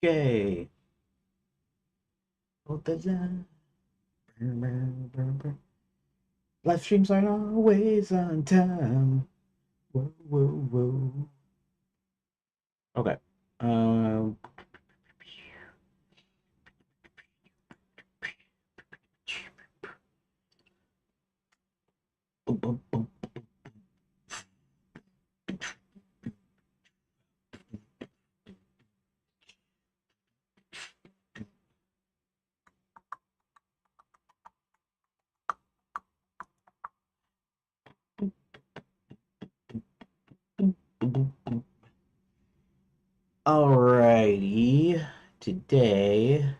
Okay. Hold the line. Brr, brr, brr, brr. Live streams aren't always on time. Whoa, whoa, whoa. Okay. Um. Boom, boom, boom. Boom, boom, boom, boom. Alrighty. Today.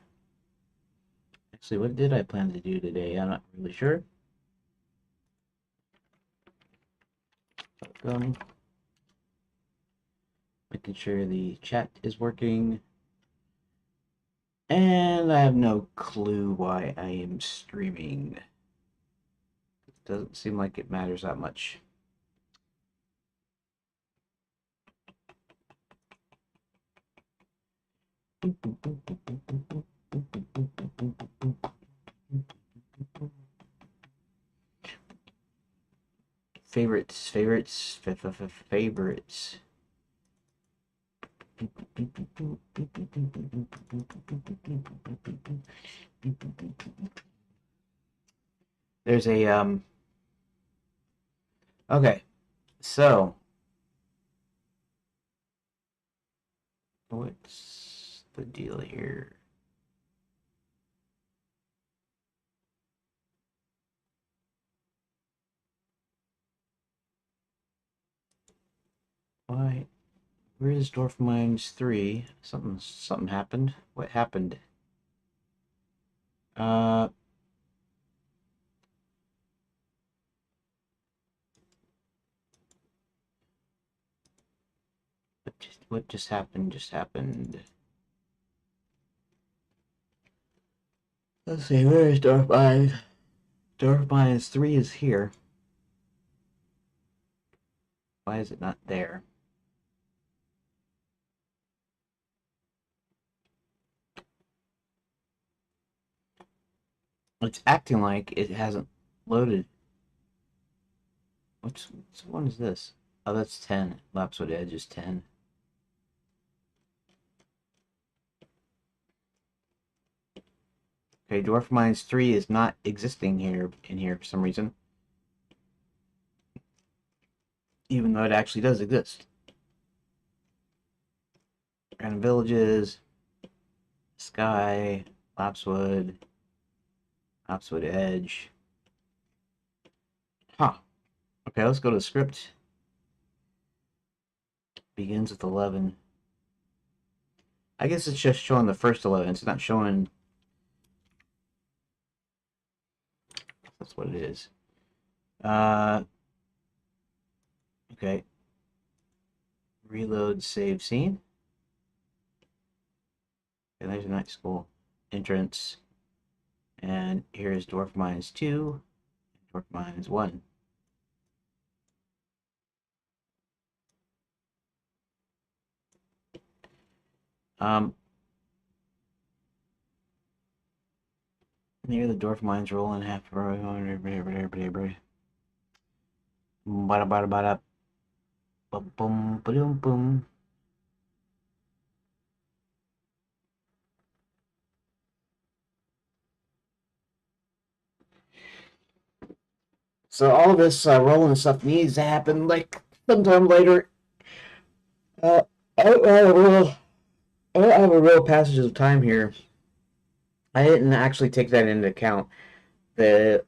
Actually, what did I plan to do today? I'm not really sure. Um, Making sure the chat is working. And I have no clue why I am streaming. It doesn't seem like it matters that much. Favorites, favorites, favorites. There's a okay, so what's the deal here? Why? Where is Dwarf Mines 3? Something happened. What happened? Uh what just happened? Just happened. Let's see, where is Dwarf Mines? Dwarf Mines 3 is here. Why is it not there? It's acting like it hasn't loaded. Which one is this? Oh, that's 10. Lapswood Edge is 10. Okay, Dwarf Mines 3 is not existing here for some reason. Even though it actually does exist. Random Villages, Sky, Lapswood, Lapswood Edge. Huh. Okay, let's go to the script. Begins with 11. I guess it's just showing the first 11. It's not showing. That's what it is. Okay. Reload, save scene. And there's a night school entrance. And here's Dwarf Mines 2, Dwarf Mines 1. Um, Near the Dwarf Mines rolling half. Bada bada bada. Boom boom boom boom. So all this rolling stuff needs to happen like sometime later. Uh, I don't have a real, I don't have a real passage of time here. I didn't actually take that into account. The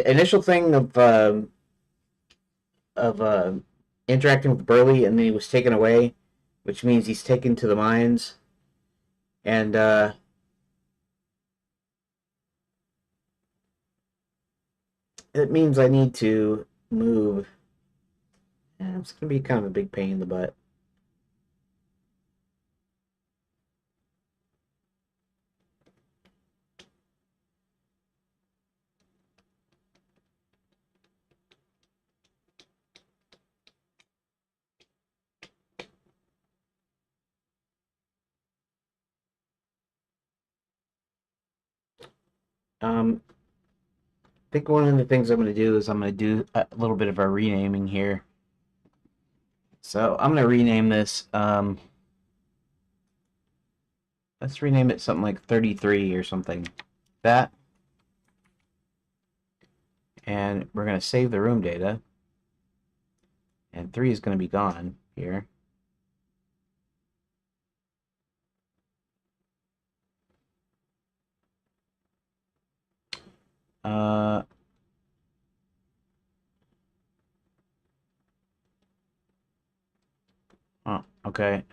initial thing of interacting with Burley, and then he was taken away, which means he's taken to the mines, and it means I need to move. It's gonna be kind of a big pain in the butt. I think one of the things I'm going to do is I'm going to do a little bit of a renaming here. So I'm going to rename this. Let's rename it something like 33 or something. That. And we're going to save the room data. And 3 is going to be gone here. Oh, okay.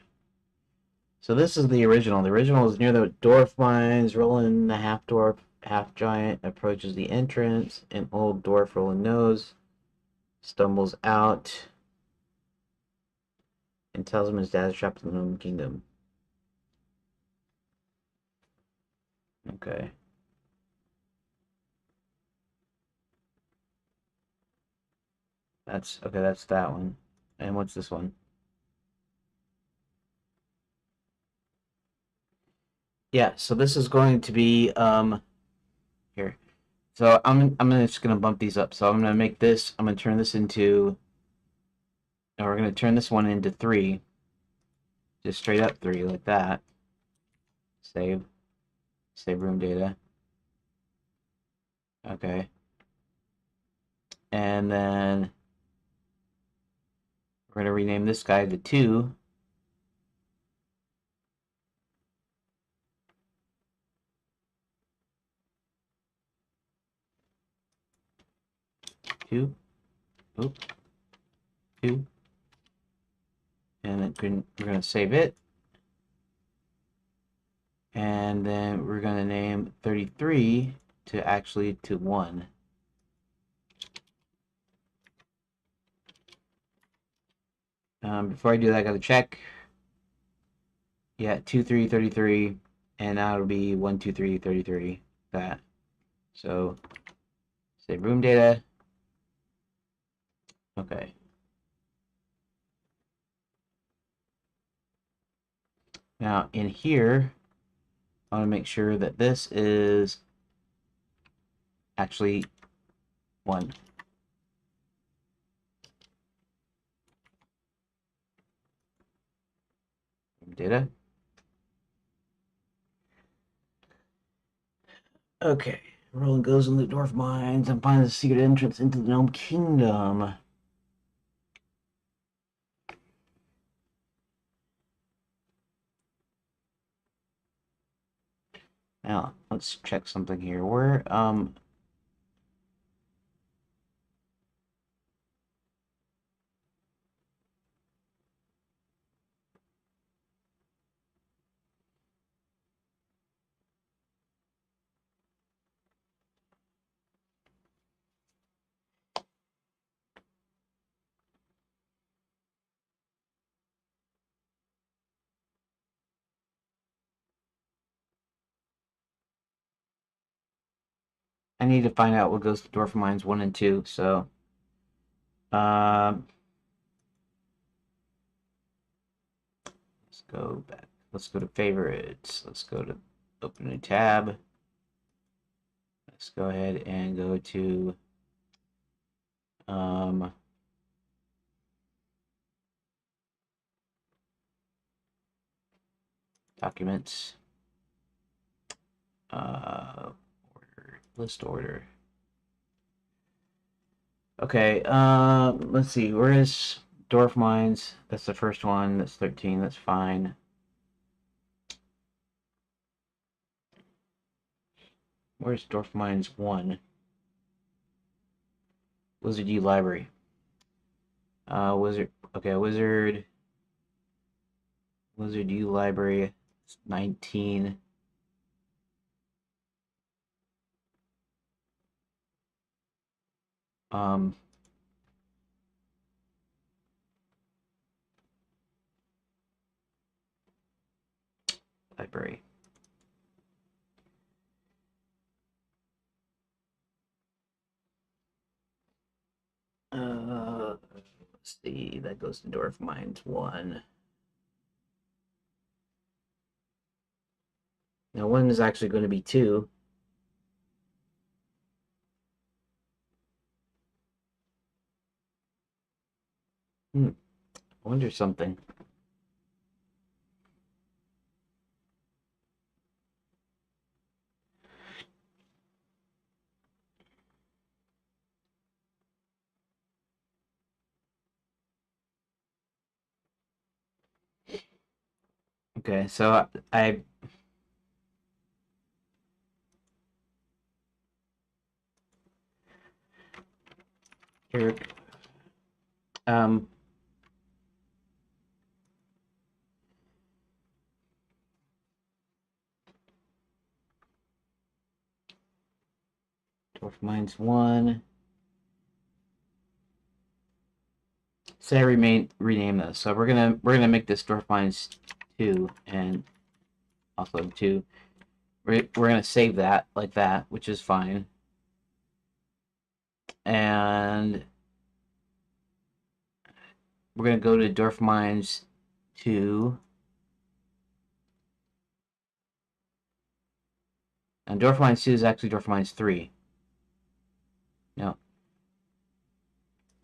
So this is the original. The original is near the dwarf mines. Roland, the half dwarf, half giant, approaches the entrance. An old dwarf Roland knows stumbles out and tells him his dad is trapped in the Gnome Kingdom. Okay. That's okay, that's that one. And what's this one? Yeah, so this is going to be here. So I'm just gonna bump these up. So I'm gonna make this, I'm gonna turn this into, and we're gonna turn this one into 3. Just straight up 3 like that. Save. Save room data. Okay. And then we're going to rename this guy to 2. Two. Oop. 2. And then we're going to save it. And then we're going to name 33 to 1. Before I do that, I got to check. Yeah, 2, 3, 33. And now it'll be 1, 2, 3, 33. That. So save room data. Okay. Now in here, I want to make sure that this is actually 1. Data. Okay. Roland goes in the dwarf mines and finds a secret entrance into the Gnome Kingdom. Now, let's check something here. I need to find out what goes to dwarf mines 1 and 2. So, let's go back. Let's go to favorites. Let's go to open a tab. Let's go ahead and go to documents. Order, list order. Okay, let's see. Where is dwarf mines? That's the first one. That's 13. That's fine. Where's dwarf mines 1? Wizard U library. Wizard. Okay, Wizard U library. 19. Um. Library. Let's see. That goes to dwarf mines 1. Now 1 is actually going to be 2. I wonder something. Okay, so I Eric, um, Dwarf Mines 1. Say I rename this. So we're gonna make this Dwarf Mines 2 and also 2. We're gonna save that like that, which is fine. And we're gonna go to Dwarf Mines 2. And Dwarf Mines 2 is actually Dwarf Mines 3. No.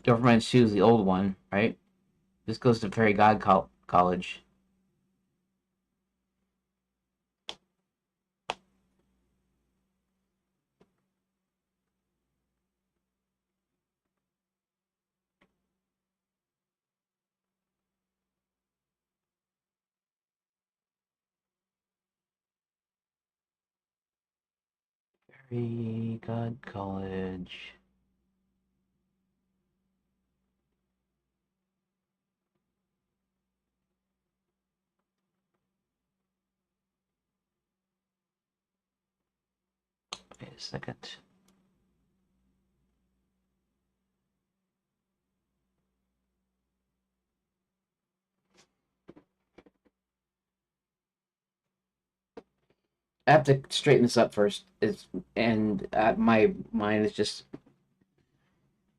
Dwarf Mines 2 is the old one, right? This goes to Fairy God College. Fairy God College. Wait a second. I have to straighten this up first. My mind is just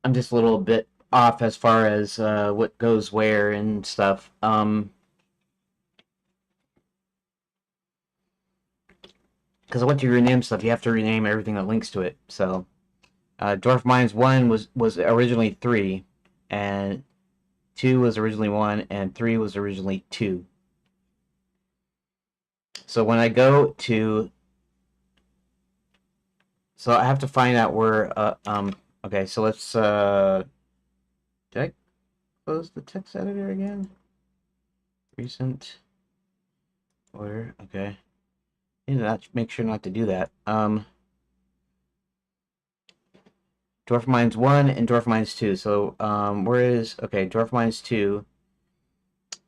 I'm just a little bit off as far as what goes where and stuff. Because once you rename stuff, you have to rename everything that links to it. So, Dwarf Mines 1 was originally 3, and 2 was originally 1, and 3 was originally 2. So when I go to, so I have to find out where. Okay, so let's. Did I close the text editor again? Recent order. Okay. Need to make sure not to do that. Dwarf Mines 1 and Dwarf Mines 2. So, where is, okay, Dwarf Mines 2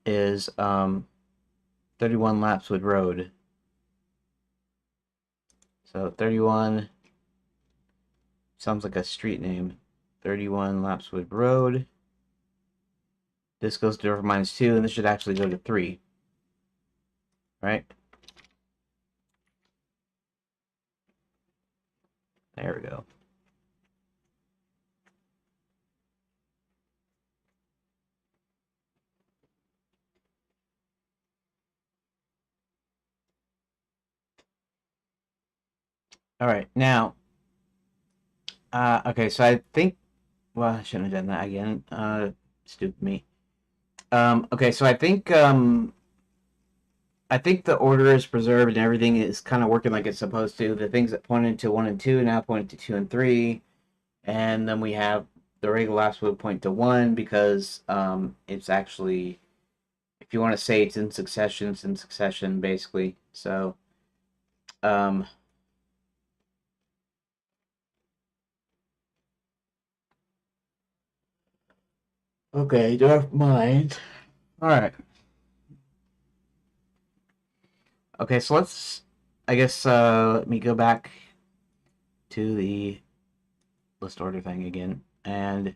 is 31 Lapswood Road. So 31 sounds like a street name. 31 Lapswood Road. This goes to Dwarf Mines 2, and this should actually go to 3. Right? There we go. All right, now, okay, so I think, well, I shouldn't have done that again. Stupid me. Okay, so I think the order is preserved and everything is kind of working like it's supposed to. The things that pointed to 1 and 2 now point to 2 and 3. And then we have the regular last would point to 1 because it's actually, if you want to say it's in succession, basically. So, um, okay, don't mind. All right. Okay, so let's, I guess, let me go back to the list order thing again. And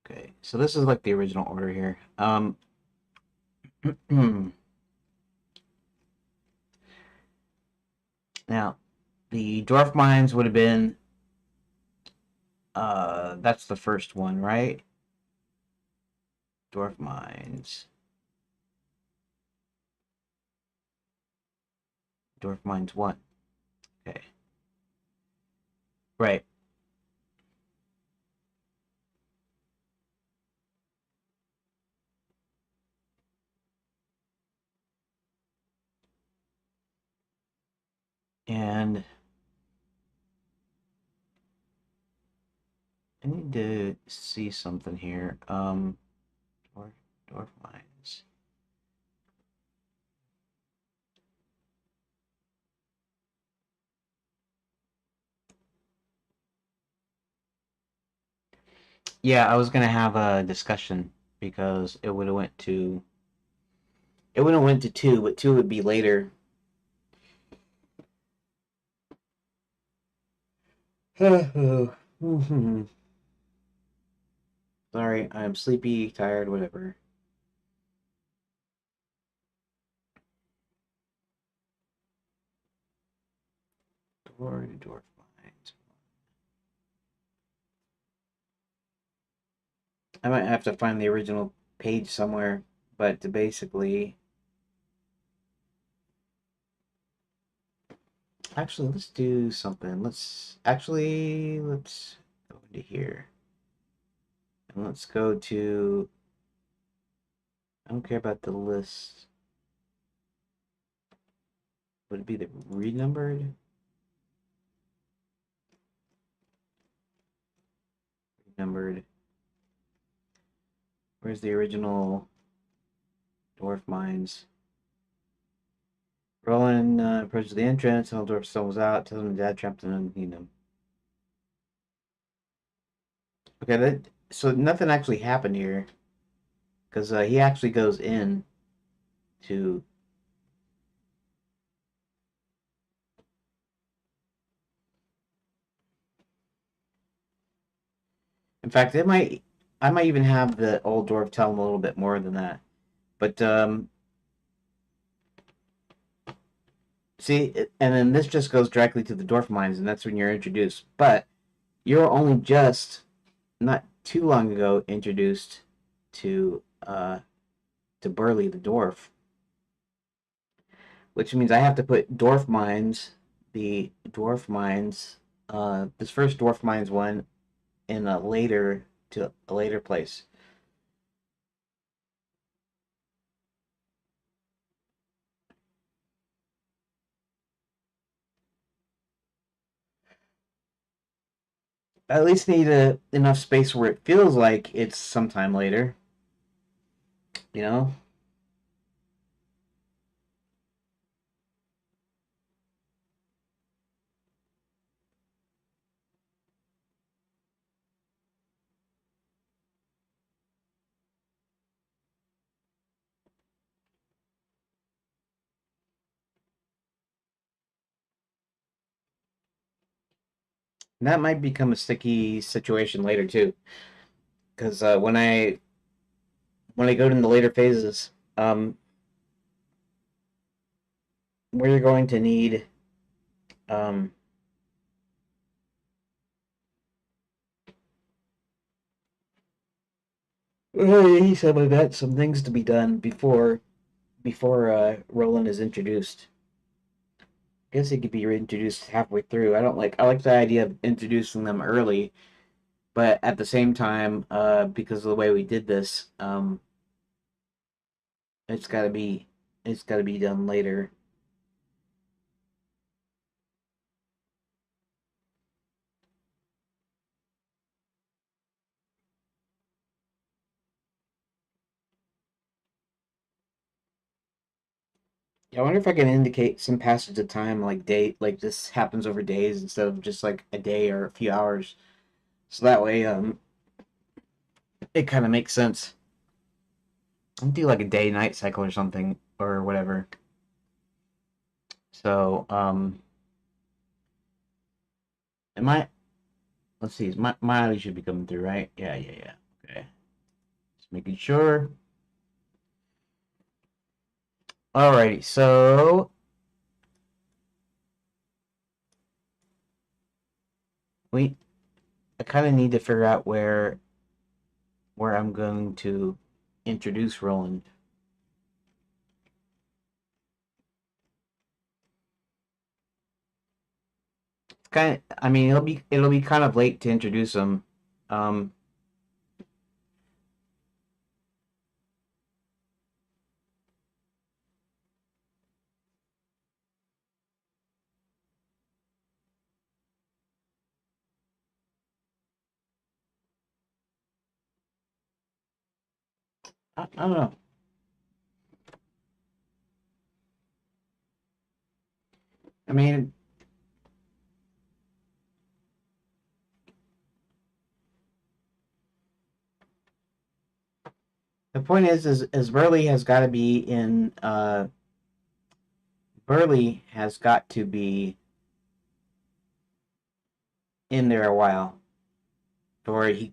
okay, so this is like the original order here. Now, the dwarf mines would have been, that's the first one, right? Dwarf mines. Dwarf Mines 1. Okay. Right. And I need to see something here. Dwarf Mines. Yeah, I was gonna have a discussion because it would have went to two, but two would be later. Sorry, I'm sleepy, tired, whatever. Dwarf Mines. I might have to find the original page somewhere, but basically, actually, let's do something. Let's go into here. And let's go to, I don't care about the list. Would it be the renumbered? Renumbered. Where's the original Dwarf Mines? Roland approaches the entrance. Dwarf stumbles out. Tells him Dad trapped him underneath him. Okay, so nothing actually happened here because he actually goes in to. In fact, I might even have the old dwarf tell him a little bit more than that. But see, and then this just goes directly to the dwarf mines, and that's when you're introduced. But you're only just not too long ago introduced to Burley the dwarf, which means I have to put dwarf mines, the dwarf mines, this first dwarf mines one in a later place. I at least need enough space where it feels like it's sometime later, you know? And that might become a sticky situation later too, because when I go to the later phases, we're going to need um, he said we've got some things to be done before Roland is introduced. I guess he could be introduced halfway through. I like the idea of introducing them early, but at the same time, because of the way we did this, it's got to be done later. Yeah, I wonder if I can indicate some passage of time, like date, like this happens over days instead of just like a day or a few hours. So that way, it kind of makes sense. I'll do like a day night cycle or something or whatever. So, am I? Let's see. My audio should be coming through, right? Yeah. Okay, just making sure. Alrighty, so we I kind of need to figure out where I'm going to introduce Roland. kind of, I mean, it'll be kind of late to introduce him. Um, I don't know. I mean, the point is Burley has got to be in. Burley has got to be in there a while, or he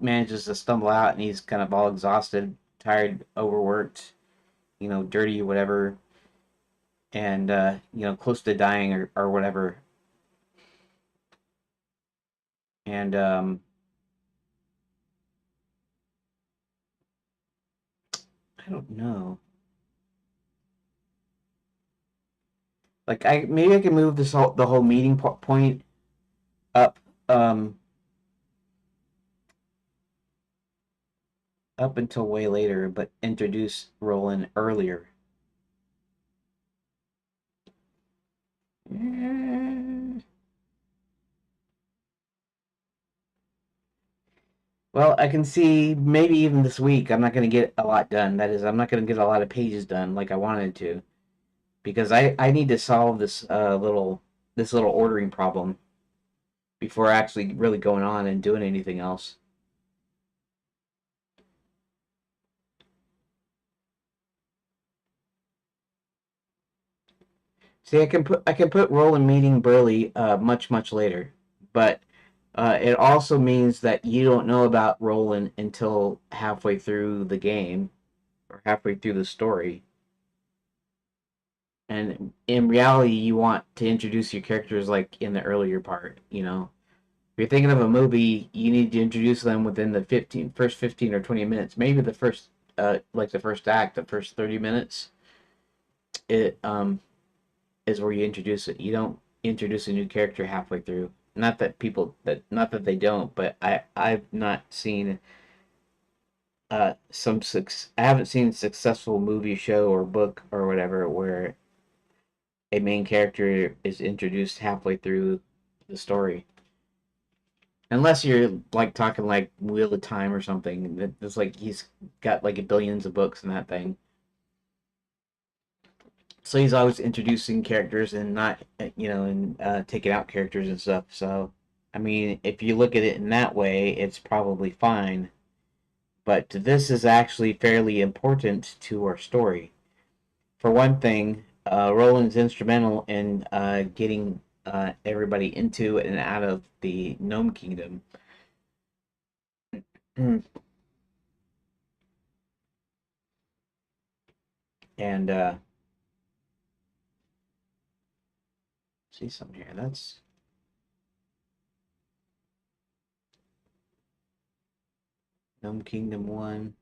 manages to stumble out, and he's kind of all exhausted, tired, overworked, dirty, whatever, and close to dying or whatever. And I don't know. Like maybe I can move the whole meeting point up um up until way later, but introduce Roland earlier. Eh, Well, I can see maybe even this week I'm not going to get a lot done. That is, I'm not going to get a lot of pages done like I wanted to because I need to solve this little ordering problem before actually really going on and doing anything else. See, I can put Roland meeting Burley much later, but it also means that you don't know about Roland until halfway through the game or halfway through the story. And in reality, you want to introduce your characters like in the earlier part. If you're thinking of a movie, you need to introduce them within the first 15 or 20 minutes. Maybe the first act, the first 30 minutes. It is where you introduce it. You don't introduce a new character halfway through. Not that they don't, but I've not seen I haven't seen a successful movie, show, or book or whatever where a main character is introduced halfway through the story. Unless you're like talking like Wheel of Time or something. It's like he's got like billions of books in that thing. So he's always introducing characters and not, and taking out characters and stuff. So, I mean, if you look at it in that way, it's probably fine. But this is actually fairly important to our story. For one thing, Roland's instrumental in getting everybody into and out of the Gnome Kingdom. And see something here. That's Gnome Kingdom 1.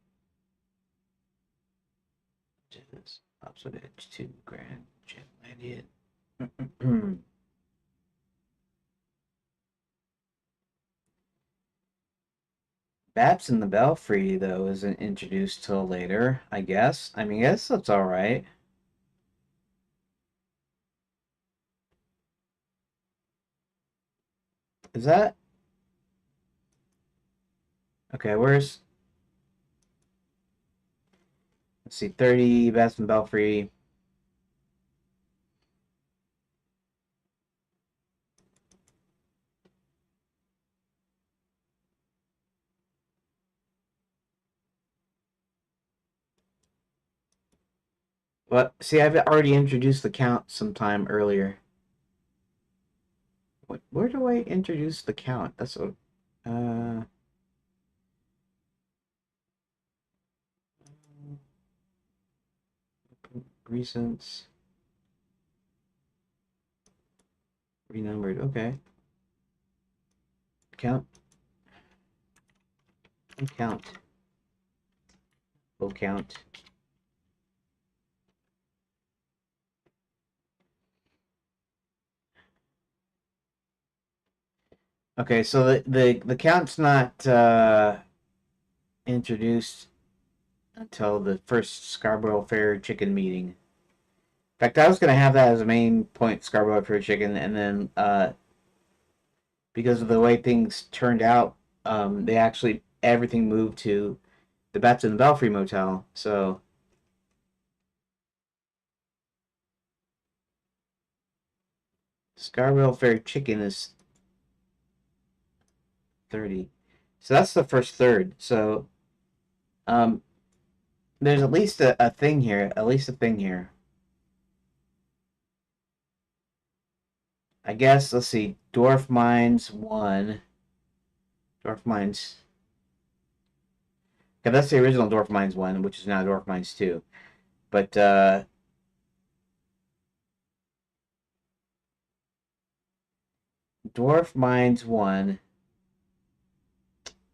Opposite Edge 2. Grand Gem Idiot. Baps in the Belfry, though, isn't introduced till later, I guess. I mean, I guess that's alright. Is that? Okay, let's see, 30, Baps in the Belfry. But, see, I've already introduced the Count sometime earlier. Where do I introduce the Count? That's what, uh, recents, renumbered, okay. Count, count, full count. Okay, so the count's not introduced until the first Scarborough Fair chicken meeting. In fact, I was gonna have that as a main point, Scarborough Fair chicken, and then because of the way things turned out, they actually everything moved to the Bats and the Belfry Motel. So Scarborough Fair chicken is 30. So that's the first third. So um, there's at least a thing here. At least a thing here. I guess let's see. Dwarf Mines 1. Dwarf Mines. Okay, that's the original Dwarf Mines 1, which is now Dwarf Mines 2. But Dwarf Mines 1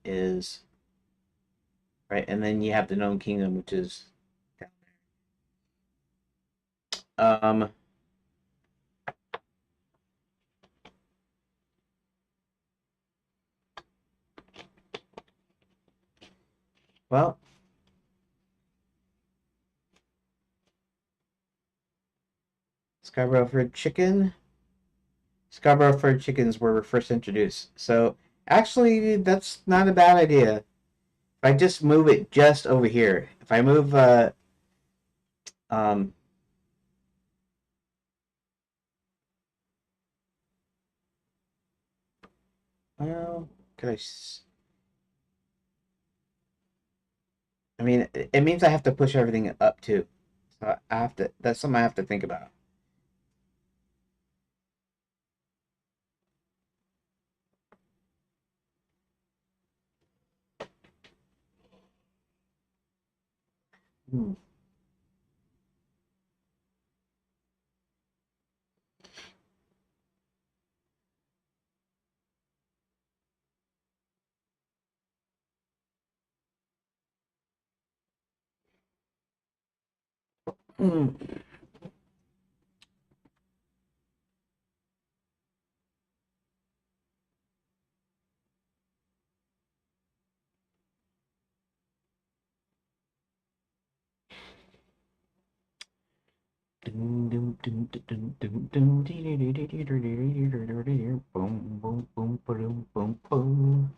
is right, and then you have the Gnome Kingdom, which is um well, Scarborough Fried Chicken. Scarborough Fried Chickens were first introduced. So actually that's not a bad idea. If I just move it just over here. If I move um well, could I I mean, it means I have to push everything up too. So I have to. That's something I have to think about. Hmm. Hmm. Boom, boom, boom, boom, boom, boom.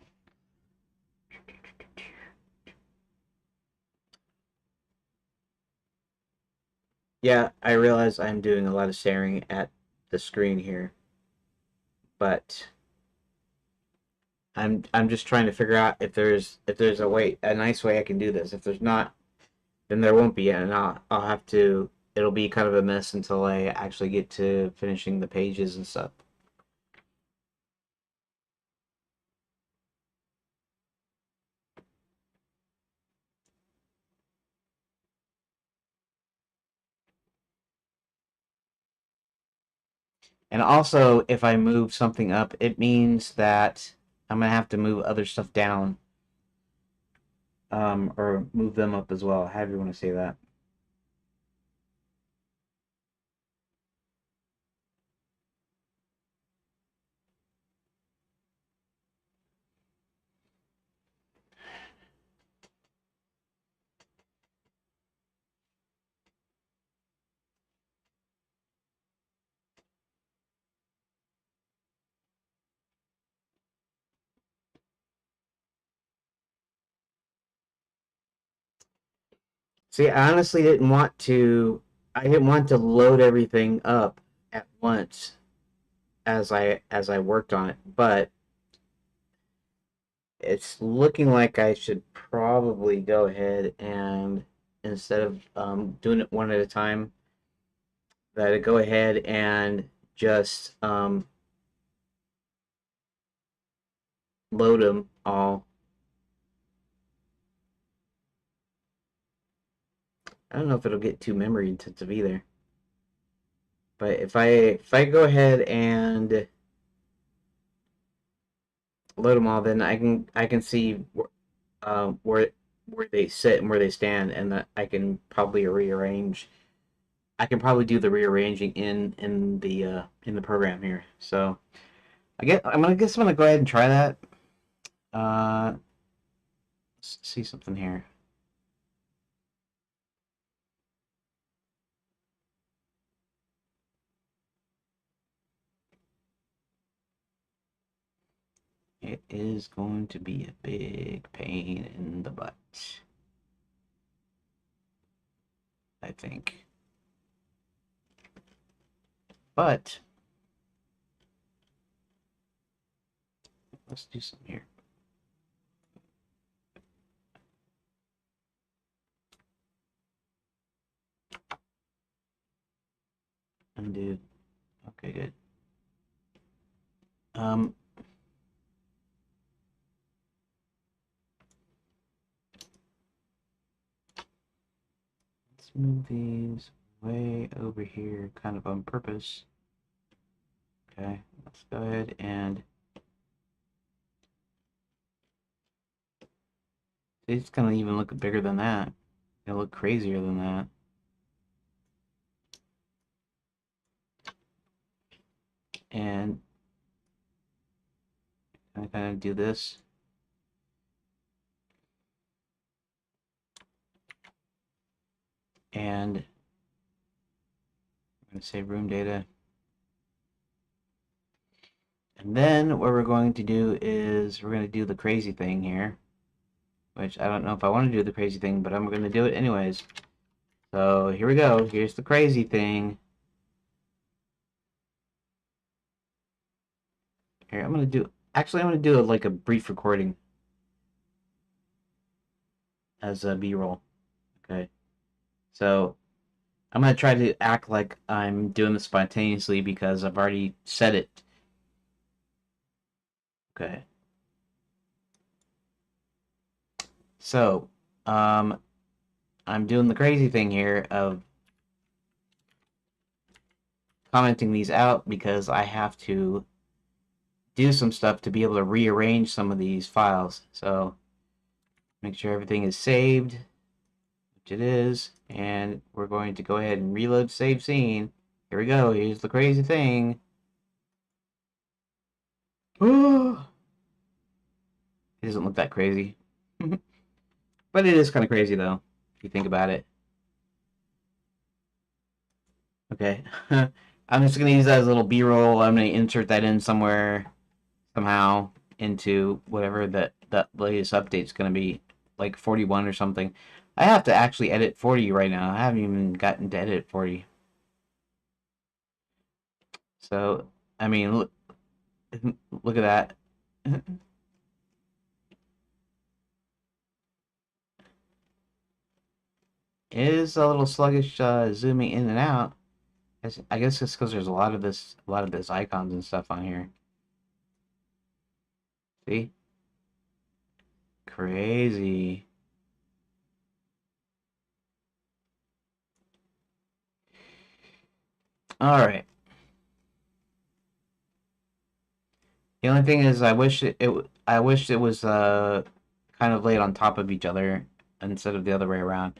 Yeah, I realize I'm doing a lot of staring at the screen here, but I'm just trying to figure out if there's a nice way I can do this. If there's not, then there won't be, and I'll have to. It'll be kind of a mess until I actually get to finishing the pages and stuff. And also, if I move something up, it means that I'm gonna have to move other stuff down, or move them up as well. However you want to say that. See, I honestly didn't want to. I didn't want to load everything up at once as I worked on it, but it's looking like I should probably go ahead and instead of doing it one at a time, that I go ahead and just load them all. I don't know if it'll get too memory intensive either. But if I go ahead and load them all, then I can see where they sit and where they stand, and that I can probably rearrange. I can probably do the rearranging in the program here. So I guess I'm gonna go ahead and try that. Let's see something here. It is going to be a big pain in the butt, I think. But let's do something here. Undo. Okay, good. Um, let's move these way over here, kind of on purpose. Okay, let's go ahead and it's gonna even look bigger than that. It'll look crazier than that. And I kind of do this. And I'm going to save room data. And then what we're going to do is we're going to do the crazy thing here, which I don't know if I want to do the crazy thing, but I'm going to do it anyways. So here we go. Here's the crazy thing. Here, I'm going to do, actually, I'm going to do like a brief recording as a B-roll. Okay. So I'm going to try to act like I'm doing this spontaneously because I've already said it. Okay. So, I'm doing the crazy thing here of commenting these out because I have to do some stuff to be able to rearrange some of these files. So make sure everything is saved, which it is, and we're going to go ahead and reload save scene. Here we go. Here's the crazy thing. It doesn't look that crazy. But it is kind of crazy, though, if you think about it. Okay. I'm just going to use that as a little B-roll. I'm going to insert that in somewhere, somehow, into whatever that latest update's going to be, like 41 or something. I have to actually edit 40 right now. I haven't even gotten to edit 40. So, I mean, look at that. It is a little sluggish zooming in and out. I guess it's because there's a lot of this icons and stuff on here. See? Crazy. All right. The only thing is, I wish it was kind of laid on top of each other instead of the other way around.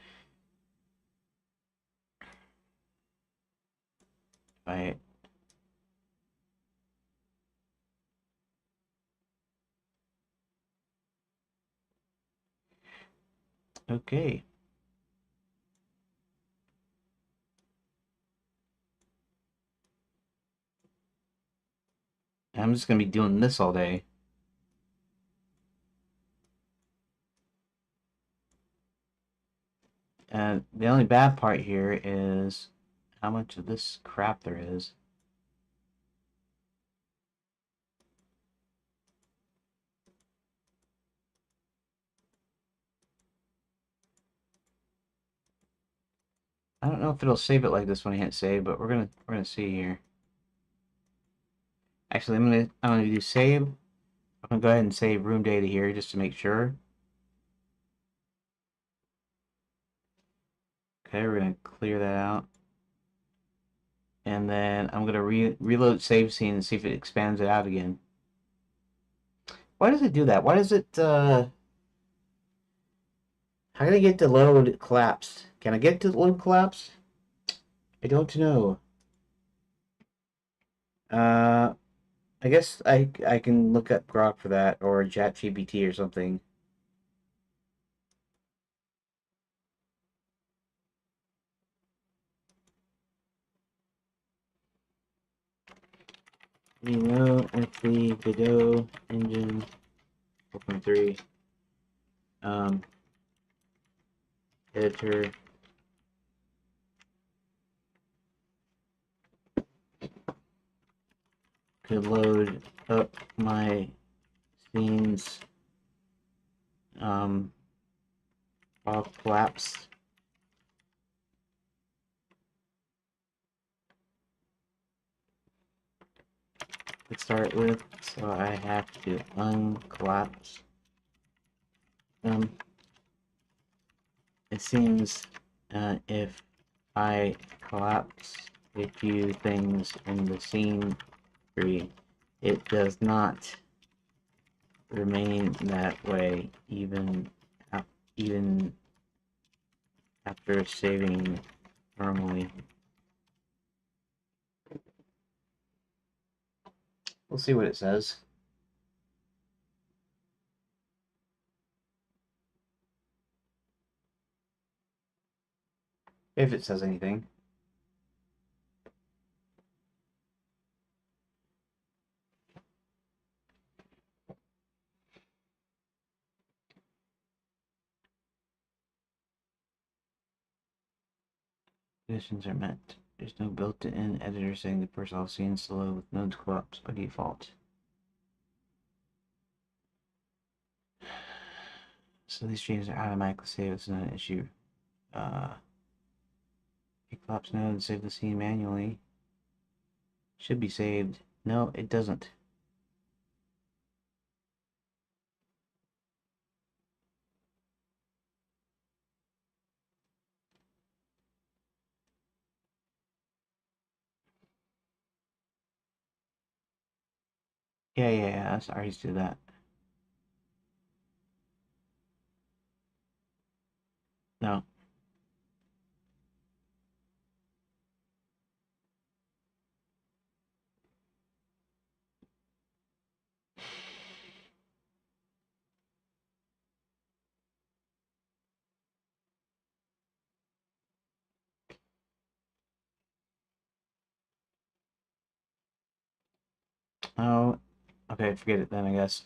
Right. Okay. I'm just gonna be doing this all day. And the only bad part here is how much of this crap there is. I don't know if it'll save it like this when I hit save, but we're gonna see here. Actually, I'm gonna do save. I'm gonna go ahead and save room data here just to make sure. Okay, we're gonna clear that out. And then I'm gonna reload save scene and see if it expands it out again. Why does it do that? Why does it how can I get to load collapsed? Can I get to load collapsed? I don't know. Uh I guess I can look up Grok for that or ChatGPT or something. You know, if the Godot engine 4.3 um, editor could load up my scenes all collapsed. To start with, so I have to uncollapse them. It seems if I collapse a few things in the scene tree, it does not remain that way even after saving normally. We'll see what it says. If it says anything. Conditions are met. There's no built-in editor saying the personal scene is slow with nodes collapse by default. So these changes are automatically saved. It's not an issue. You collapse node and save the scene manually. Should be saved. No, it doesn't. Yeah. I already do that. No. Oh, okay, forget it then, I guess.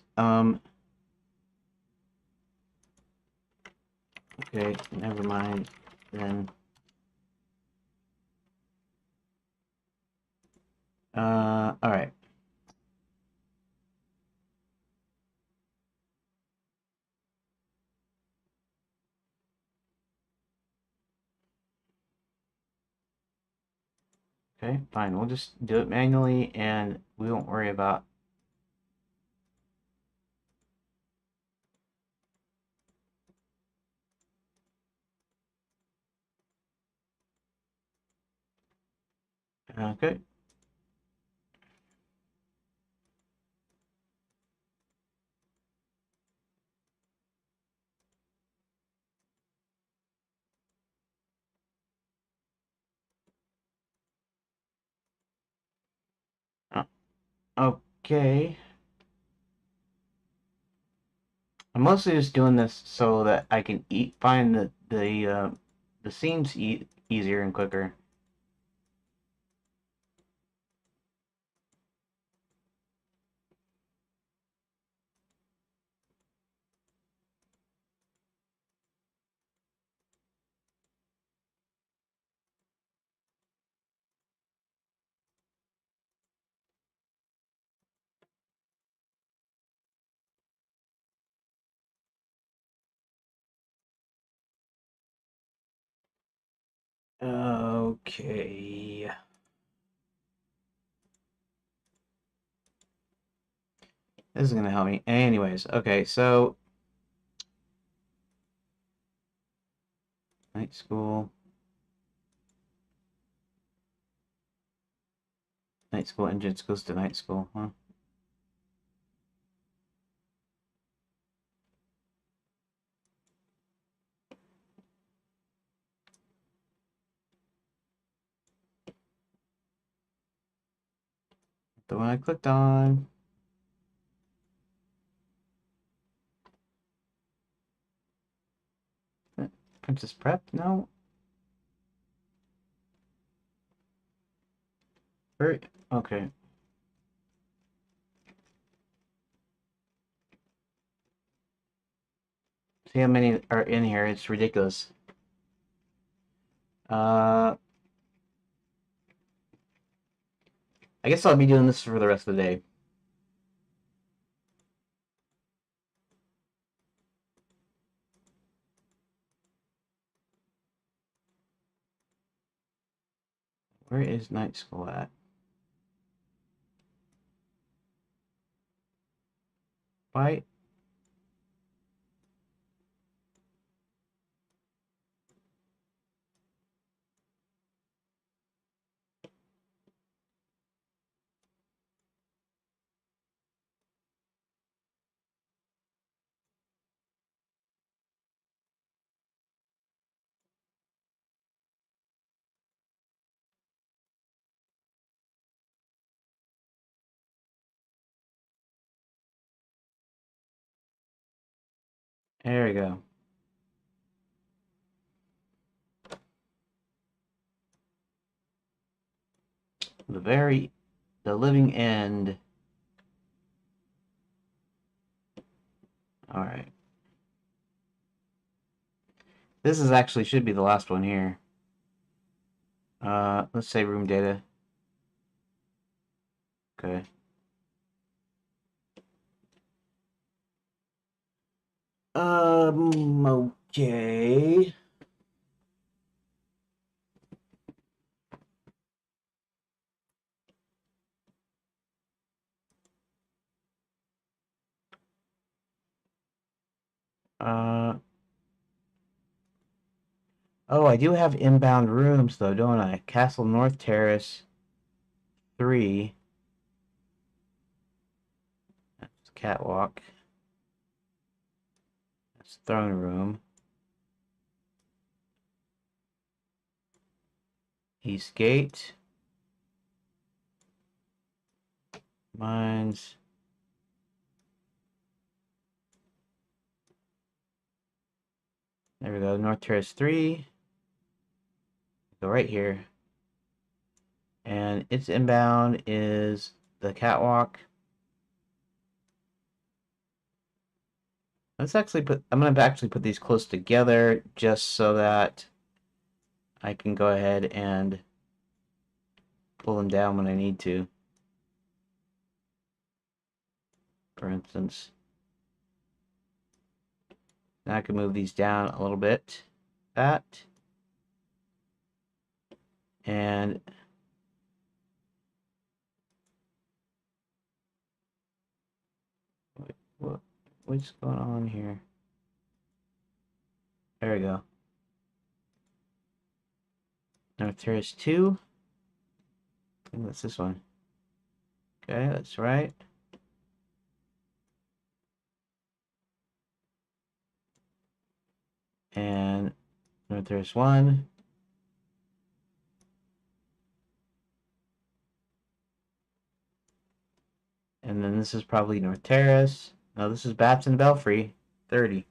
Okay, never mind then. Alright. Okay, fine. We'll just do it manually and we won't worry about. Okay. Uh, okay. I'm mostly just doing this so that I can find the seams easier and quicker. Okay. This is gonna help me. Anyways, okay, so night school. Night school engines goes to night school, huh? The one I clicked on. Princess Prep? No. Very okay. See how many are in here? It's ridiculous. I guess I'll be doing this for the rest of the day. Where is Night School at? Why? There we go. The living end. All right. This is actually should be the last one here. Let's say room data. Okay. Okay. Uh, oh, I do have inbound rooms though, don't I? Castle North Terrace 3. That's catwalk. That's throne room. East Gate. Mines. There we go. North Terrace 3. Go right here. And its inbound is the catwalk. I'm gonna actually put these close together just so that I can go ahead and pull them down when I need to. For instance. Now I can move these down a little bit. That. And what's going on here? There we go. North Terrace 2. I think that's this one. Okay, that's right. And North Terrace 1. And then this is probably North Terrace. No, this is Batson Belfry 30.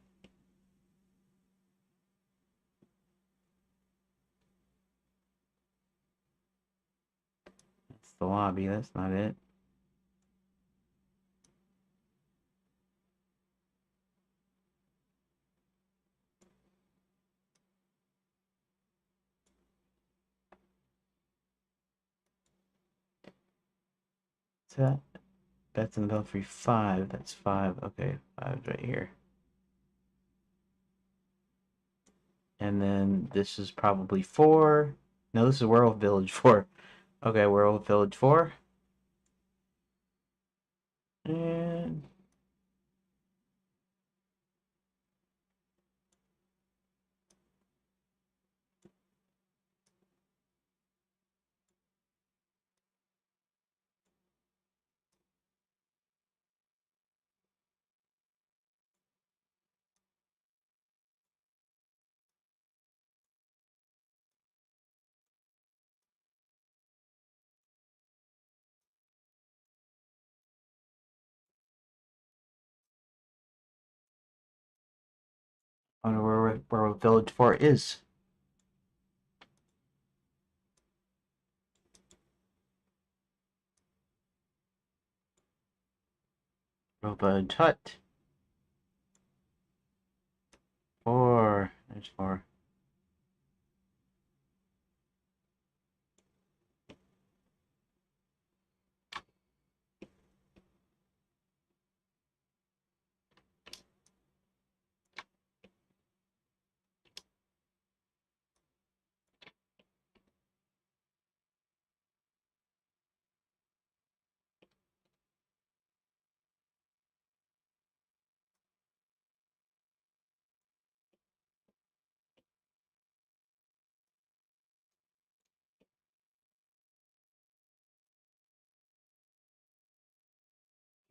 That's the lobby, that's not it. What's that? Batson Belfry 5. That's 5. Okay, 5 is right here. And then this is probably 4. No, this is Werewolf Village 4. Okay, Werewolf Village 4. And I wonder where Village 4 is. Village Hut. 4. There's 4.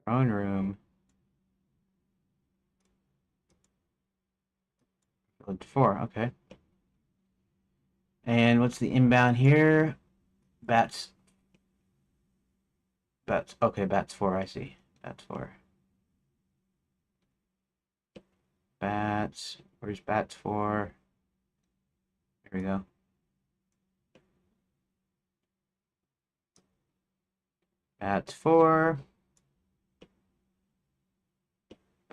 Throne room. Village 4. Okay. And what's the inbound here? Bats. Bats. Okay, Bats 4. I see. Bats 4. Bats. Where's Bats 4? Here we go. Bats 4.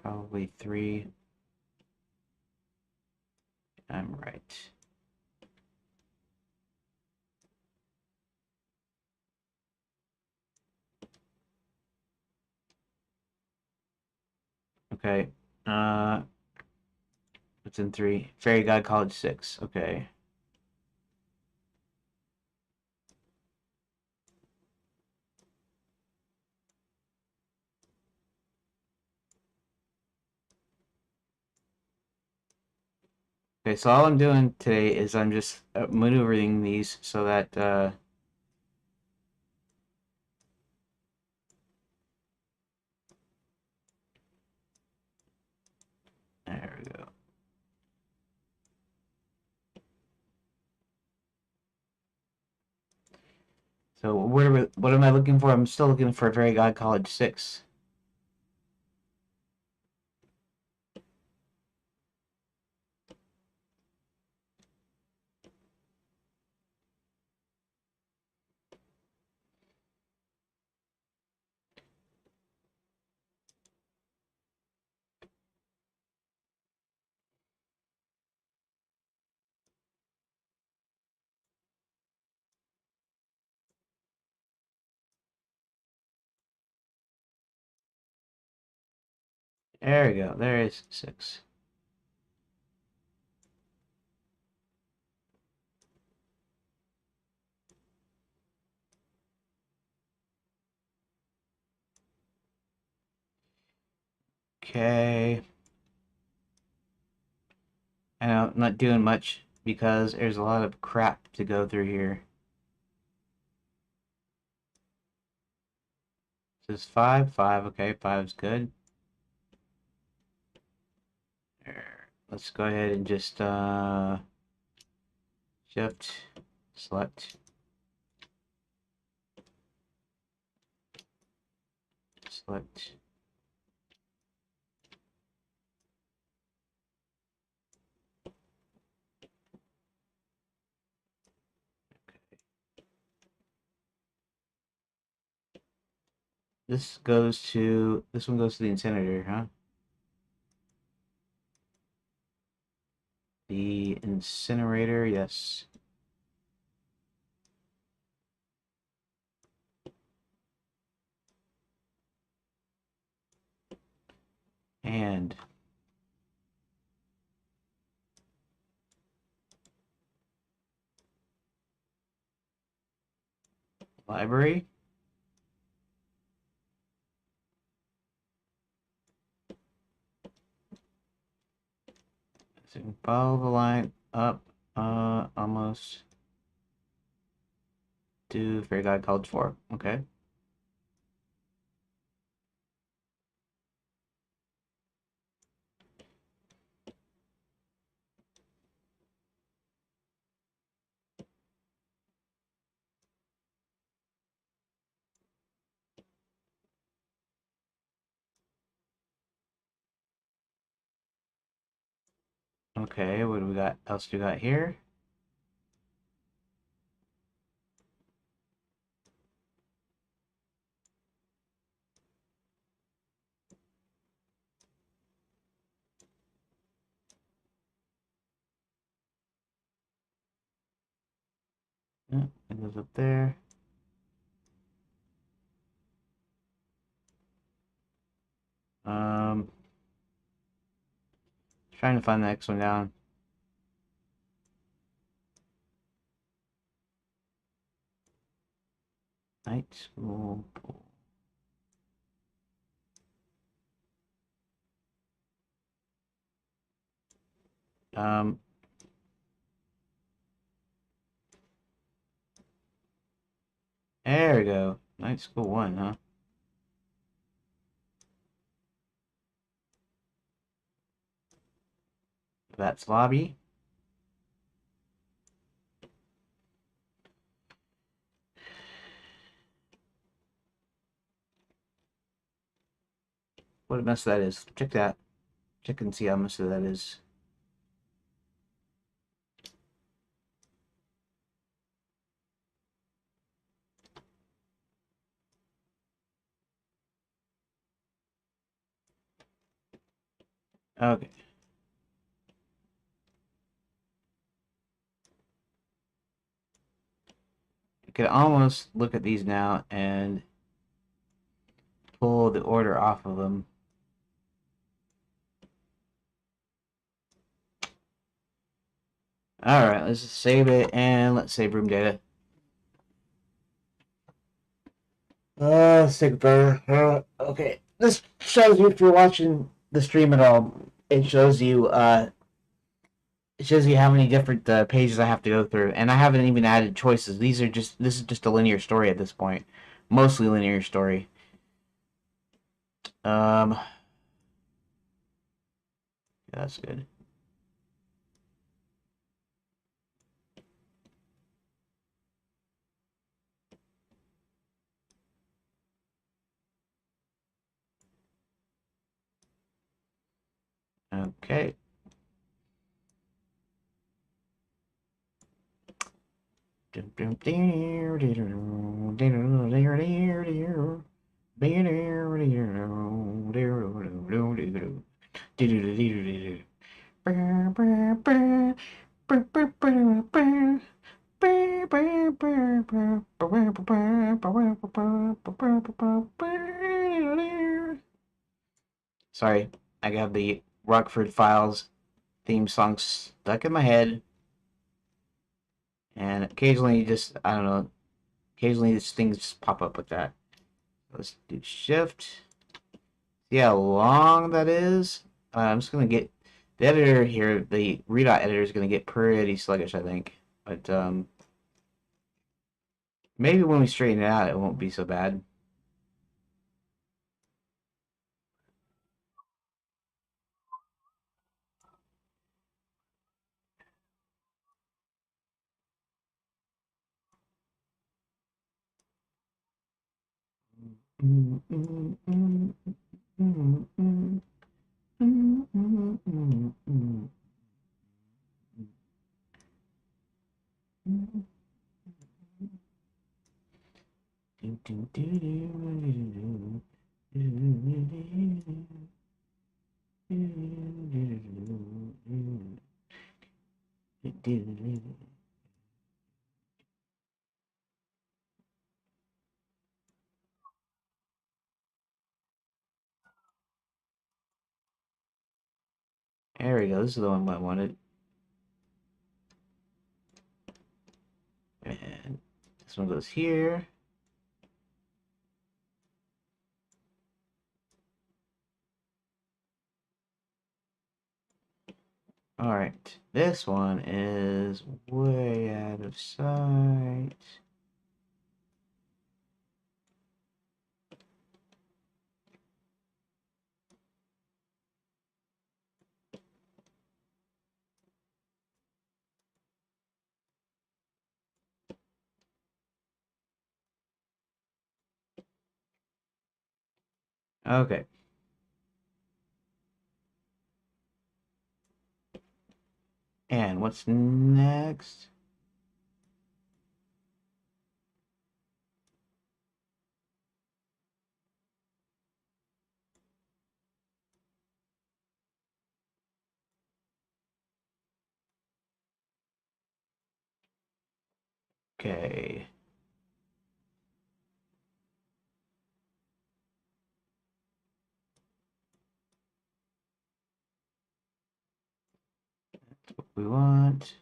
Probably 3. I'm right. Okay. What's in 3? Fairy God College 6. Okay. Okay, so all I'm doing today is I'm just maneuvering these so that there we go. So what am I looking for? I'm still looking for Fairy God College 6. There we go. There is 6. Okay. I know I'm not doing much because there's a lot of crap to go through here. This is 5. 5. Okay, 5 is good. There. Let's go ahead and just shift, select, select. This one goes to the incinerator, huh? The incinerator, yes. And library. So follow the line up, almost do Fairy God College 4. Okay. Okay, what do we got? Else do we got here? Yeah, it goes up there. Um, Trying to find the next one down. Night school. Um, there we go. Night school 1, huh? That's lobby. What a mess that is. Check that. Check and see how messy that is. Okay. You could almost look at these now and pull the order off of them. Alright, let's just save it and let's save room data. Sick burr. Okay. This shows you if you're watching the stream at all. It shows you how many different pages I have to go through, and I haven't even added choices. This is just a linear story at this point, mostly linear story. Yeah, that's good. Okay. Sorry, I got the Rockford Files theme song stuck in my head, and occasionally just, I don't know, occasionally these things just pop up like that. Let's do shift. See how long that is? I'm just gonna get the editor here. The redot editor is gonna get pretty sluggish, I think. But maybe when we straighten it out, it won't be so bad. There we go. This is the one I wanted. And this one goes here. Alright, this one is way out of sight. Okay. And what's next? Okay. That's what we want.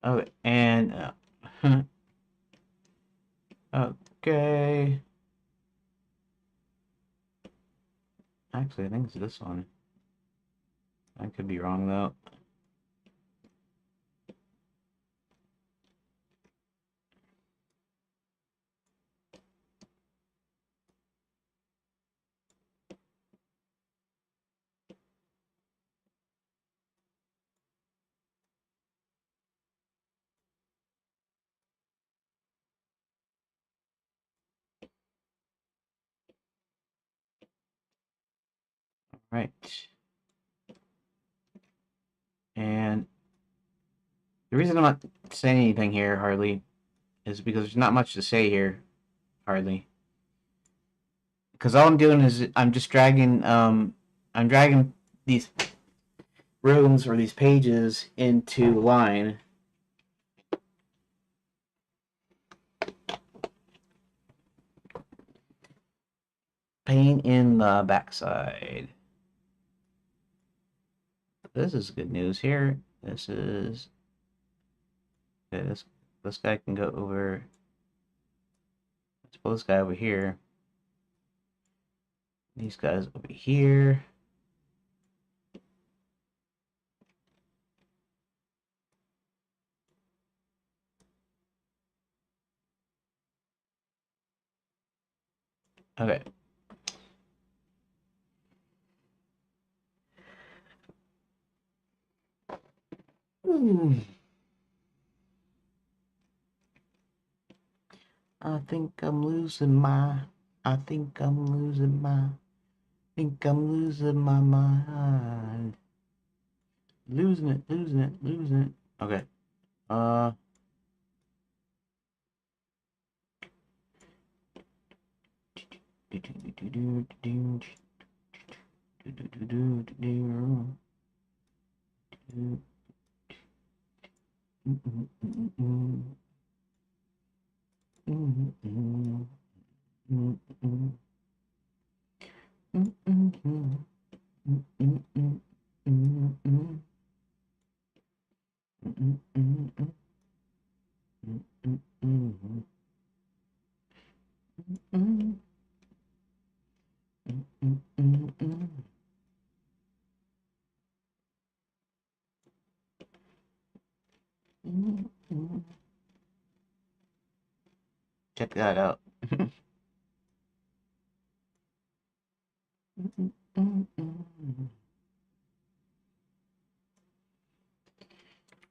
Okay, and okay. Actually, I think it's this one. I could be wrong though. Right. And the reason I'm not saying anything here hardly is because there's not much to say here hardly. Because all I'm doing is I'm dragging these rooms or these pages into line. Paint in the backside. This is good news here. This is okay, this guy can go over. Let's pull this guy over here. These guys over here. Okay. I think I'm losing my. I think I'm losing my. Think I'm losing my mind. Losing it, losing it, losing it. Okay. Uh. Check that out.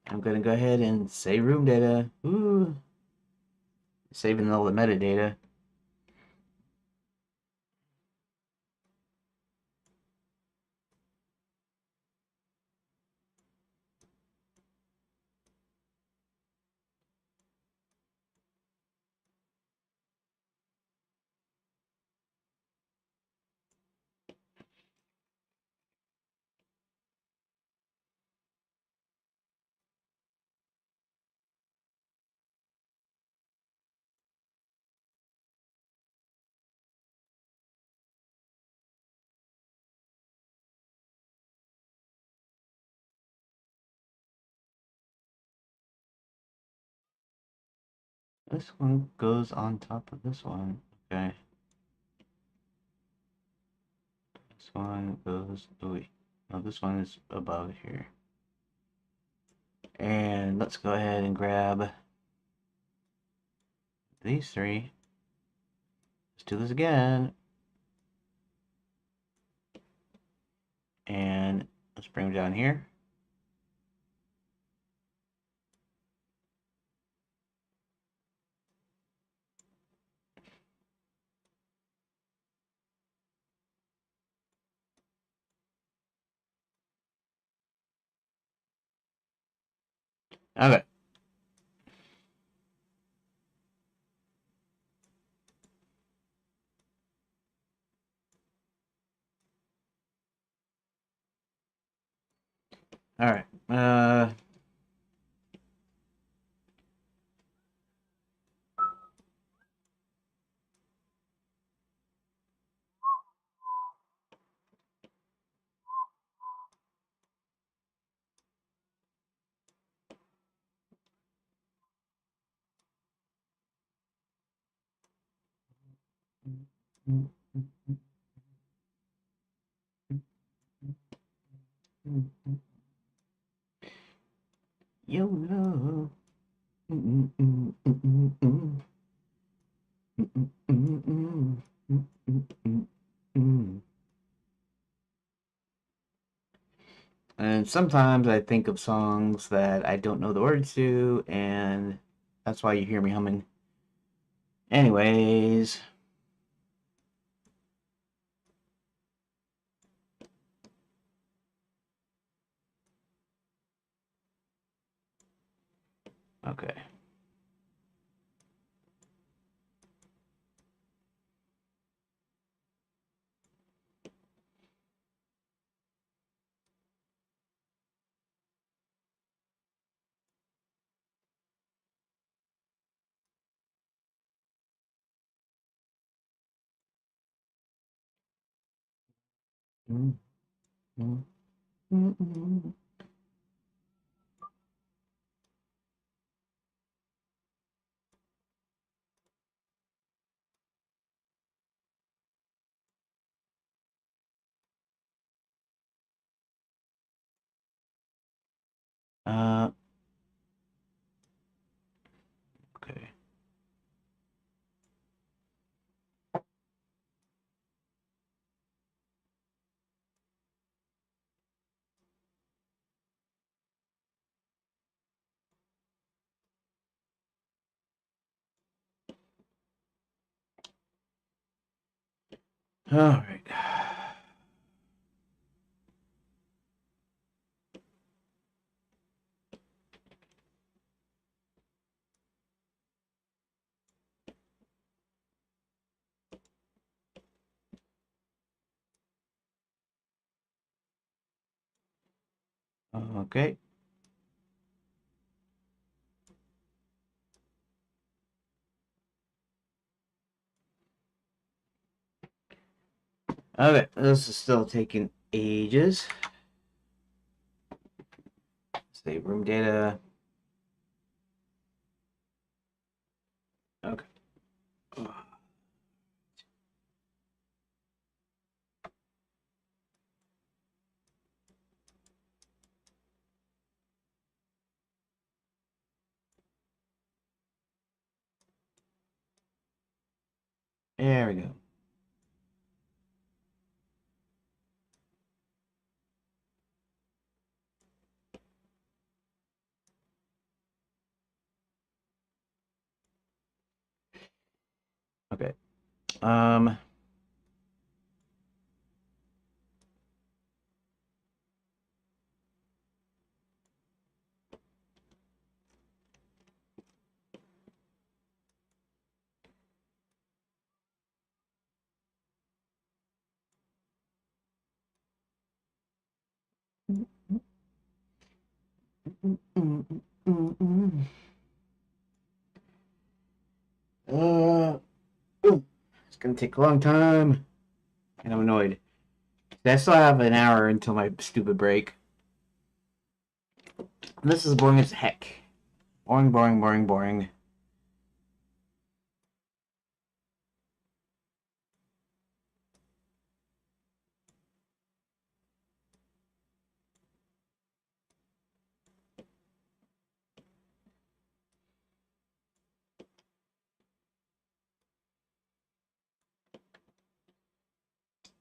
I'm gonna go ahead and save room data. Ooh. Saving all the metadata. This one goes on top of this one. Okay. This one goes. Oh wait. No, this one is above here. And let's go ahead and grab these three. Let's do this again. And let's bring them down here. Okay. All right. You know. And sometimes I think of songs that I don't know the words to, and that's why you hear me humming. Anyways, okay. Uh, okay. All right. Okay. Okay. This is still taking ages. Save room data. Okay. There we go. Okay. Um. Uh, it's gonna take a long time, and I'm annoyed. I still have an hour until my stupid break. This is boring as heck. Boring, boring, boring, boring.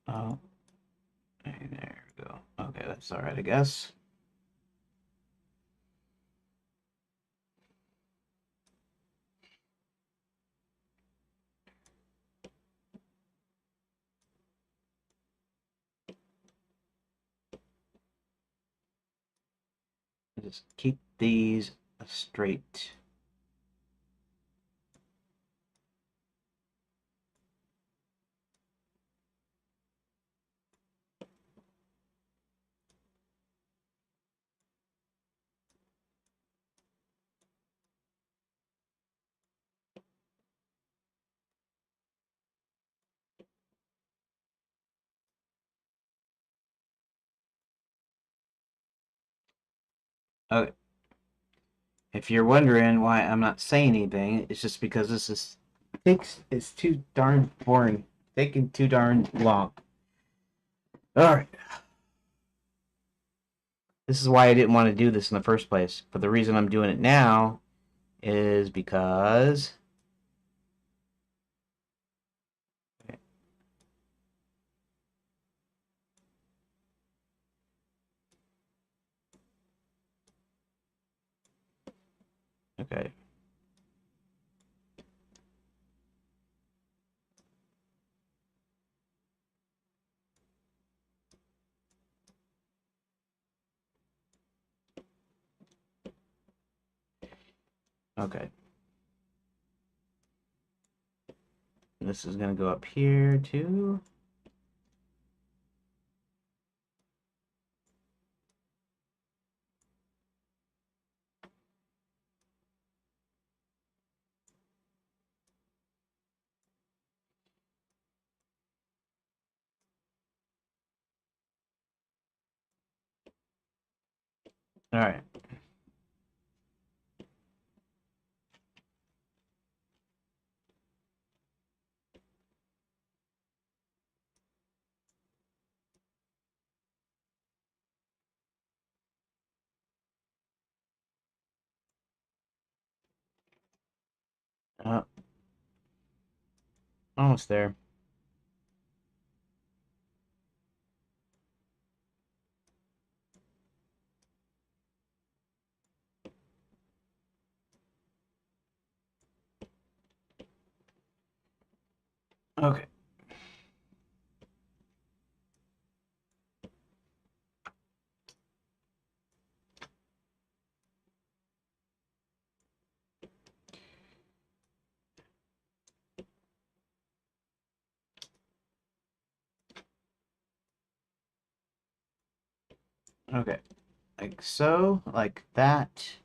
Oh, hey, there we go. Okay, that's all right, I guess. Just keep these a straight. Okay. If you're wondering why I'm not saying anything, it's just because this is it's too darn boring. Taking too darn long. Alright. This is why I didn't want to do this in the first place. But the reason I'm doing it now is because okay. Okay. This is gonna go up here too. Alright. Uh, Almost there. Okay. Okay. Like so, like that.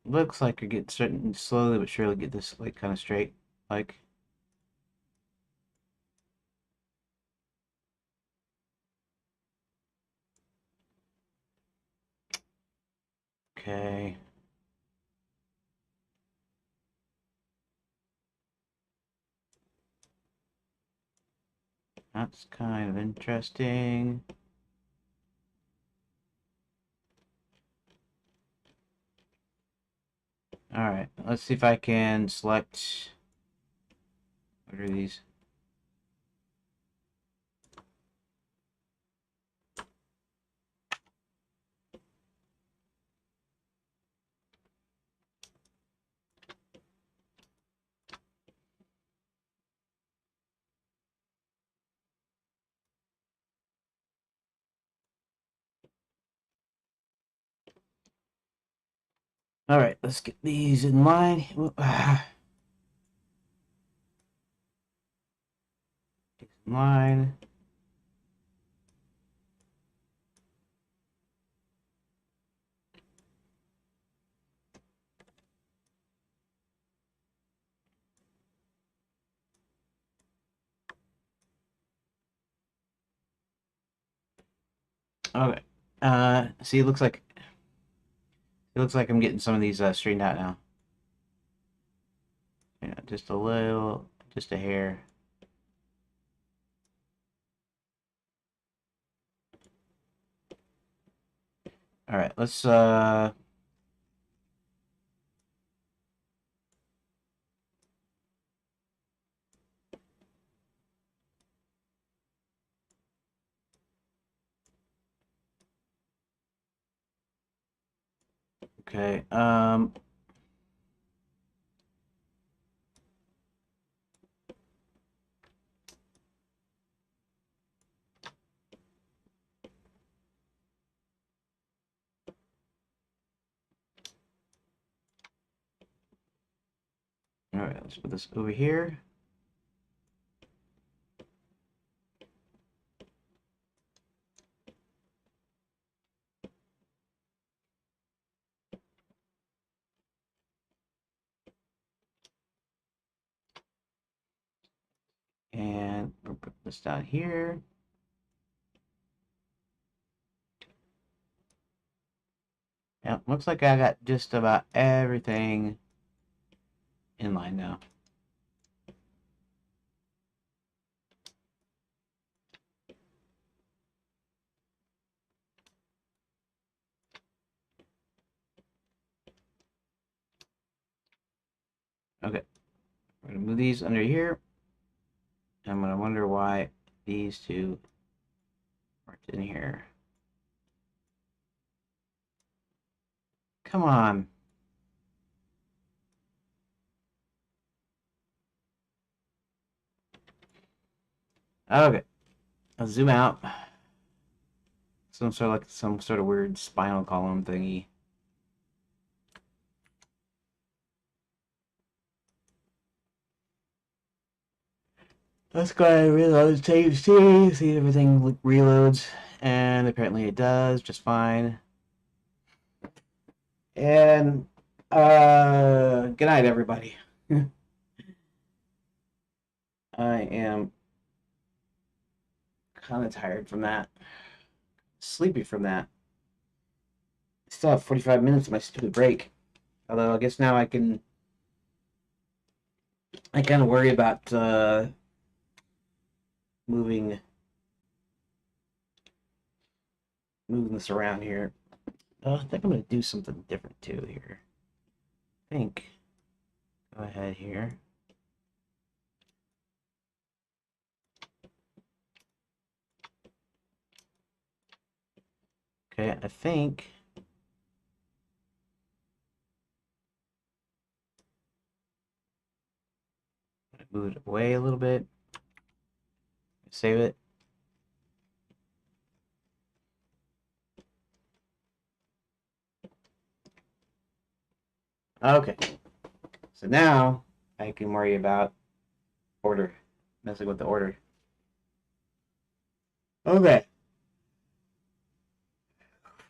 Looks like you're getting starting to slowly but surely get this like kind of straight. Like okay. That's kind of interesting. Alright, let's see if I can select. What are these? Alright, let's get these in line. In line. Okay. See, it looks like I'm getting some of these straightened out now. Yeah, just a little, just a hair. All right, let's okay. let's put this over here. And we'll put this down here. Yeah, looks like I got just about everything in line now. Okay, we're gonna move these under here. I'm gonna wonder why these two aren't in here. Come on. Okay, I'll zoom out. Some sort of weird spinal column thingy. Let's go ahead and reload the THC, see if everything reloads, and apparently it does just fine. And good night, everybody. I am kind of tired from that, sleepy from that. Still have 45 minutes of my stupid break. Although I guess now I kind of worry about moving this around here. I think I'm gonna do something different too here. I think go ahead here. Okay, I think move it away a little bit. Save it. Okay. So now I can worry about order. Messing with the order. Okay.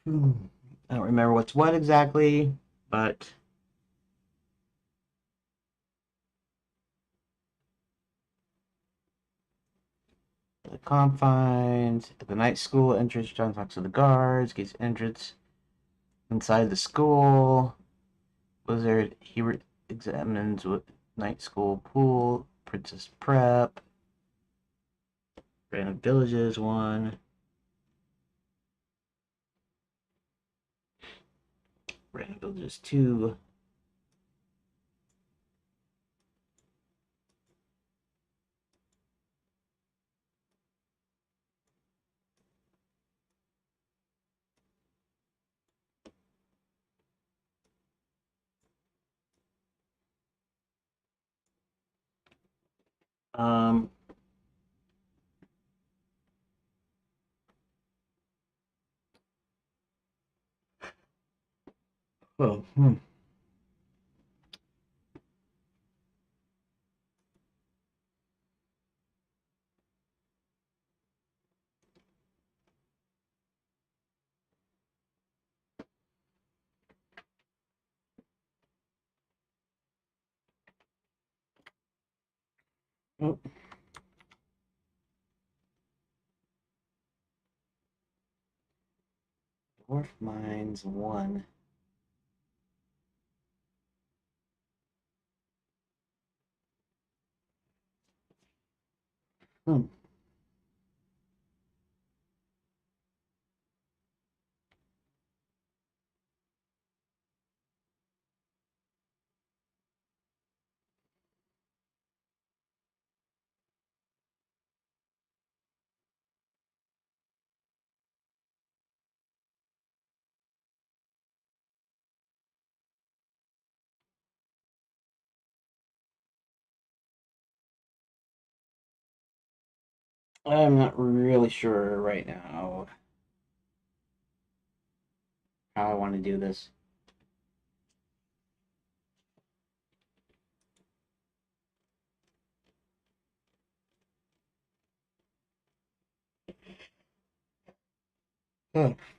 I don't remember what's what exactly, but the confines, at the night school entrance, John talks to the guards, gates entrance inside the school. Blizzard, he examines what night school pool, princess prep, random villages one, random villages two. Um, oh, oh. Dwarf Mines 1. Hmm. I'm not really sure right now how I want to do this.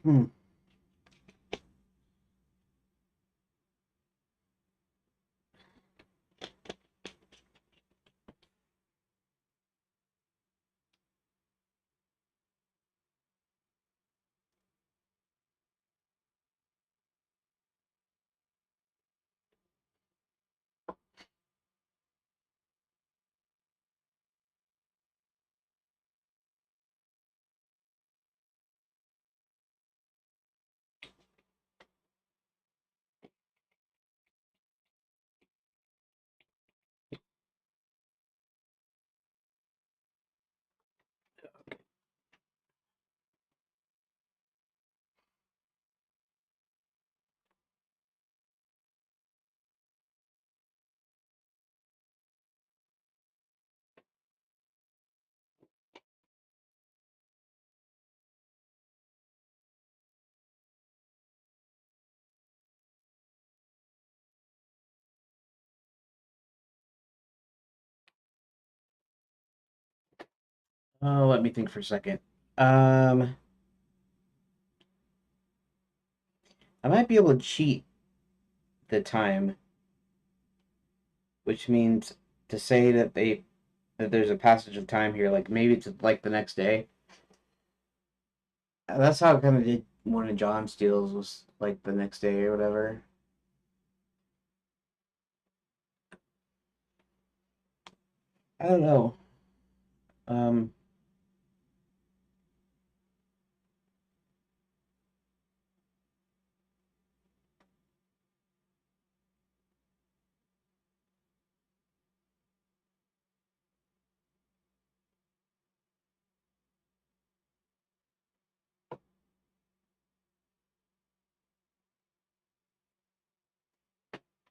Hmm. Oh, let me think for a second. Um, I might be able to cheat the time, which means to say that there's a passage of time here, like maybe it's like the next day. That's how I kind of did one of John's deals was like the next day or whatever. I don't know. Um,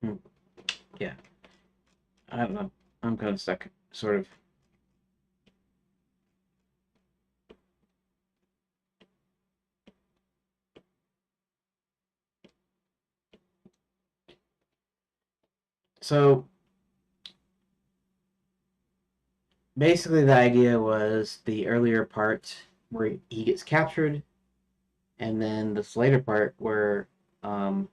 hmm, yeah, I don't know. I'm kind of stuck, sort of. So basically, the idea was the earlier part where he gets captured, and then this later part where um,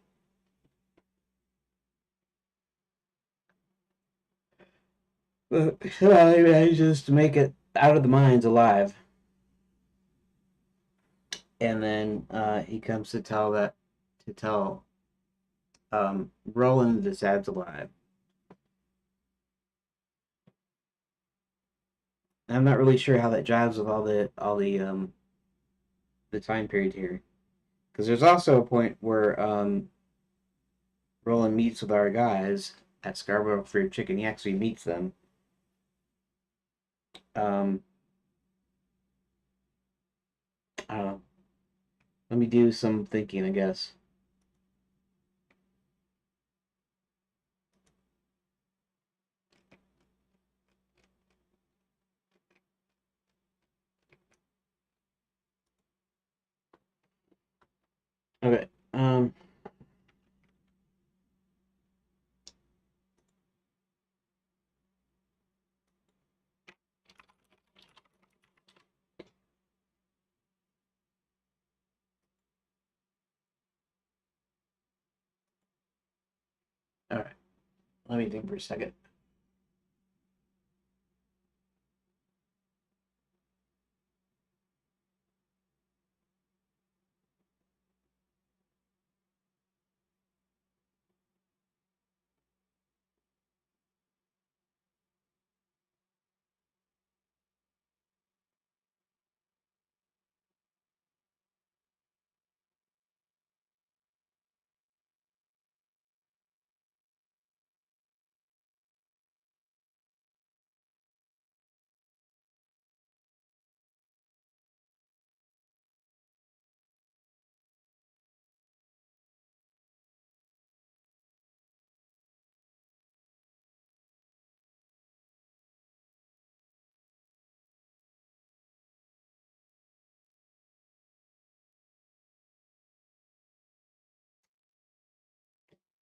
he manages to make it out of the mines alive, and then he comes to tell Roland that Zad's alive. And I'm not really sure how that jives with the time period here, because there's also a point where Roland meets with our guys at Scarborough Fried Chicken. He actually meets them. Um, I don't know. Let me do some thinking, I guess. Okay. All right. Let me think for a second.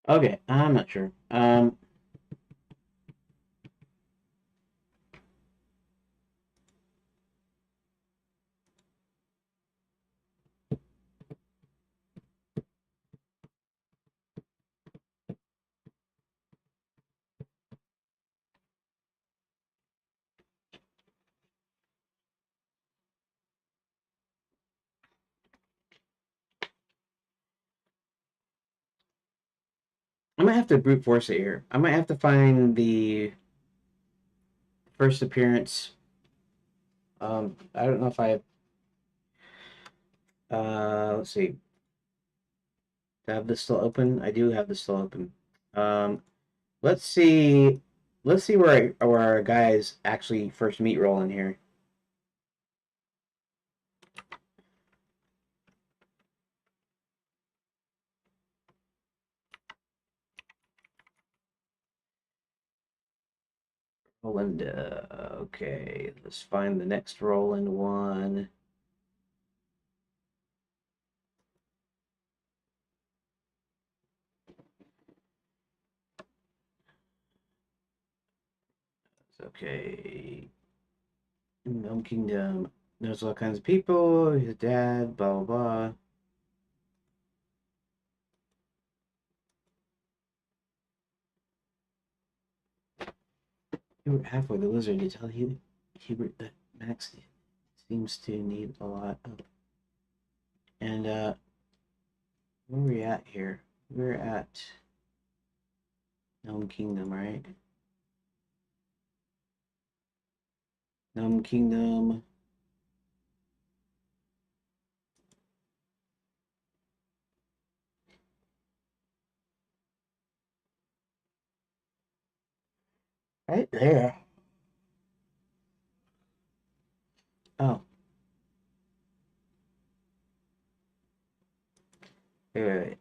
Okay, I'm not sure. I might have to brute force it here. I might have to find the first appearance. I don't know if I. Let's see. Do I have this still open? I do have this still open. Um, let's see. Let's see where our guys actually first meet roll in here. Roland. Okay, let's find the next Roland one. Okay. Gnome Kingdom. There's all kinds of people. His dad. Blah blah blah. You were halfway the wizard. You tell Hubert that Max seems to need a lot of. And where are we at here? We're at Gnome Kingdom, right? Gnome Kingdom. Right there. Oh, wait.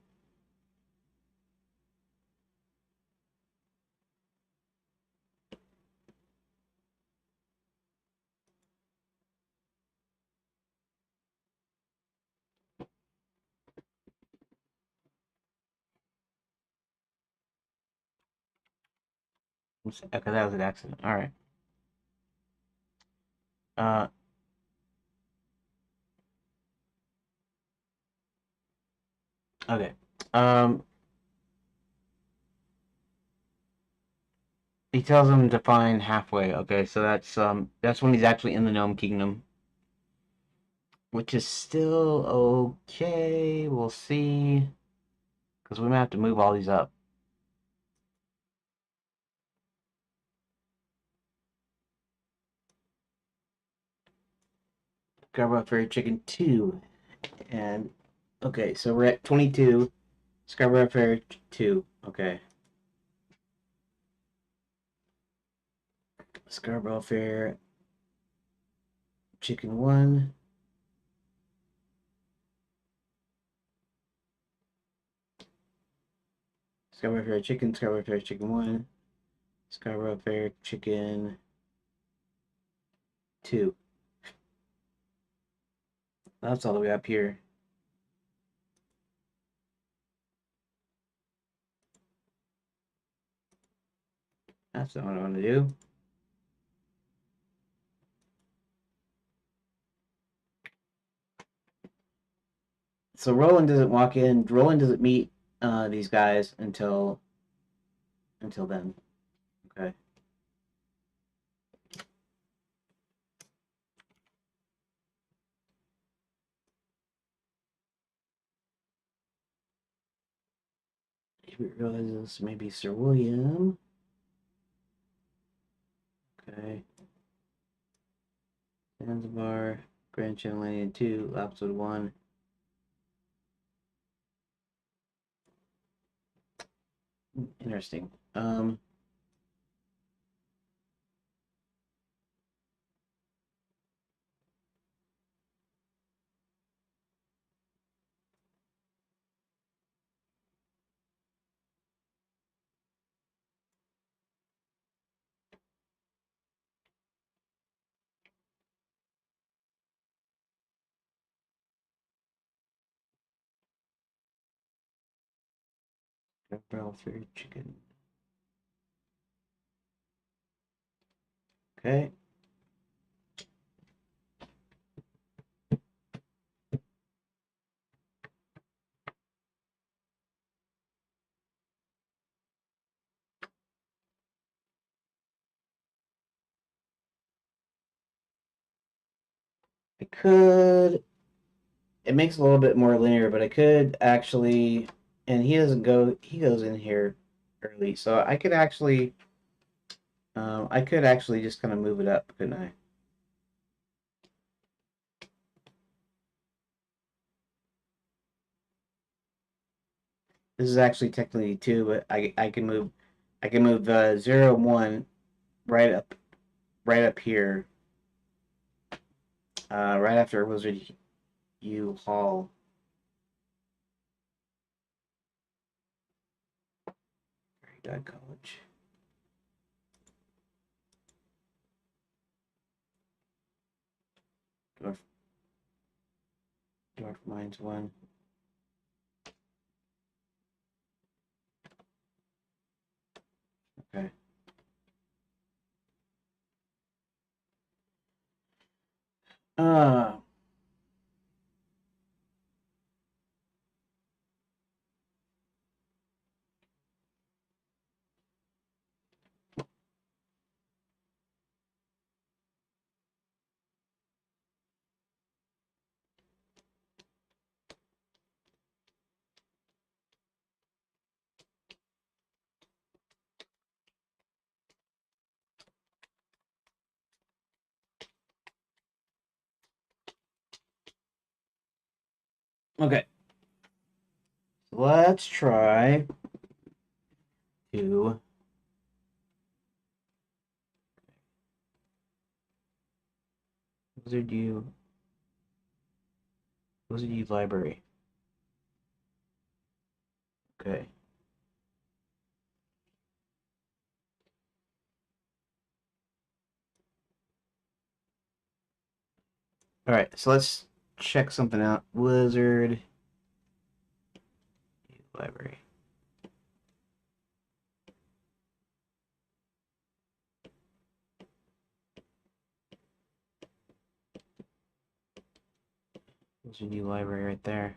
Okay, that was an accident. All right. Uh, okay. Um, he tells him to find halfway. Okay, so that's when he's actually in the Gnome Kingdom, which is still okay. We'll see, because we might have to move all these up. Scarborough Fairy Chicken 2. And, okay, so we're at 22. Scarborough Fairy 2. Okay. Scarborough Fair Chicken 1. Scarborough Fair Chicken, Scarborough Fair Chicken 1. Scarborough Fair Chicken 2. That's all the way up here. That's not what I want to do. So Roland doesn't walk in. Roland doesn't meet these guys until then. Okay. He realizes maybe Sir William. Okay. Zanzibar, Grand Channel 2, episode 1. Interesting. Barrel Fairy Chicken. Okay. I could. It makes it a little bit more linear, but I could actually. And he doesn't go. He goes in here. early, so I could actually just kind of move it up, couldn't I? This is actually technically 2, but I can move 0 and 1 right up here, right after Wizard U Hall. Very good college. Dwarf Mines 1. Okay. Uh, okay. Let's try to Wizard U library. Okay. All right. So let's check something out. Wizard U library. Wizard U library right there.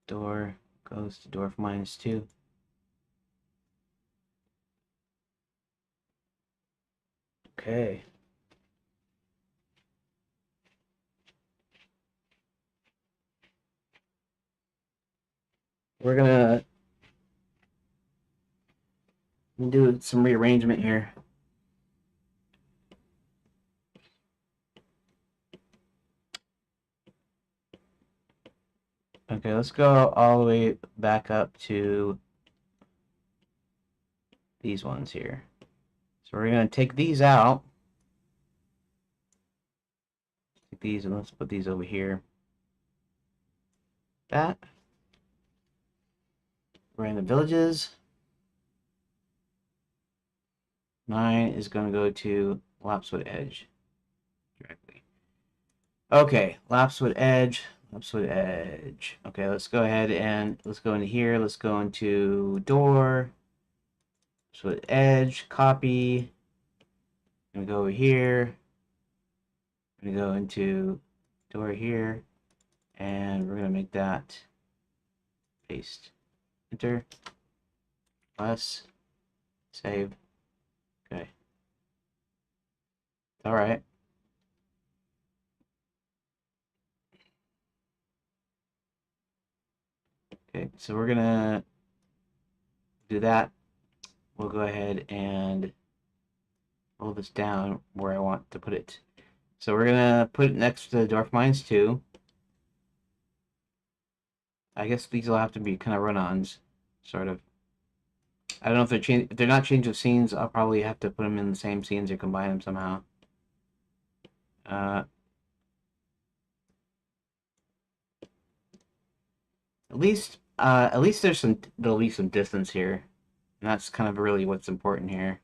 Door goes to Dwarf Mines 2. Okay. We're gonna do some rearrangement here. Okay, let's go all the way back up to these ones here. So we're gonna take these out. Take these and let's put these over here. That. We're in the villages. 9 is gonna go to Lapswood Edge directly. Okay, Lapswood Edge. Lapswood Edge. Okay, let's go ahead and let's go into here. Let's go into door. So edge, copy. I'm gonna go over here. I'm gonna go into door here, and we're gonna make that paste. Enter. Plus. Save. Okay. All right. Okay, so we're gonna do that. We'll go ahead and hold this down where I want to put it. So we're gonna put it next to the Dwarf Mines 2. I guess these will have to be kind of run-ons, sort of. I don't know if they're not change of scenes. I'll probably have to put them in the same scenes or combine them somehow. Uh, at least there'll be some distance here, and that's kind of really what's important here.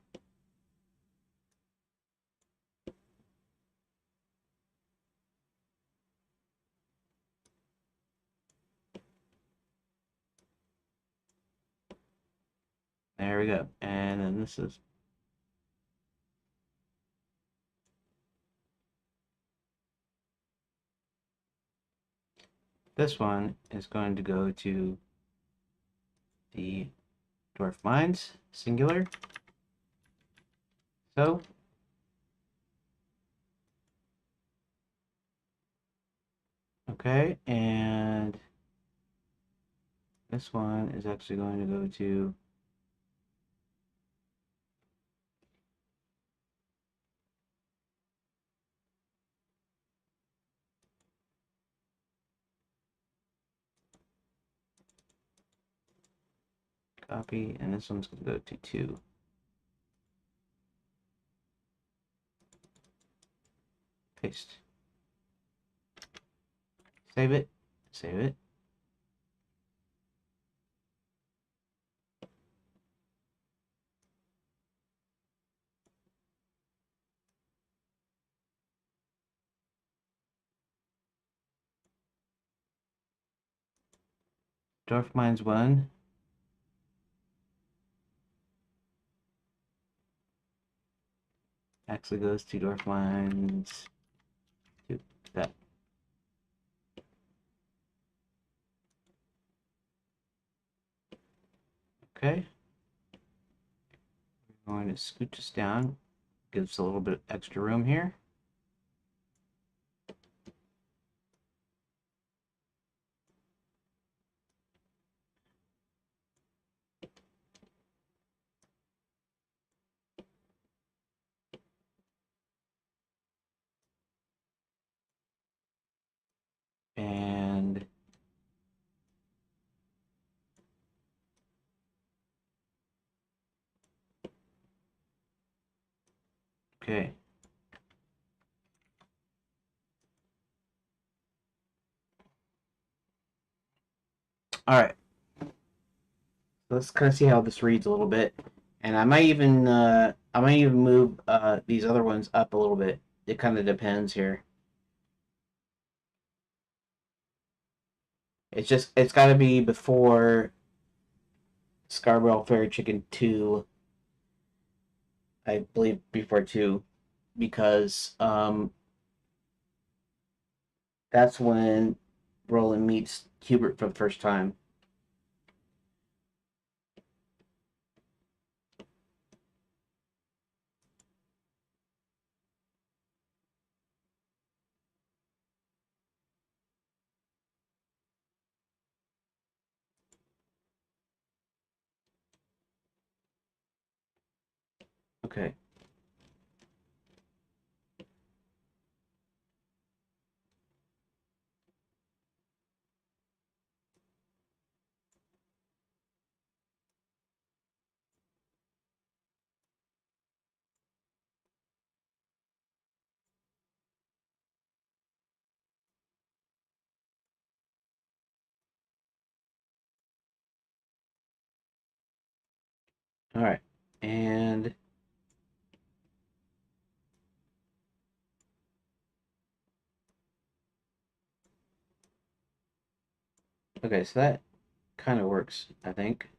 There we go. And then this one is going to go to the Dwarf Mines, singular. So, okay, and This one is actually going to go to copy, and this one's going to go to 2. Paste. Save it. Save it. Dwarf Mines 1. Actually goes to Dwarf Mines 2. That. Okay. We're going to scoot this down. Gives a little bit of extra room here. And okay. All right. Let's kind of see how this reads a little bit, and I might even move these other ones up a little bit. It kind of depends here. It's got to be before Scarborough Fairy Chicken 2, I believe before 2, because that's when Roland meets Hubert for the first time. Okay. All right. And okay, so that kind of works, I think.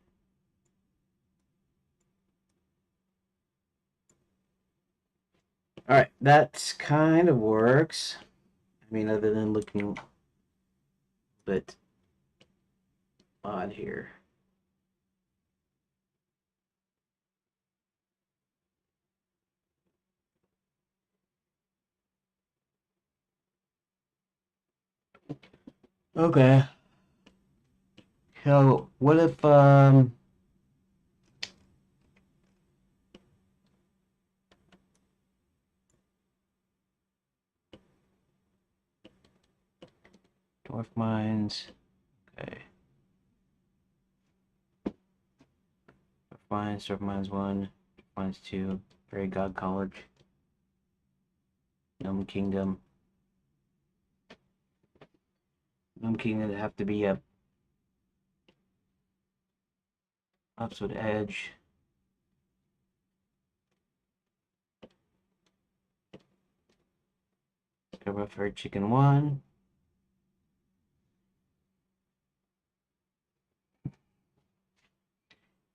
All right, that kind of works. I mean, other than looking a bit odd here. Okay. So what if Dwarf Mines? Okay. Dwarf Mines 1, Dwarf Mines 2, Fairy God College, Gnome Kingdom. Gnome Kingdom would have to be up opposite edge. Scarborough Fairy Chicken 1.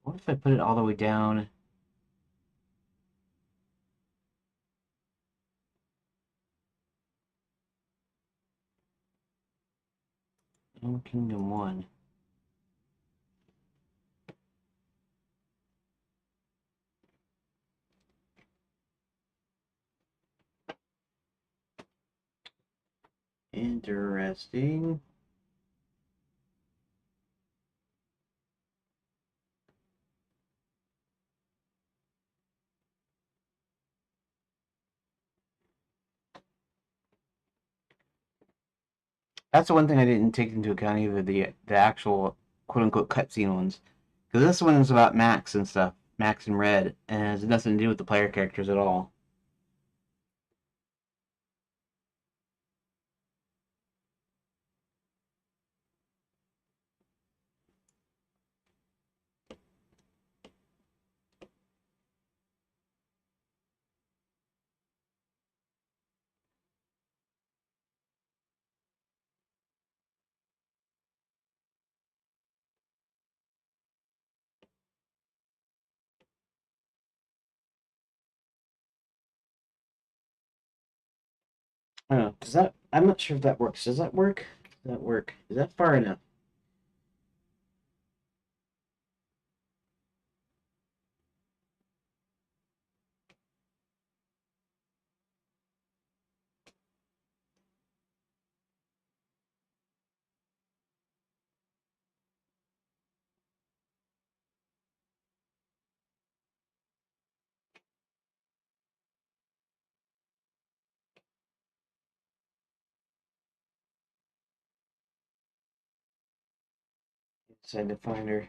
What if I put it all the way down? Gnome Kingdom 1. Interesting. That's the one thing I didn't take into account either, the actual quote unquote cutscene ones. Because this one is about Max and stuff. Max and Red, and it has nothing to do with the player characters at all. I don't know. Does that? I'm not sure if that works. Does that work? Does that work? Is that far enough? Decide to find her.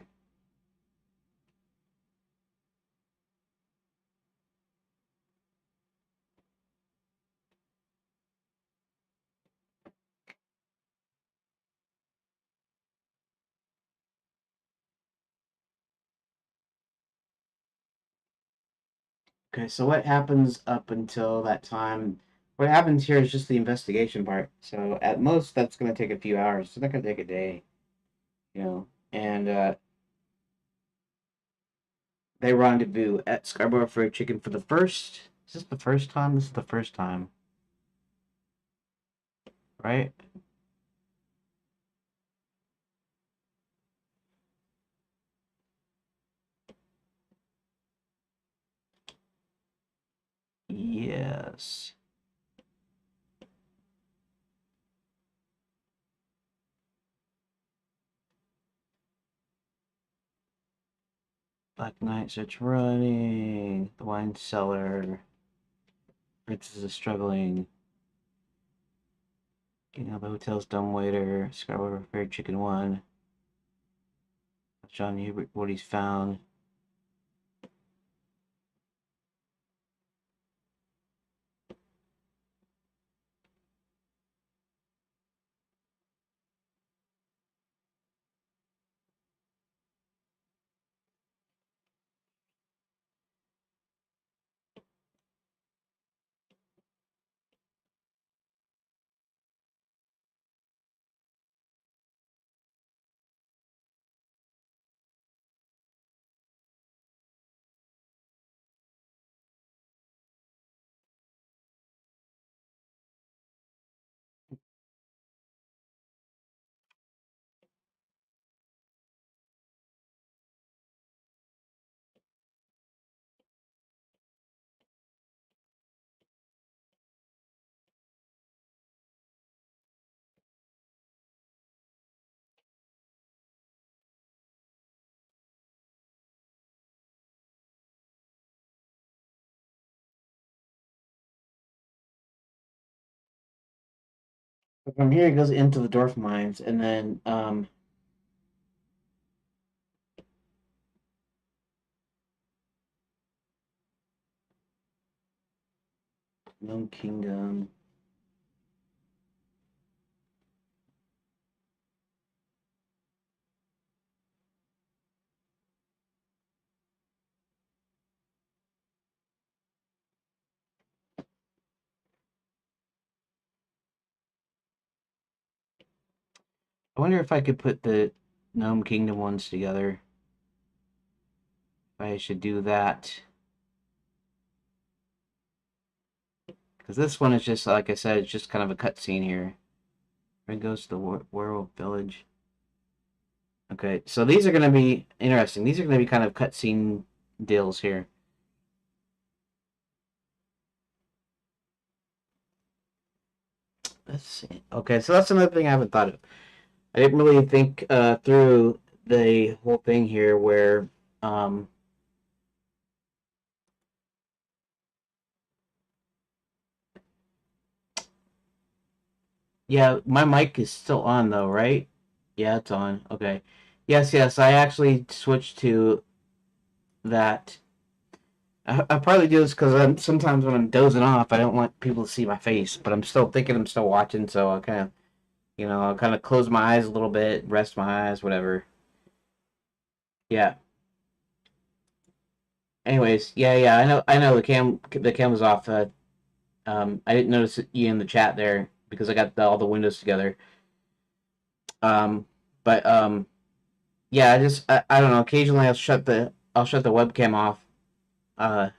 Okay, so what happens up until that time? What happens here is just the investigation part. So at most, that's going to take a few hours. It's not going to take a day, you know. And they rendezvous at Scarborough Fried Chicken for the first. Is this the first time? This is the first time, right? Yes. Black Knight starts running. The wine cellar. Princess is struggling. Getting out of the hotel's dumbwaiter. Scarborough Fried Chicken 1. John Hubert, what he's found. From here, he goes into the Dwarf Mines, and then Gnome Kingdom. I wonder if I could put the Gnome Kingdom ones together. If I should do that. Because this one is just, like I said, it's just kind of a cutscene here. Red goes to the werewolf village. Okay, so these are going to be interesting. These are going to be kind of cutscene deals here. Let's see. Okay, so that's another thing I haven't thought of. I didn't really think through the whole thing here where um, Yeah, my mic is still on though, right? Yeah, it's on. Okay. Yes, yes, I actually switched to that. I probably do this because I'm sometimes when I'm dozing off, I don't want people to see my face, but I'm still thinking I'm still watching, so I kind of, I'll kind of close my eyes a little bit, rest my eyes, whatever. Yeah. Anyways, yeah, yeah, I know the cam was off. I didn't notice you in the chat there because I got all the windows together. Um, but yeah, I don't know. Occasionally, I'll shut the webcam off. Uh,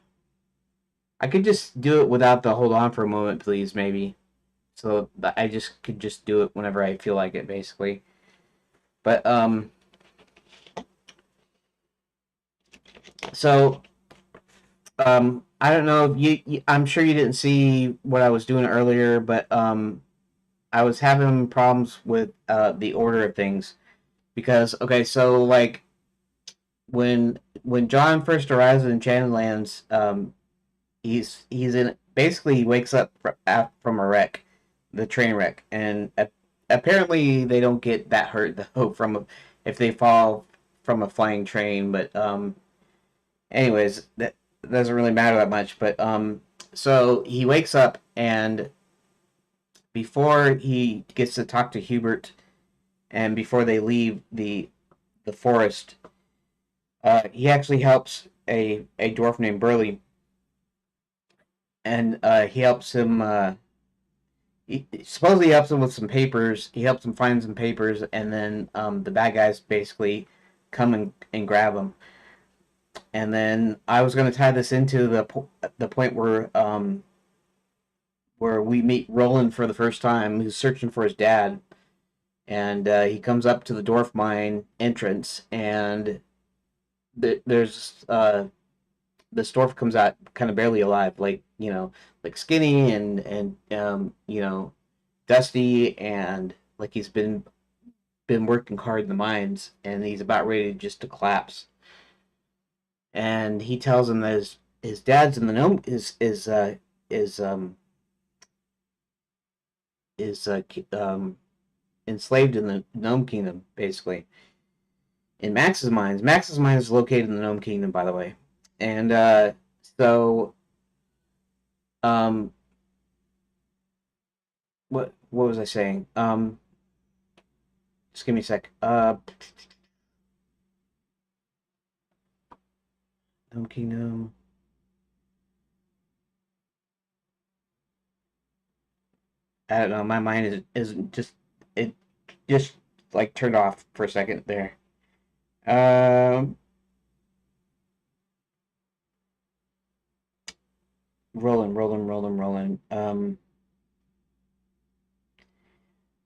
I could just do it without the hold on for a moment, please, maybe. So I just could just do it whenever I feel like it, basically. But so I don't know if I'm sure you didn't see what I was doing earlier, but I was having problems with the order of things because okay, so like when John first arrives in Enchanted Lands, he's in basically he wakes up from a wreck, the train wreck, and apparently they don't get that hurt though if they fall from a flying train. But anyways, that doesn't really matter that much. But so he wakes up and before he gets to talk to Hubert and before they leave the forest, he actually helps a dwarf named Burley, and he helps him. He supposedly helps him with some papers. He helps him find some papers, and then the bad guys basically come and grab him. And then I was going to tie this into the point where we meet Roland for the first time, who's searching for his dad, and he comes up to the dwarf mine entrance, and there's this dwarf comes out kind of barely alive, like like skinny and dusty, and like he's been working hard in the mines, and he's about ready just to collapse. And he tells him that his dad's in the gnome is is enslaved in the gnome kingdom, basically. In Max's mines. Max's mine is located in the gnome kingdom, by the way. And so um what was I saying? Just give me a sec. Gnome kingdom. I don't know. My mind is just it just like turned off for a second there. Um, rolling.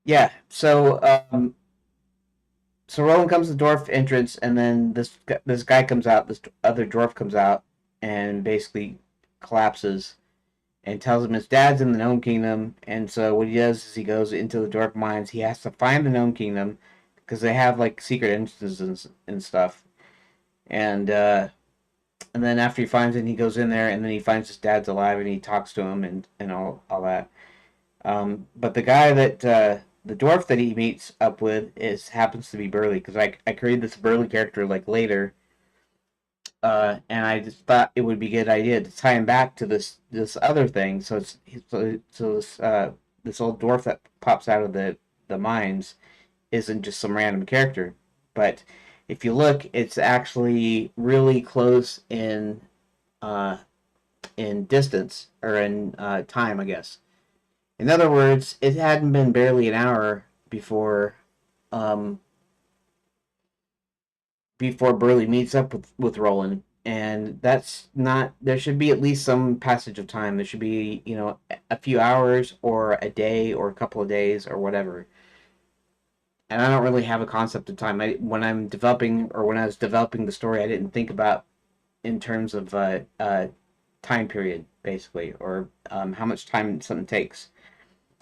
Yeah. So Roland comes to the dwarf entrance, and then this guy comes out. This other dwarf comes out, and basically collapses, and tells him his dad's in the gnome kingdom. And so what he does is he goes into the dwarf mines. He has to find the gnome kingdom because they have like secret entrances and stuff. And and then after he finds it, he goes in there, and then he finds his dad's alive, and he talks to him and all that. But the guy that the dwarf that he meets up with is happens to be Burley because I created this Burley character like later, and I just thought it would be a good idea to tie him back to this other thing. So this old dwarf that pops out of the mines isn't just some random character, but if you look, it's actually really close uh, in distance or in time, I guess. In other words, it hadn't been barely an hour um, before Burley meets up with Roland, and that's not. There should be at least some passage of time. There should be a few hours or a day or a couple of days or whatever. And I don't really have a concept of time. When I'm developing or when I was developing the story, I didn't think about in terms of time period basically or how much time something takes.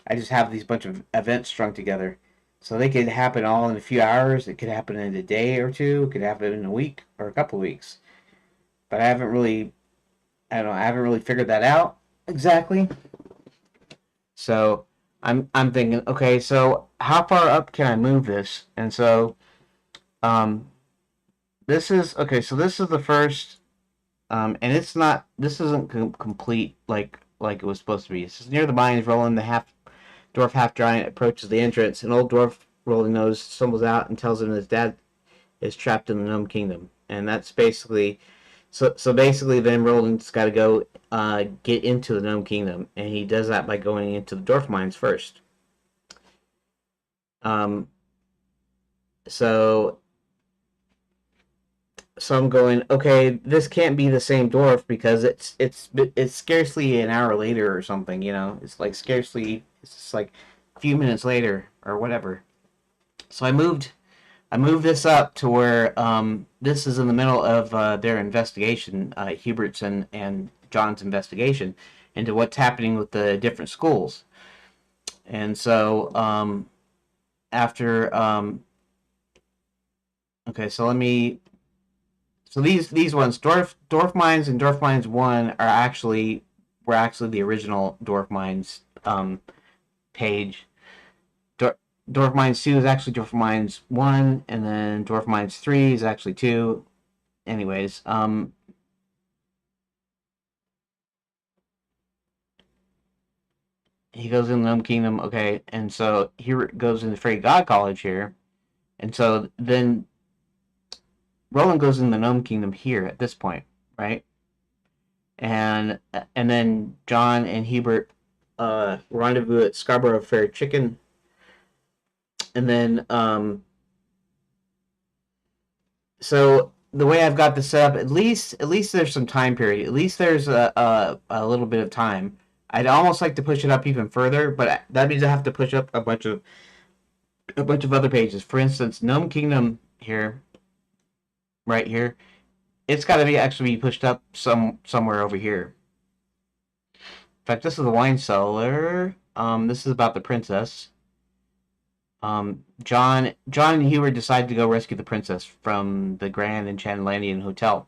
I just have these bunch of events strung together. So they could happen all in a few hours. It could happen in a day or two. It could happen in a week or a couple of weeks. But I don't know, I haven't really figured that out exactly. So I'm thinking, okay, so how far up can I move this? And so um, this is okay. So this is the first, and it's not. This isn't complete like it was supposed to be. It's near the mines. Roland, the half dwarf, half giant, approaches the entrance. An old dwarf, Rolling Nose, stumbles out and tells him his dad is trapped in the Gnome Kingdom, and that's basically so basically. Then Roland's got to go get into the Gnome Kingdom, and he does that by going into the dwarf mines first. Um, so so I'm going, okay, this can't be the same dwarf because it's scarcely an hour later or something, you know. It's like scarcely it's just like a few minutes later or whatever. So I moved this up to where this is in the middle of their investigation, Hubert's and John's investigation into what's happening with the different schools. And so after okay, so let me so these ones, Dwarf Mines and Dwarf Mines One were actually the original Dwarf Mines page. Dor- Dwarf Mines Two is actually Dwarf Mines One, and then Dwarf Mines Three is actually two. Anyways, he goes in the Gnome Kingdom. Okay, and so he goes into Fairy God College here, and so then Roland goes in the Gnome Kingdom here at this point, right? And then John and Hubert rendezvous at Scarborough Fair Chicken, and then so the way I've got this set up, at least there's some time period. At least there's a little bit of time. I'd almost like to push it up even further, but that means I have to push up a bunch of other pages. For instance, Gnome Kingdom here, right here, it's got to be actually pushed up somewhere over here. In fact, this is the wine cellar. This is about the princess. John and Hubert decide to go rescue the princess from the Grand Enchanted Hotel,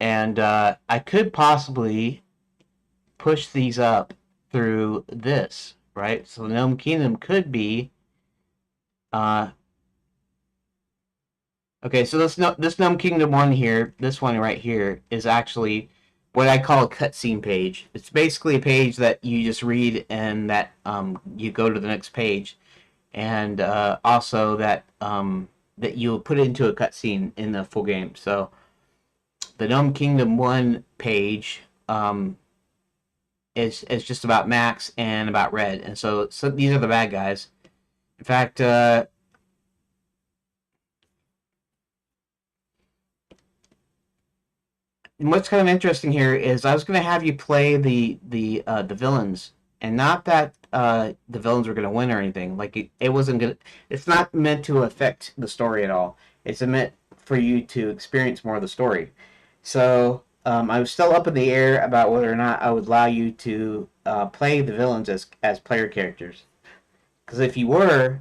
and I could possibly push these up through this, right? So Gnome Kingdom could be uh, okay. So this Gnome Kingdom one here, this one right here, is actually what I call a cutscene page. It's basically a page that you just read and that you go to the next page, and also that you'll put it into a cutscene in the full game. So the Gnome Kingdom one page is just about Max and about Red, and so these are the bad guys. In fact, what's kind of interesting here is I was going to have you play the villains, and not that the villains were going to win or anything. Like it wasn't good. It's not meant to affect the story at all. It's meant for you to experience more of the story. So I was still up in the air about whether or not I would allow you to play the villains as player characters. Because if you were,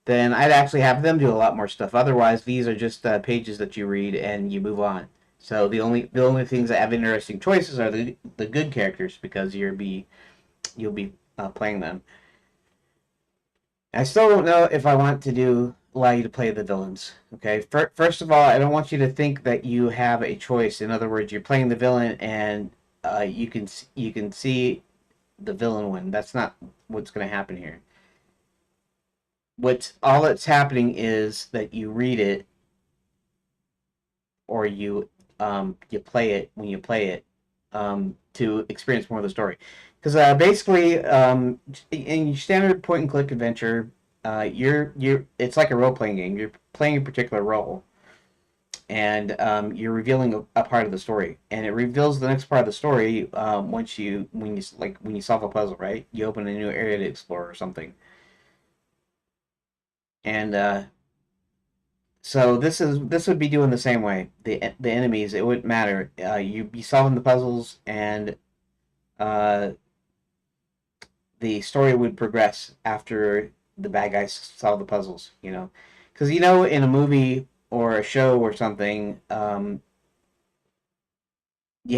then I'd actually have them do a lot more stuff. Otherwise, these are just pages that you read and you move on. So the only things that have interesting choices are the good characters because you'll be playing them. I still don't know if I want to allow you to play the villains. Okay, first of all, I don't want you to think that you have a choice. In other words, you're playing the villain and you can see the villain win. That's not what's going to happen here. What's all that's happening is that you read it or you play it when you play it to experience more of the story. Because basically, in your standard point and click adventure, you're it's like a role playing game. You're playing a particular role, and you're revealing a part of the story, and it reveals the next part of the story once when you solve a puzzle, right? You open a new area to explore or something, and so this would be doing the same way. The enemies, it wouldn't matter. You'd be solving the puzzles, and uh, the story would progress after the bad guys solve the puzzles. Because in a movie or a show or something, you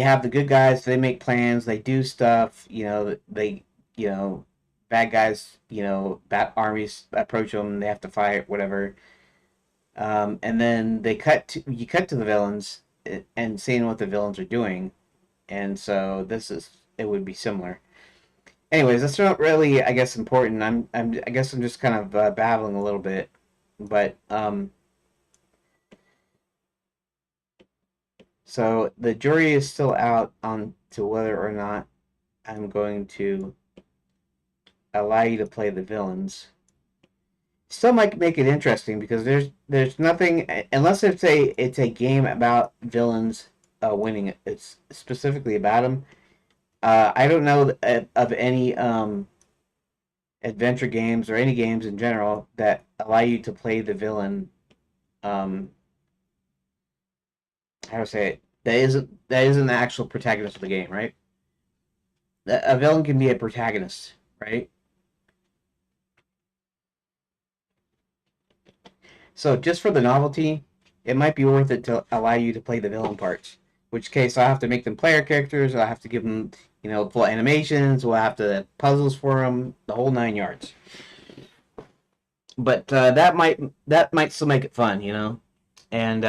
have the good guys. They make plans. They do stuff. They you know bad guys, bad armies approach them, they have to fight, whatever. And then you cut to the villains and seeing what the villains are doing, and so it would be similar. Anyways, that's not really, I guess, important. I guess I'm just kind of babbling a little bit, but so the jury is still out on to whether or not I'm going to allow you to play the villains. Still might make it interesting because there's nothing unless it's a game about villains winning. It's specifically about them. I don't know of any adventure games or any games in general that allow you to play the villain. Um, how to say it? That isn't the actual protagonist of the game, right? A villain can be a protagonist, right? So just for the novelty, it might be worth it to allow you to play the villain parts. Which case I have to make them player characters. I have to give them, full animations. We'll have to puzzles for them, the whole 9 yards. But that might still make it fun. And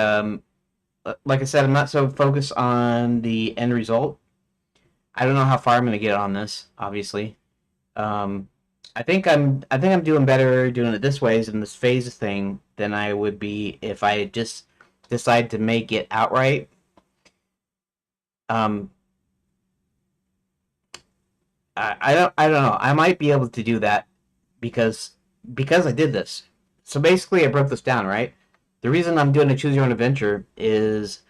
like I said, I'm not so focused on the end result. I don't know how far I'm going to get on this. Obviously, um, I think I'm doing better doing it this way, in this phase thing, than I would be if I just decide to make it outright. Um, I don't know. I might be able to do that because I did this. So basically, I broke this down, right? The reason I'm doing a choose your own adventure is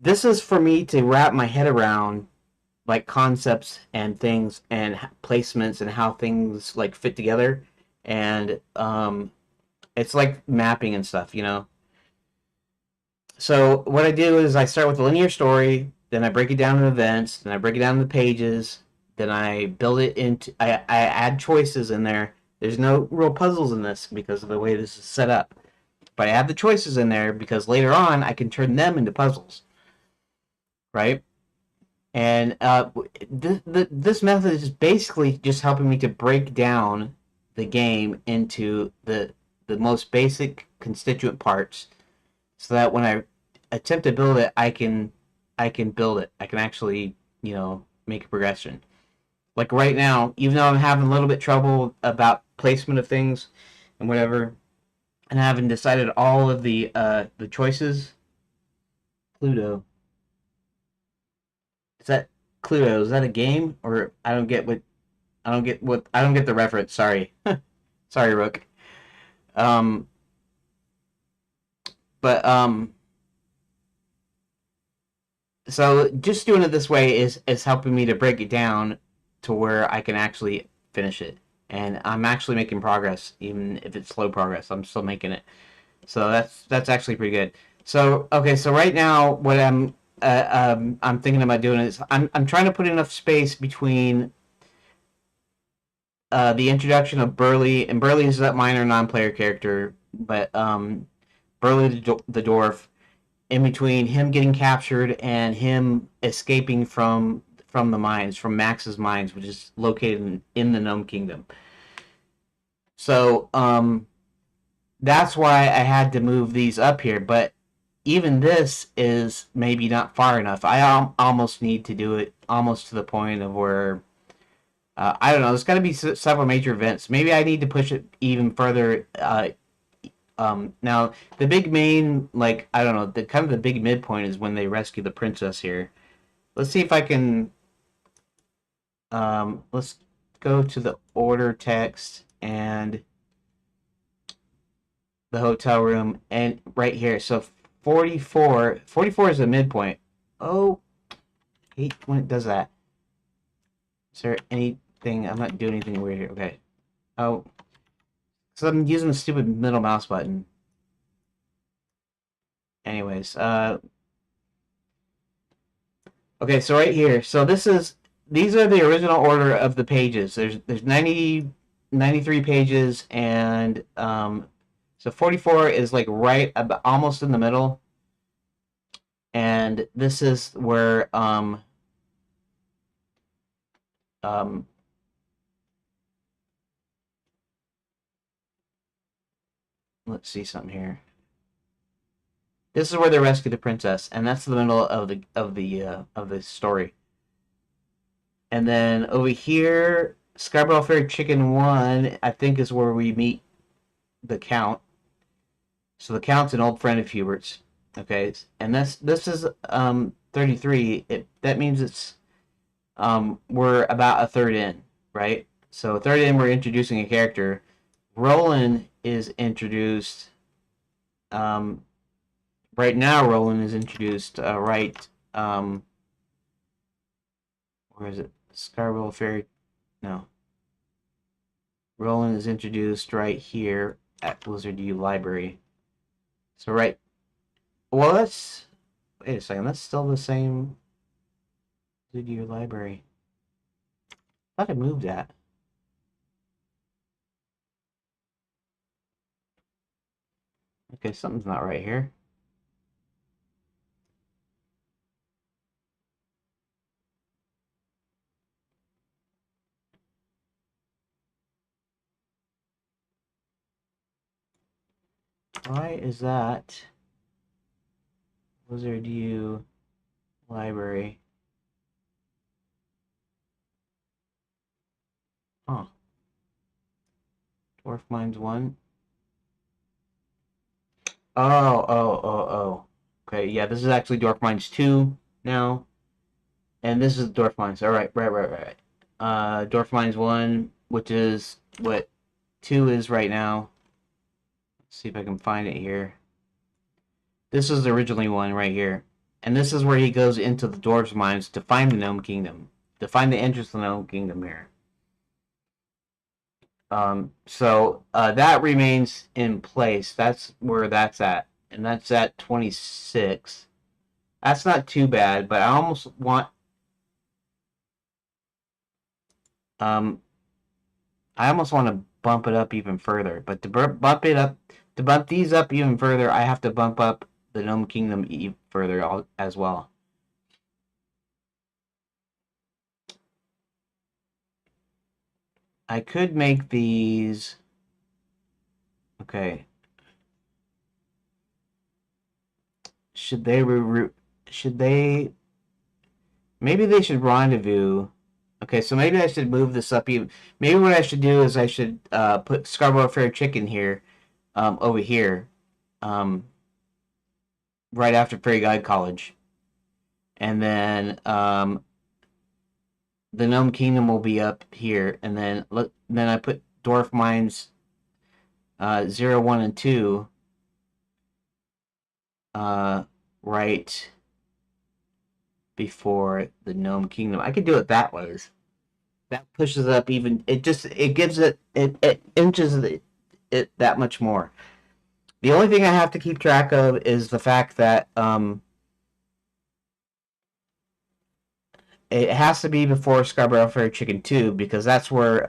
this is for me to wrap my head around like concepts and things and placements and how things like fit together, and it's like mapping and stuff. So what I do is I start with a linear story, then I break it down into events, then I break it down into pages, then I build it into I add choices in there. There's no real puzzles in this because of the way this is set up. But I add the choices in there because later on I can turn them into puzzles, right? And this method is basically just helping me to break down the game into the most basic constituent parts, so that when I attempt to build it, I can build it. I can actually make a progression. Like right now, even though I'm having a little bit trouble about placement of things and whatever, and I haven't decided all of the choices. Pluto. Is that Cluedo? Is that a game, or I don't get the reference. Sorry, sorry, Rook. Um, but so just doing it this way is helping me to break it down to where I can actually finish it, and I'm actually making progress, even if it's slow progress. I'm still making it, so that's actually pretty good. So okay, so right now what I'm thinking about doing is I'm trying to put enough space between the introduction of Burley, and Burley is that minor non-player character, but Burley the dwarf, in between him getting captured and him escaping from the mines, from Max's mines, which is located in the Gnome Kingdom. So that's why I had to move these up here, but even this is maybe not far enough. I almost need to do it almost to the point of where I don't know. There's got to be several major events. Maybe I need to push it even further. Now the big main, like I don't know, the kind of the big midpoint is when they rescue the princess here. Let's see if I can. Let's go to the order text and the hotel room, and right here. So 44 is the midpoint. Oh, I hate when it does that. Is there anything? I'm not doing anything weird here. Okay. Oh, so I'm using the stupid middle mouse button. Anyways, okay, so right here. So these are the original order of the pages. There's 93 pages, and so 44 is like right about almost in the middle, and this is where um let's see something here. This is where they rescue the princess, and that's the middle of the story. And then over here, Scarborough Fair Chicken 1, I think, is where we meet the Count. So the Count's an old friend of Hubert's. Okay, and this is 33. That means it's we're about a third in, right? So a third in, we're introducing a character. Roland is introduced. Right now, Roland is introduced. Right. Where is it? Scarborough Fair. No. Roland is introduced right here at Blizzard U Library. So right. Well, that's. Wait a second. That's still the same Blizzard U Library. I thought I moved that. Okay, something's not right here. Why is that Blizzard U Library? Huh. Dwarf Mines 1. Oh. Okay, yeah, this is actually Dwarf Mines 2 now. And this is Dwarf Mines. Alright, right. Dwarf Mines 1, which is what 2 is right now. Let's see if I can find it here. This is originally 1 right here. And this is where he goes into the Dwarves' mines to find the Gnome Kingdom. To find the entrance to the Gnome Kingdom here. So that remains in place. That's where that's at. And that's at 26. That's not too bad, but I almost want I almost want to bump it up even further. But to bump these up even further, I have to bump up the Gnome Kingdom even further as well. I could make these. Okay. Should they maybe they should rendezvous. Okay, so maybe I should move this up even. Maybe what I should do is I should put Scarborough Fair Chicken here, over here, right after Fairy Guide College, and then the Gnome Kingdom will be up here, and then I put Dwarf Mines 0, 1, and 2 right before the Gnome Kingdom. I could do it that way. That pushes up even. It gives it inches it that much more. The only thing I have to keep track of is the fact that it has to be before Scarborough Fair Chicken 2 because that's where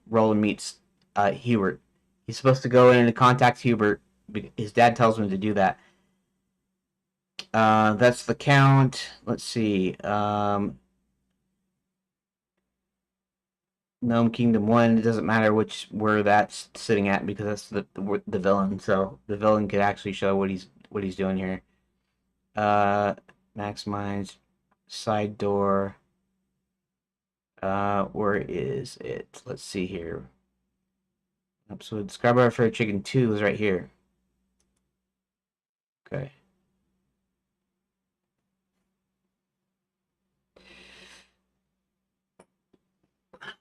Roland meets Hubert. He's supposed to go in and contact Hubert. His dad tells him to do that. That's the Count. Let's see. Gnome Kingdom 1. It doesn't matter where that's sitting at because that's the villain. So the villain could actually show what he's doing here. Maximize side door. Where is it? Let's see here. So Scarborough Fair Chicken 2 is right here. Okay.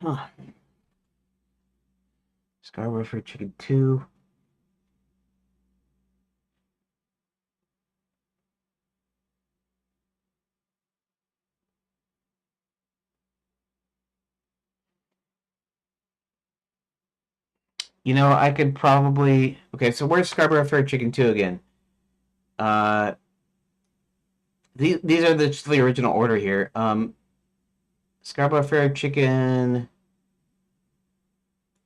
Huh. Scarborough Fair Chicken 2. You know, I could probably... Okay, so where's Scarborough Fair Chicken 2 again? These are the original order here. Scarborough Fair Chicken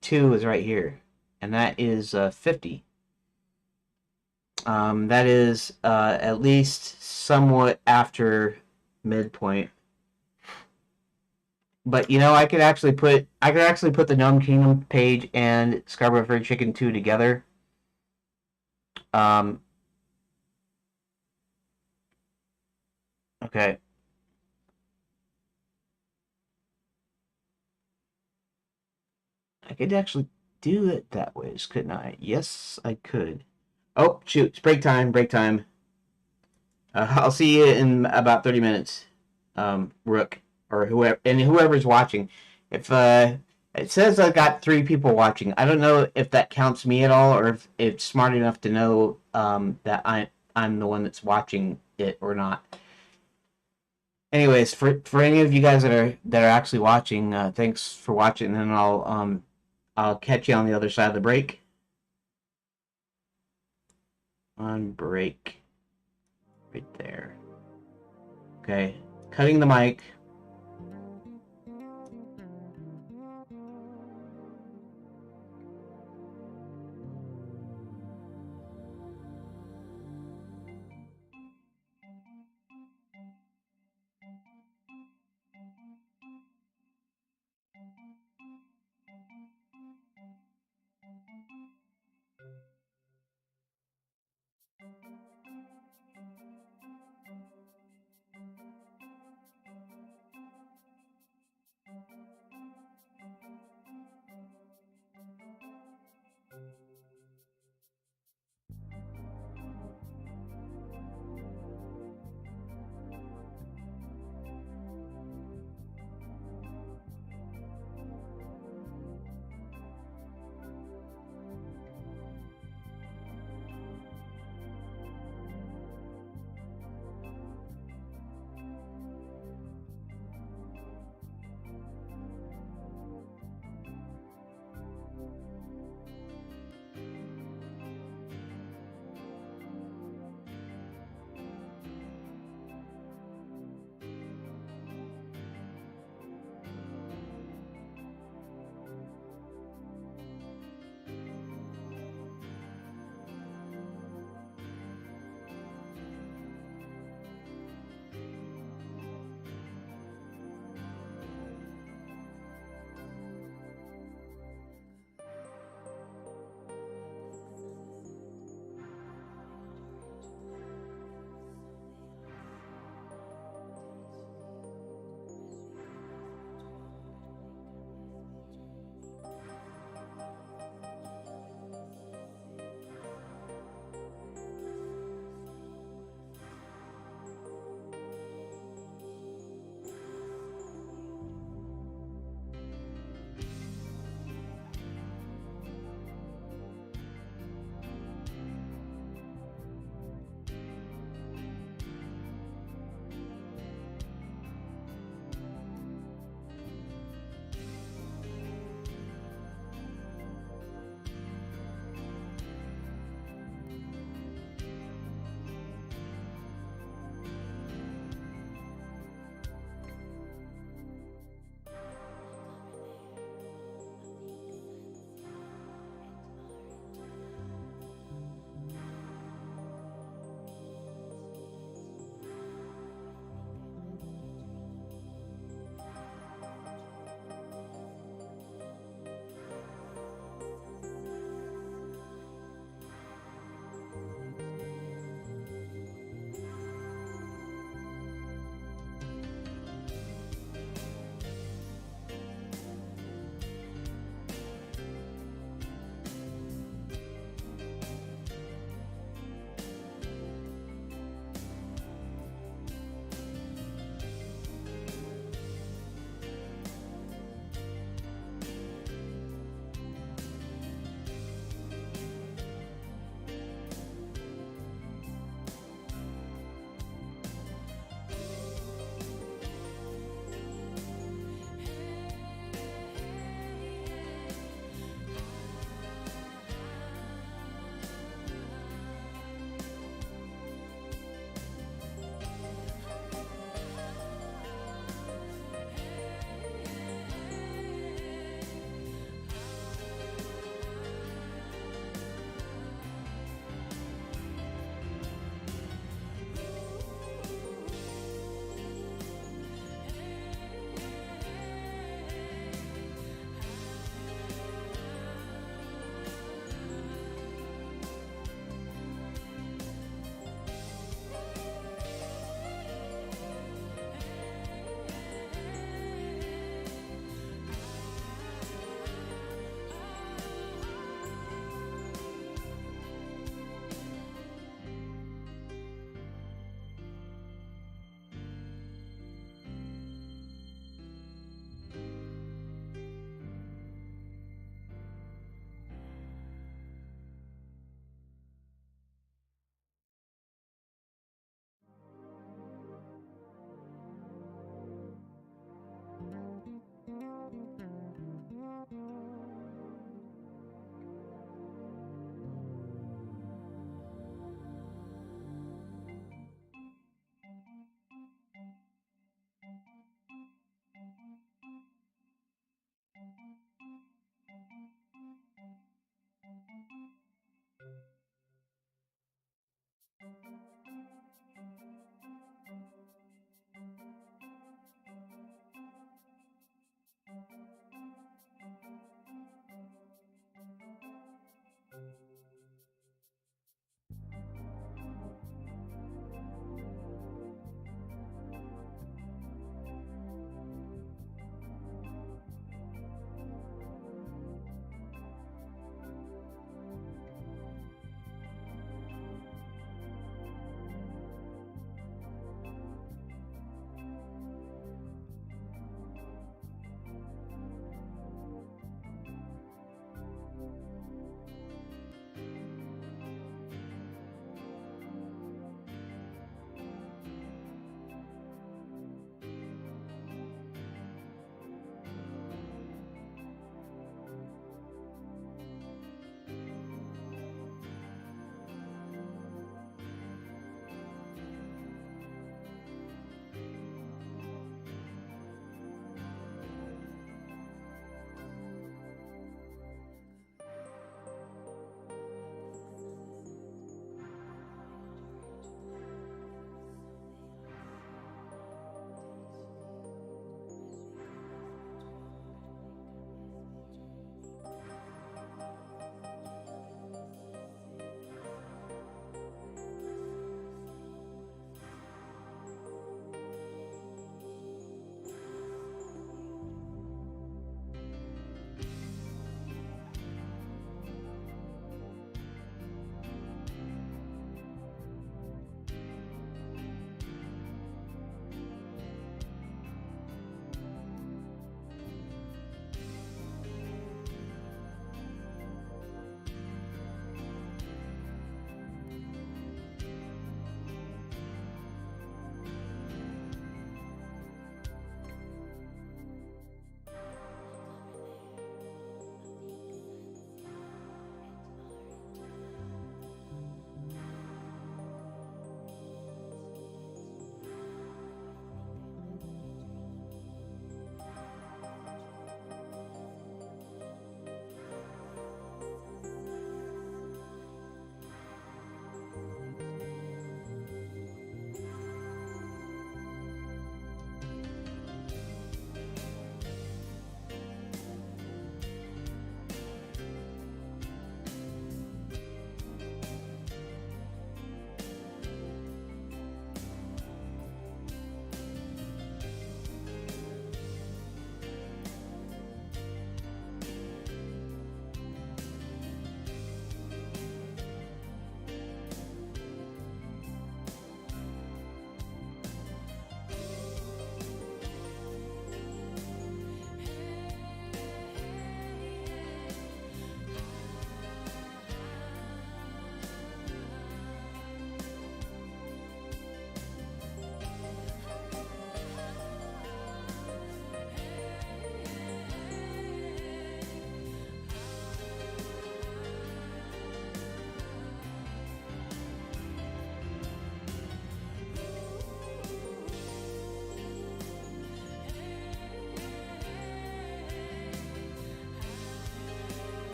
2 is right here. And that is 50. That is at least somewhat after midpoint. But you know, I could actually put the Gnome Kingdom page and Scarborough Fair Chicken 2 together. Um, okay. I could actually do it that way, couldn't I? Yes, I could. Oh, shoot. It's break time. Break time. I'll see you in about 30 minutes, Rook, or whoever, and whoever's watching. If it says I got 3 people watching, I don't know if that counts me at all, or if it's smart enough to know that I'm the one that's watching it or not. Anyways, for any of you guys that are actually watching, thanks for watching, and I'll catch you on the other side of the break. On break, right there. Okay, cutting the mic.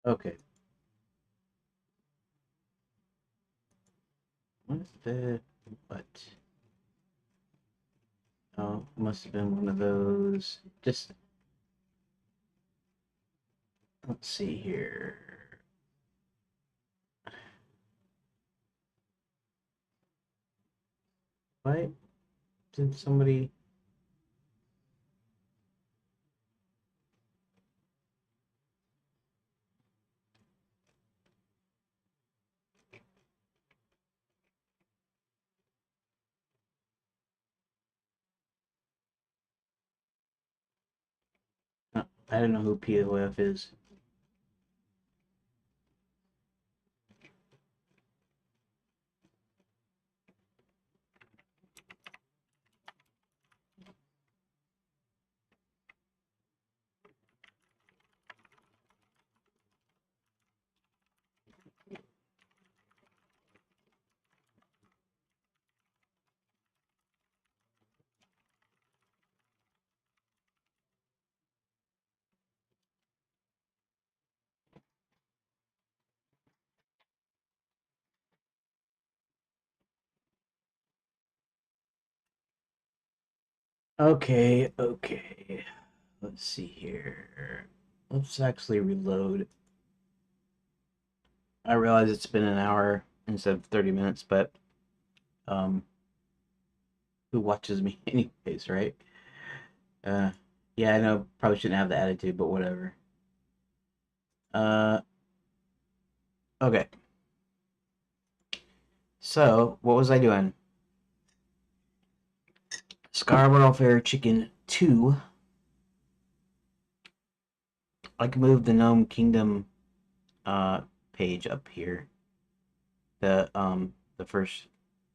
Okay. What's the what? Oh, must have been one of those. Just let's see here. What did somebody? I don't know who POF is. Okay, okay. Let's see here. Let's actually reload. I realize it's been an hour instead of 30 minutes, but um, who watches me anyways, right? Uh, yeah, I know probably shouldn't have the attitude, but whatever. Uh, okay. So, what was I doing? Scarborough Fair Chicken 2. I can move the Gnome Kingdom uh page up here. The first,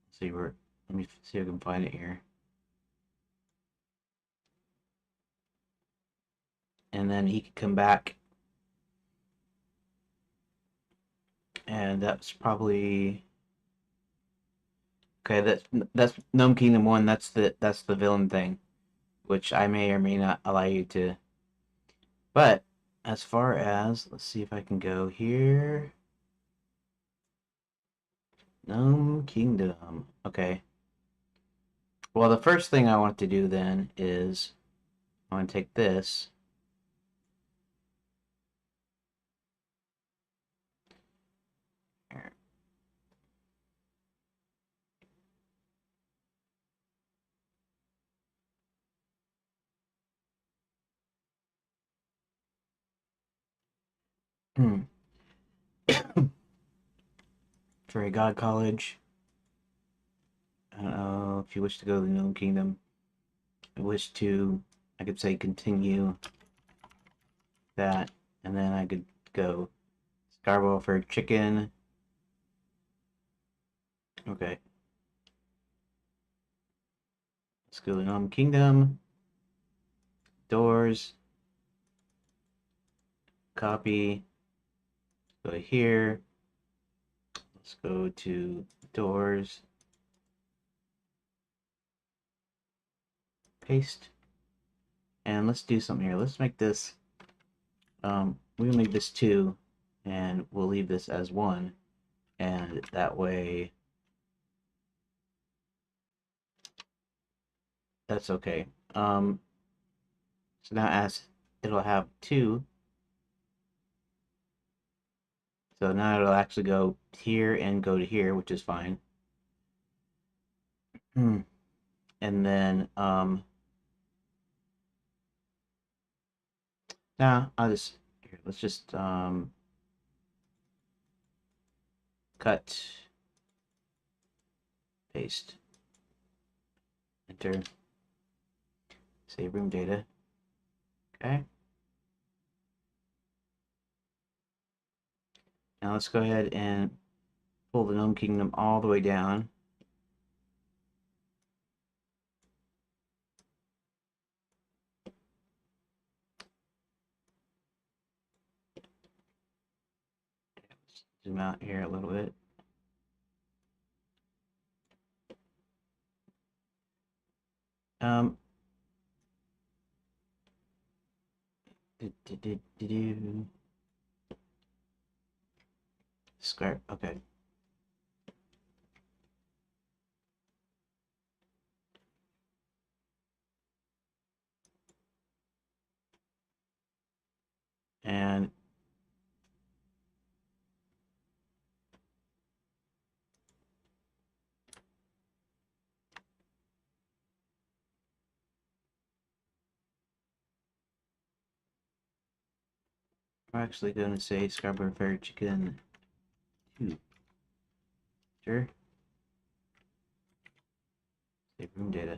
let's see where, let me see if I can find it here. And then he could come back, and that's probably okay. That's Gnome Kingdom 1. That's the villain thing, which I may or may not allow you to. But as far as, let's see if I can go here. Gnome Kingdom. Okay. Well, the first thing I want to do then is I want to take this. Here. Hmm. Fairy God College. I don't know if you wish to go to the Gnome Kingdom. I wish to, I could say continue that, and then I could go Scarborough for chicken. Okay. Let's go to Gnome Kingdom. Doors. Copy. Go here. Let's go to doors. Paste. And let's do something here. Let's make this, we'll make this 2, and we'll leave this as 1. And that way, that's okay. So now as it'll have 2, so now it'll actually go here and go to here, which is fine. And then now I'll just here, let's just cut, paste, enter, save room data. Okay. Now let's go ahead and pull the Gnome Kingdom all the way down. Zoom out here a little bit. Um, Script. Okay. And we're actually going to say Scarborough Fair Chicken 2. Sure. Save room data.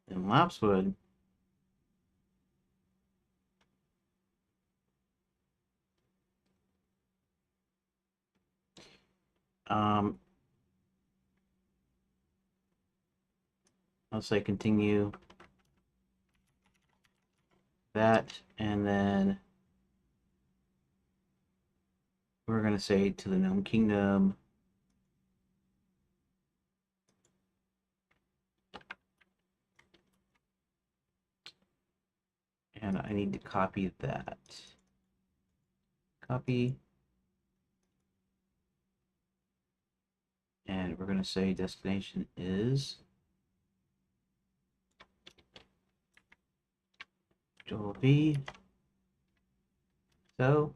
And Lapswood. I'll say continue that, and then we're going to say to the Gnome Kingdom. And I need to copy that. Copy. And we're going to say destination is Control V. So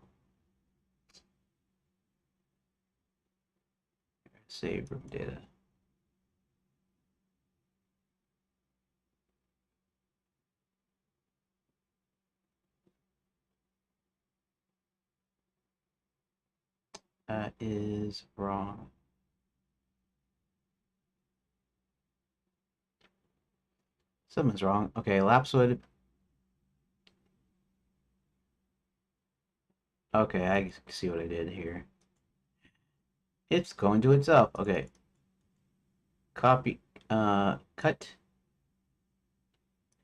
save room data. That is wrong. Something's wrong. Okay, Lapswood. Okay, I see what I did here. It's going to itself. Okay. Copy. Cut.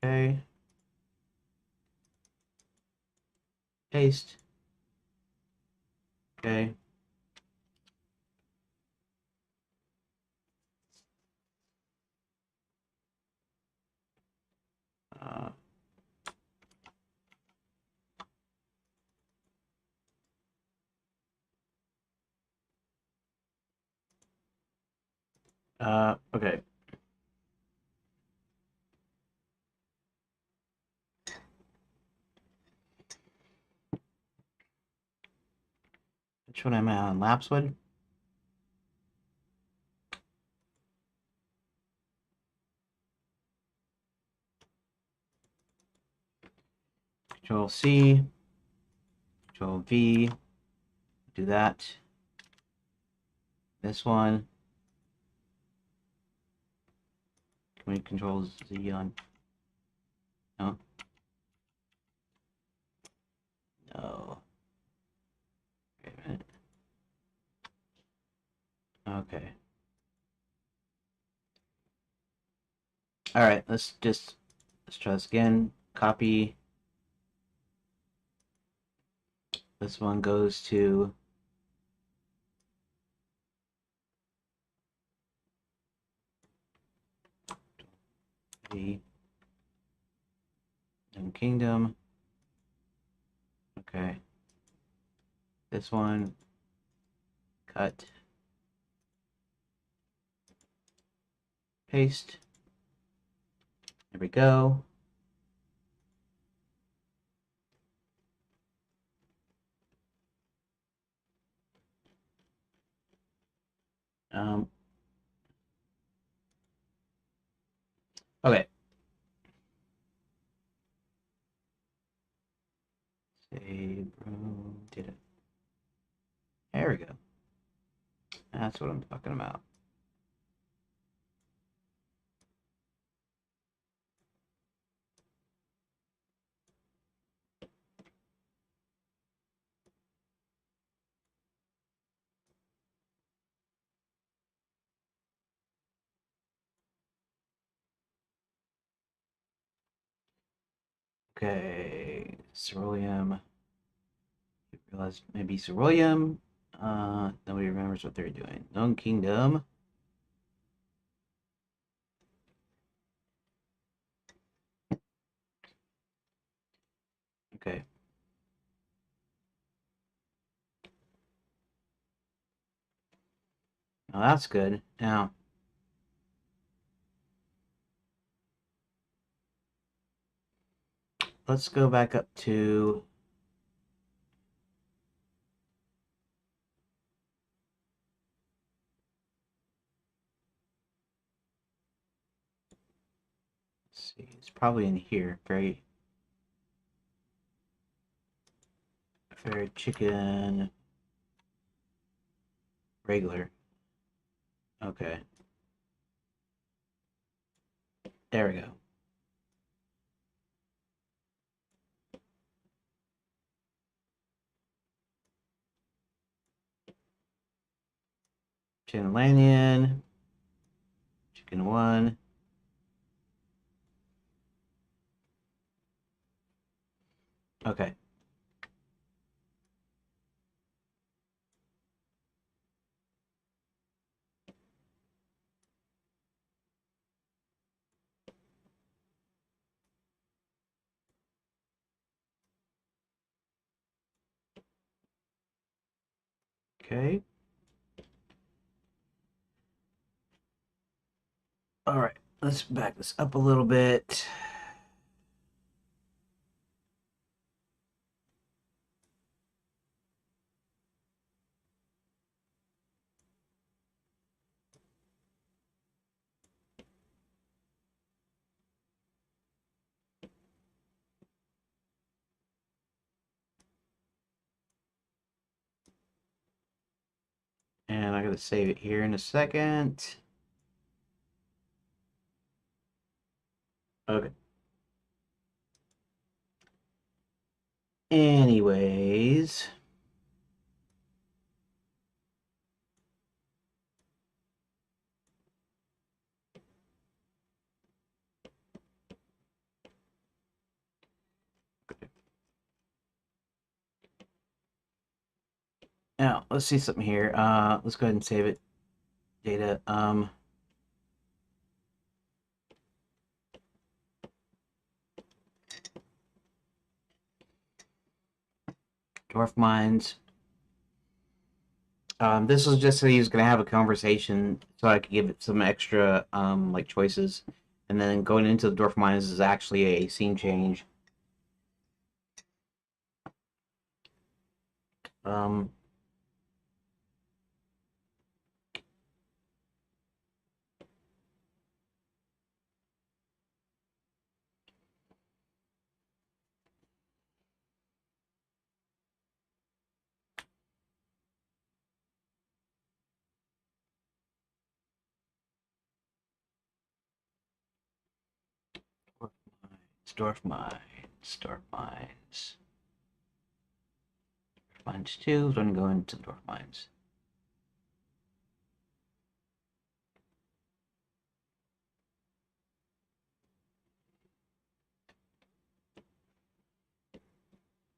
Okay. Paste. Okay. Uh, okay. Which one am I on? Lapswood? Control C. Control V. Do that. This one. Can we control Z on? No. No. Wait a minute. Okay. All right. Let's try this again. Copy. This one goes to the Kingdom. Okay. This one. Cut. Paste. There we go. Okay. Save room data. There we go. That's what I'm talking about. Okay, ceruleum. I realized maybe ceruleum. Nobody remembers what they're doing. Gnome Kingdom. Okay. Now that's good. Now, let's go back up to let's see, it's probably in here. Very chicken regular. Okay. There we go. Chicken lanyon. Chicken one. Okay. Okay. All right. Let's back this up a little bit. And I'm going to save it here in a second. Okay. Anyways. Now, let's see something here. Let's go ahead and save it. Data. Dwarf mines. This was just so he was gonna have a conversation, so I could give it some extra like choices, and then going into the dwarf mines is actually a scene change. Um, dwarf mines, dwarf mines, dwarf mines two. So I'm gonna go into dwarf mines.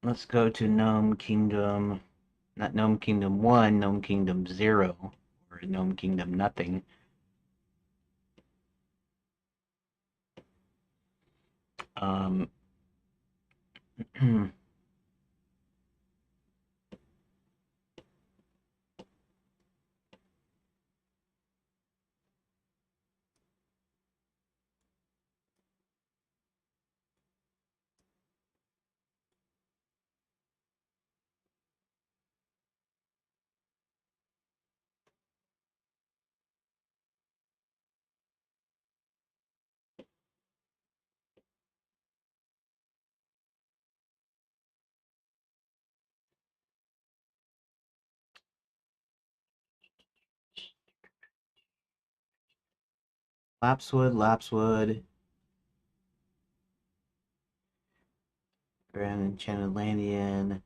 Let's go to Gnome Kingdom, not Gnome Kingdom 1, Gnome Kingdom 0, or Gnome Kingdom nothing. Um, Lapswood, Lapswood, Grand Enchanted Landian.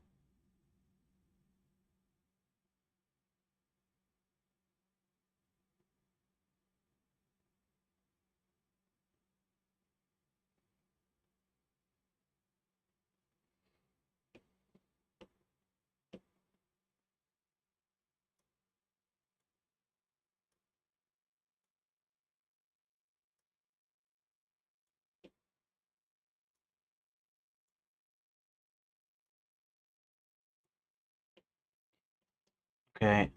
Okay.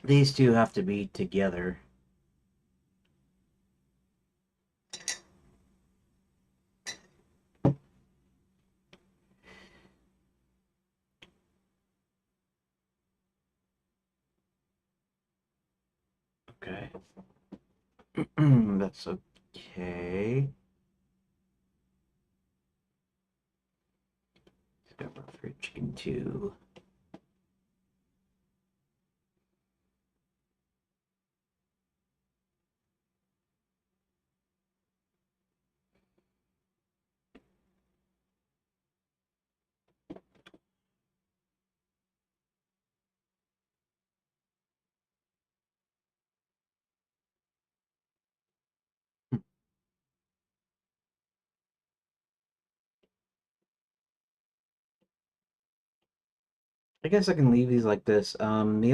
These two have to be together. Okay. That's okay. Let's go for chicken 2. I guess I can leave these like this. The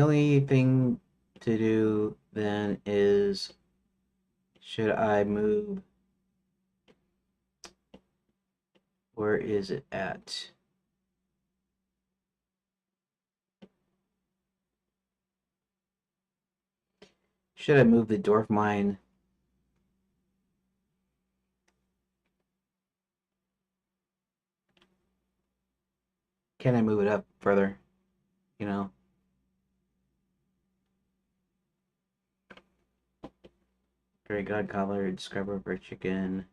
only thing to do then is, should I move? Where is it at? Should I move the dwarf mine? Can I move it up further? You know? Very god collar, describer for chicken.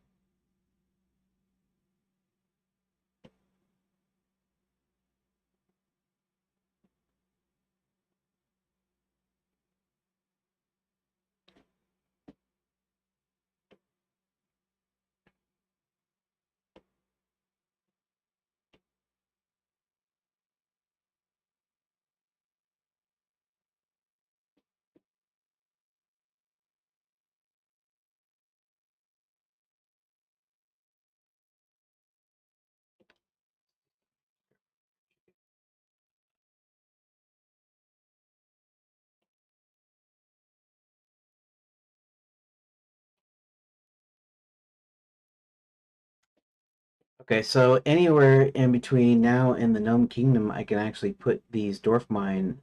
Okay, so anywhere in between now and the Gnome Kingdom, I can actually put these dwarf mine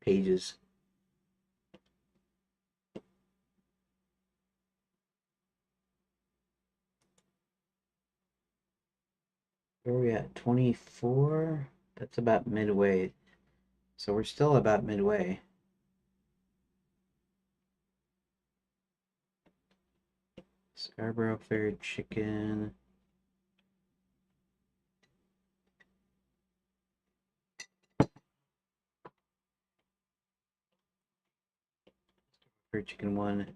pages. Where are we at? 24? That's about midway. So we're still about midway. Scarborough Fair Chicken. Fair Chicken 1.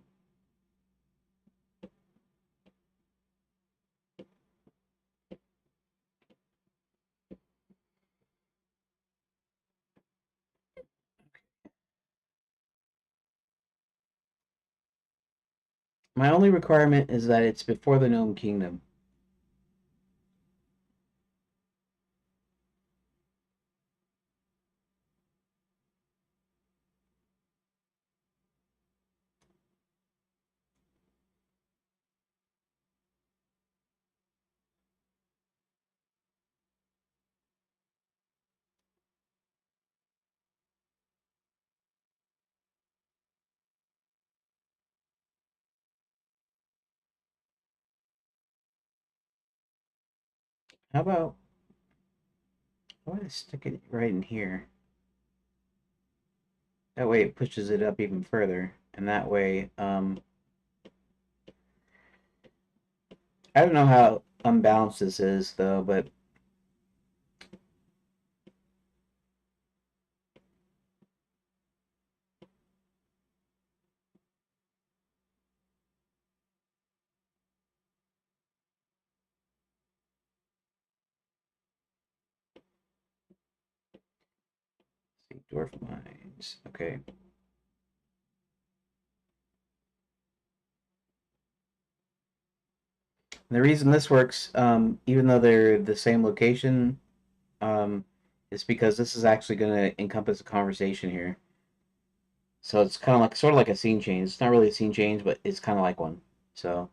My only requirement is that it's before the Gnome Kingdom. How about, I want to stick it right in here. That way it pushes it up even further. And that way, I don't know how unbalanced this is though, but see, dwarf mines. Okay. And the reason this works, even though they're the same location, um, is because this is actually going to encompass a conversation here. So it's kind of like sort of like a scene change. It's not really a scene change, but it's kind of like one. So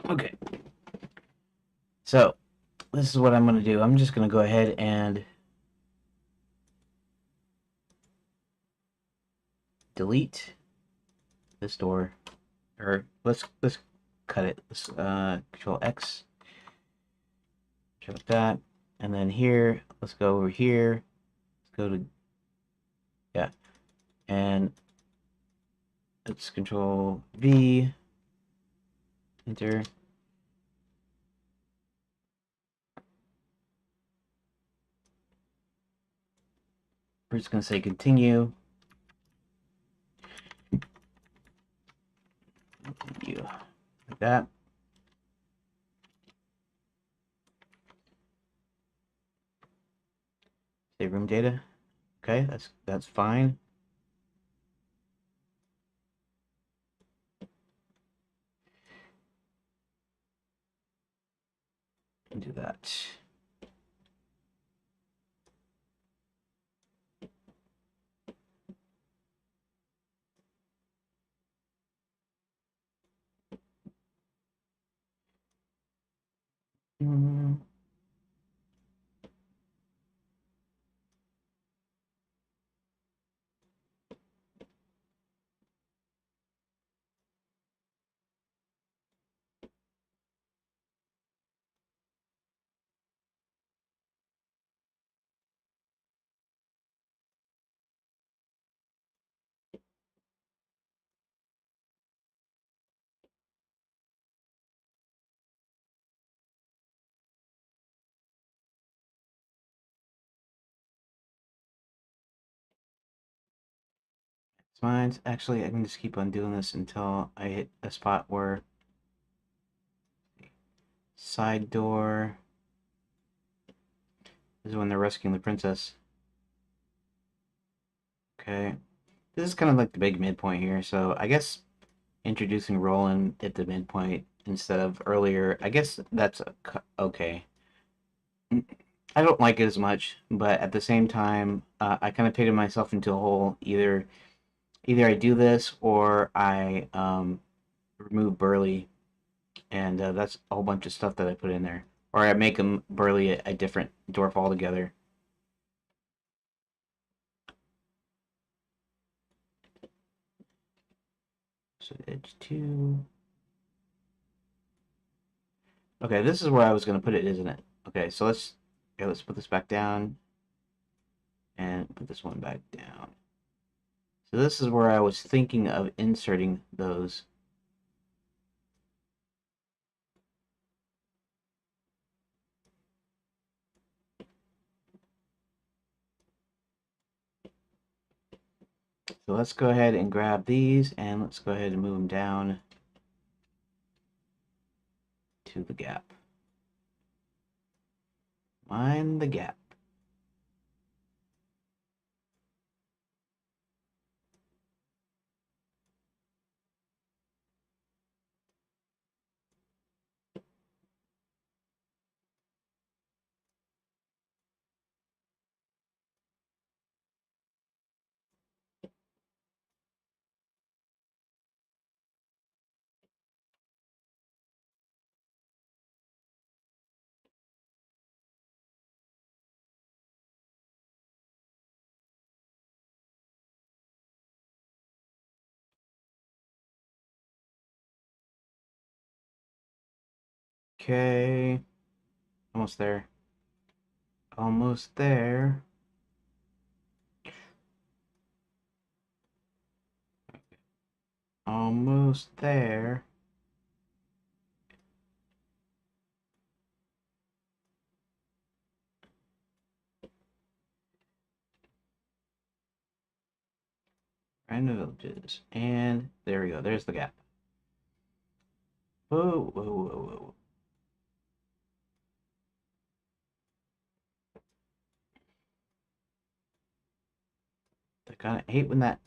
okay. So this is what I'm going to do. I'm just going to go ahead and delete this door, or let's cut it. Let's Control X, show that, and then here, let's go over here. Let's go to yeah, and let's Control V, enter. We're just going to say continue. Continue like that. Save room data. Okay, that's fine. And do that. Mm. It's fine. Actually, I can just keep on doing this until I hit a spot where side door. This is when they're rescuing the princess. Okay. This is kind of like the big midpoint here, so I guess introducing Roland at the midpoint instead of earlier, I guess that's okay. I don't like it as much, but at the same time, I kind of painted myself into a hole. Either I do this or I remove Burley, and that's a whole bunch of stuff that I put in there, or I make him Burley a different dwarf altogether. So edge two. Okay, this is where I was gonna put it, isn't it? Okay, so let's put this back down and put this one back down. So this is where I was thinking of inserting those. So let's go ahead and grab these and let's go ahead and move them down to the gap. Mind the gap. Okay, almost there. Almost there. Almost there. Random villages. And there we go. There's the gap. Whoa, whoa, whoa, whoa. kind of hate when that.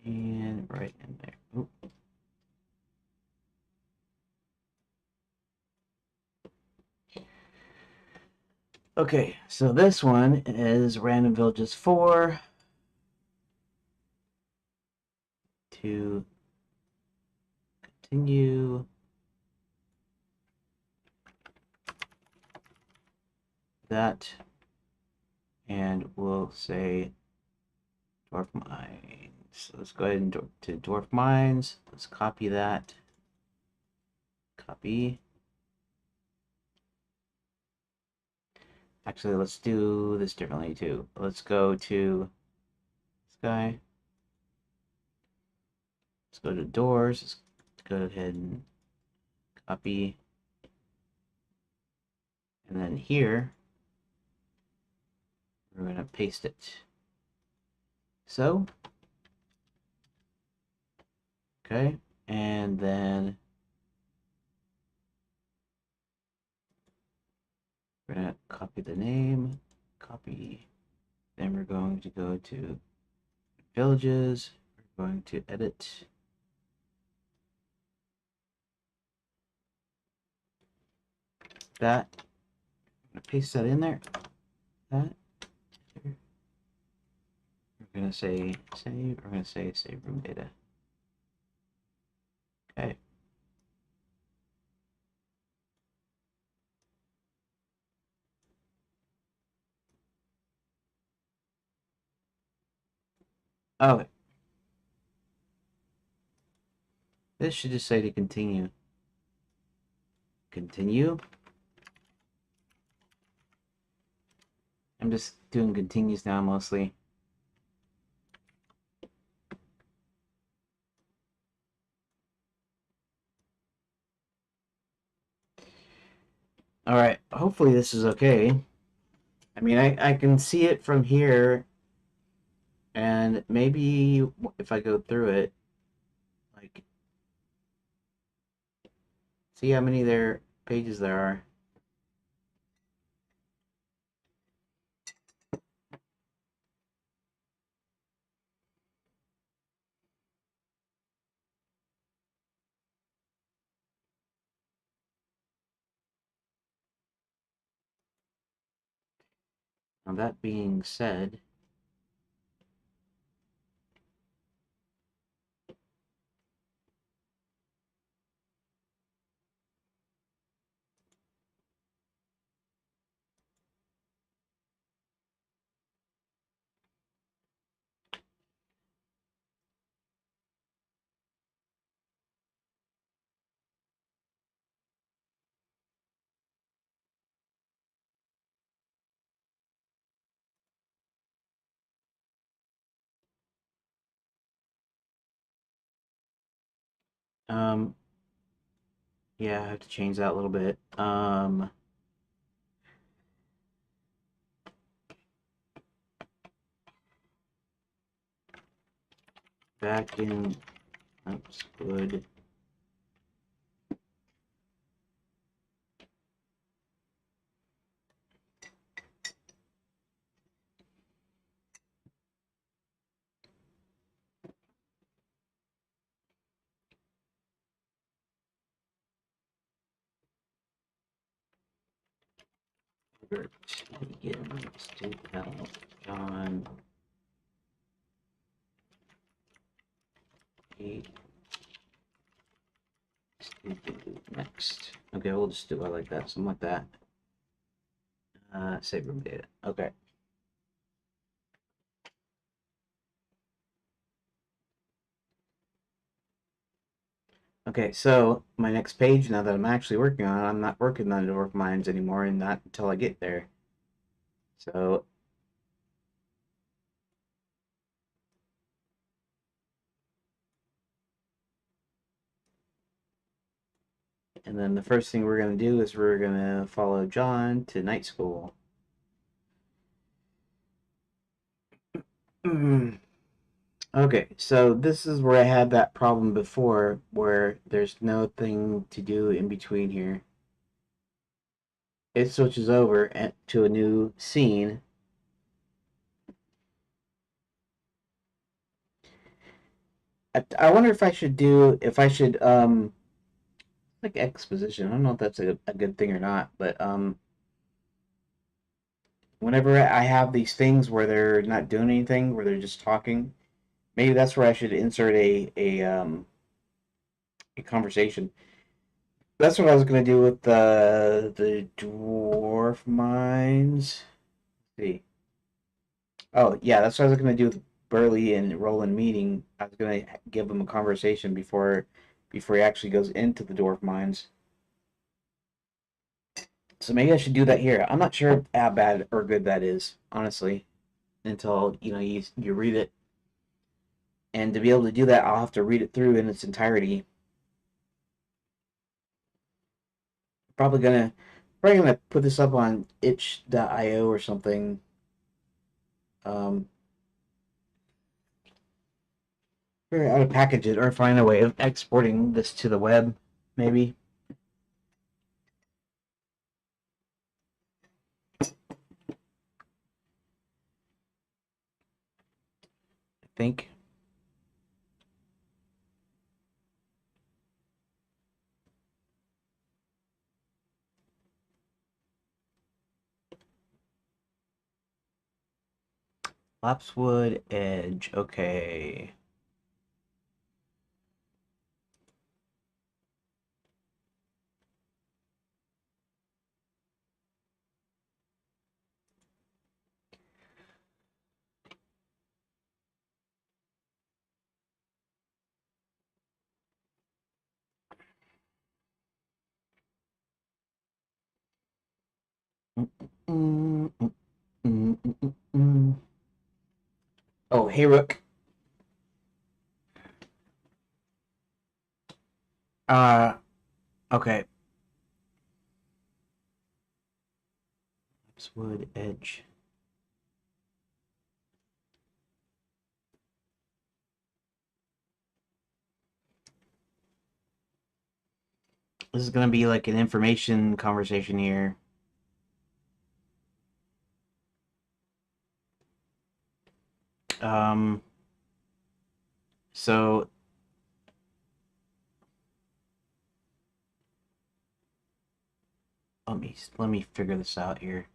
And right in there. Oop. Okay, so this one is random villages 4 to continue. That, and we'll say dwarf mines. So let's go ahead and to dwarf mines. Let's copy that. Copy. Actually, let's do this differently too. Let's go to this guy. Let's go to doors. Let's go ahead and copy. And then here, we're going to paste it. So, okay. And then we're going to copy the name, copy. Then we're going to go to villages. We're going to edit. That. I'm going to paste that in there. That. We're going to say save. We're going to say save room data. Okay. Okay. This should just say to continue. Continue. I'm just doing continues now mostly. All right, hopefully this is okay. I mean, I can see it from here, and maybe if I go through it, like, see how many pages there are. Now that being said, um, yeah, I have to change that a little bit. Back in, that's good. Again, let's do that. John 8. Next. Okay, we'll just do it like that, something like that. Save room data. Okay. Okay, so my next page, now that I'm actually working on it, I'm not working on dwarf mines anymore, and not until I get there. So and then the first thing we're going to do is we're going to follow John to night school. Okay, so this is where I had that problem before, where there's no thing to do in between here. it switches over to a new scene. I wonder if I should like exposition. I don't know if that's a good thing or not, but whenever I have these things where they're not doing anything, where they're just talking, maybe that's where I should insert a conversation. That's what I was gonna do with the dwarf mines. Let's see. Oh yeah, that's what I was gonna do with Burley and Roland meeting. I was gonna give him a conversation before he actually goes into the dwarf mines. So maybe I should do that here. I'm not sure how bad or good that is, honestly, until you read it. And to be able to do that, I'll have to read it through in its entirety. Probably gonna probably gonna put this up on itch.io or something. Um, Figure out how to package it or find a way of exporting this to the web, maybe. I think. Lapswood Edge. Okay. Mm, mm, mm, mm, mm, mm. Oh, hey, Rook. Uh, okay. Lapswood Edge. This is gonna be like an information conversation here. Um, so let me figure this out here.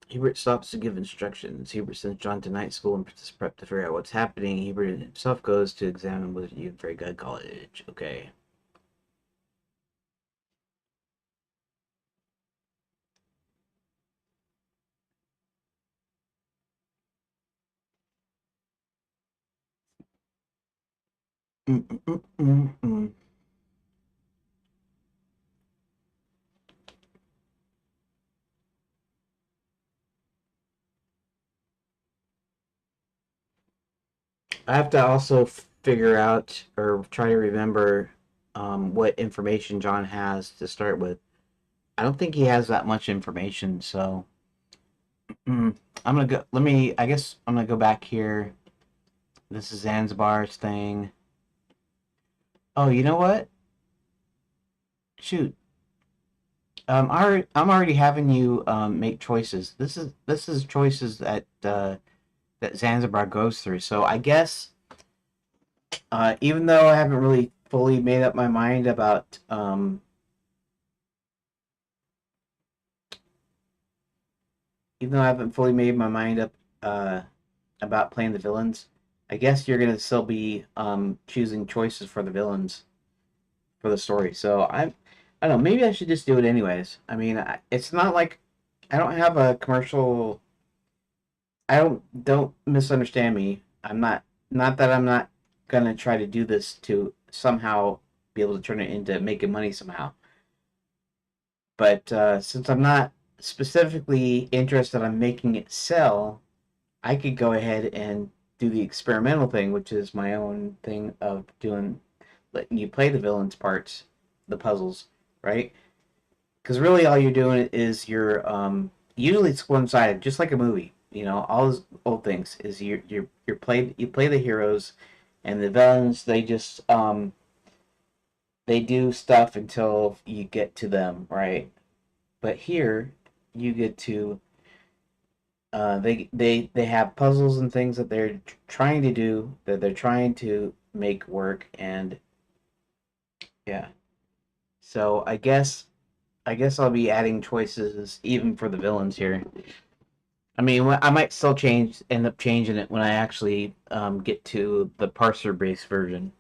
Hubert stops to give instructions. Hubert sends John to night school and prep to figure out what's happening. Hubert himself goes to examine with you very good college. Okay. Mm, mm, mm, mm. I have to also figure out or try to remember what information John has to start with. I don't think he has that much information, so I'm gonna go. Let me. I guess I'm gonna go back here. This is Zanzibar's thing. Oh, you know what? Shoot. I'm already having you make choices. This is choices that Zanzibar goes through. So I guess even though I haven't really fully made up my mind about even though I haven't fully made my mind up uh, about playing the villains, I guess you're gonna still be choosing choices for the villains for the story. So I don't know. Maybe I should just do it anyways. I mean, it's not like I don't have a commercial. I don't misunderstand me. Not that I'm not gonna try to do this to somehow be able to turn it into making money somehow. But since I'm not specifically interested in making it sell, I could go ahead and do the experimental thing, which is my own thing of doing letting you play the villains parts, the puzzles, right? Because really all you're doing is you're usually it's one sided, just like a movie. All those old things is you play the heroes, and the villains they just they do stuff until you get to them, right? But here, you get to they have puzzles and things that they're trying to do, that they're trying to make work, and yeah. So I guess I'll be adding choices even for the villains here. I mean, I might still end up changing it when I actually get to the parser based version.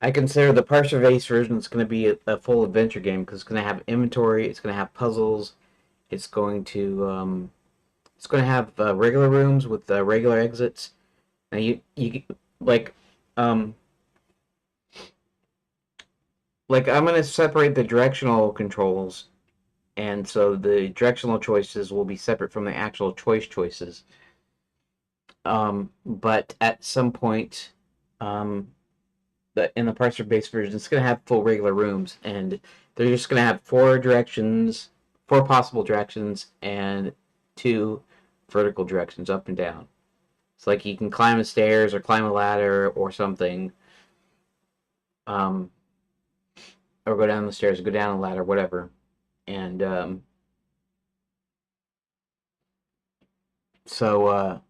I consider the parser based version is going to be a full adventure game because it's going to have inventory, it's going to have puzzles, it's going to it's going to have regular rooms with regular exits. Now you like um like I'm going to separate the directional controls, and so the directional choices will be separate from the actual choices. But at some point, um, in the parser based version, it's going to have full regular rooms, and they're just going to have four directions, four possible directions, and two vertical directions up and down. It's like you can climb the stairs or climb a ladder or something, um, or go down the stairs, go down a ladder, whatever. And so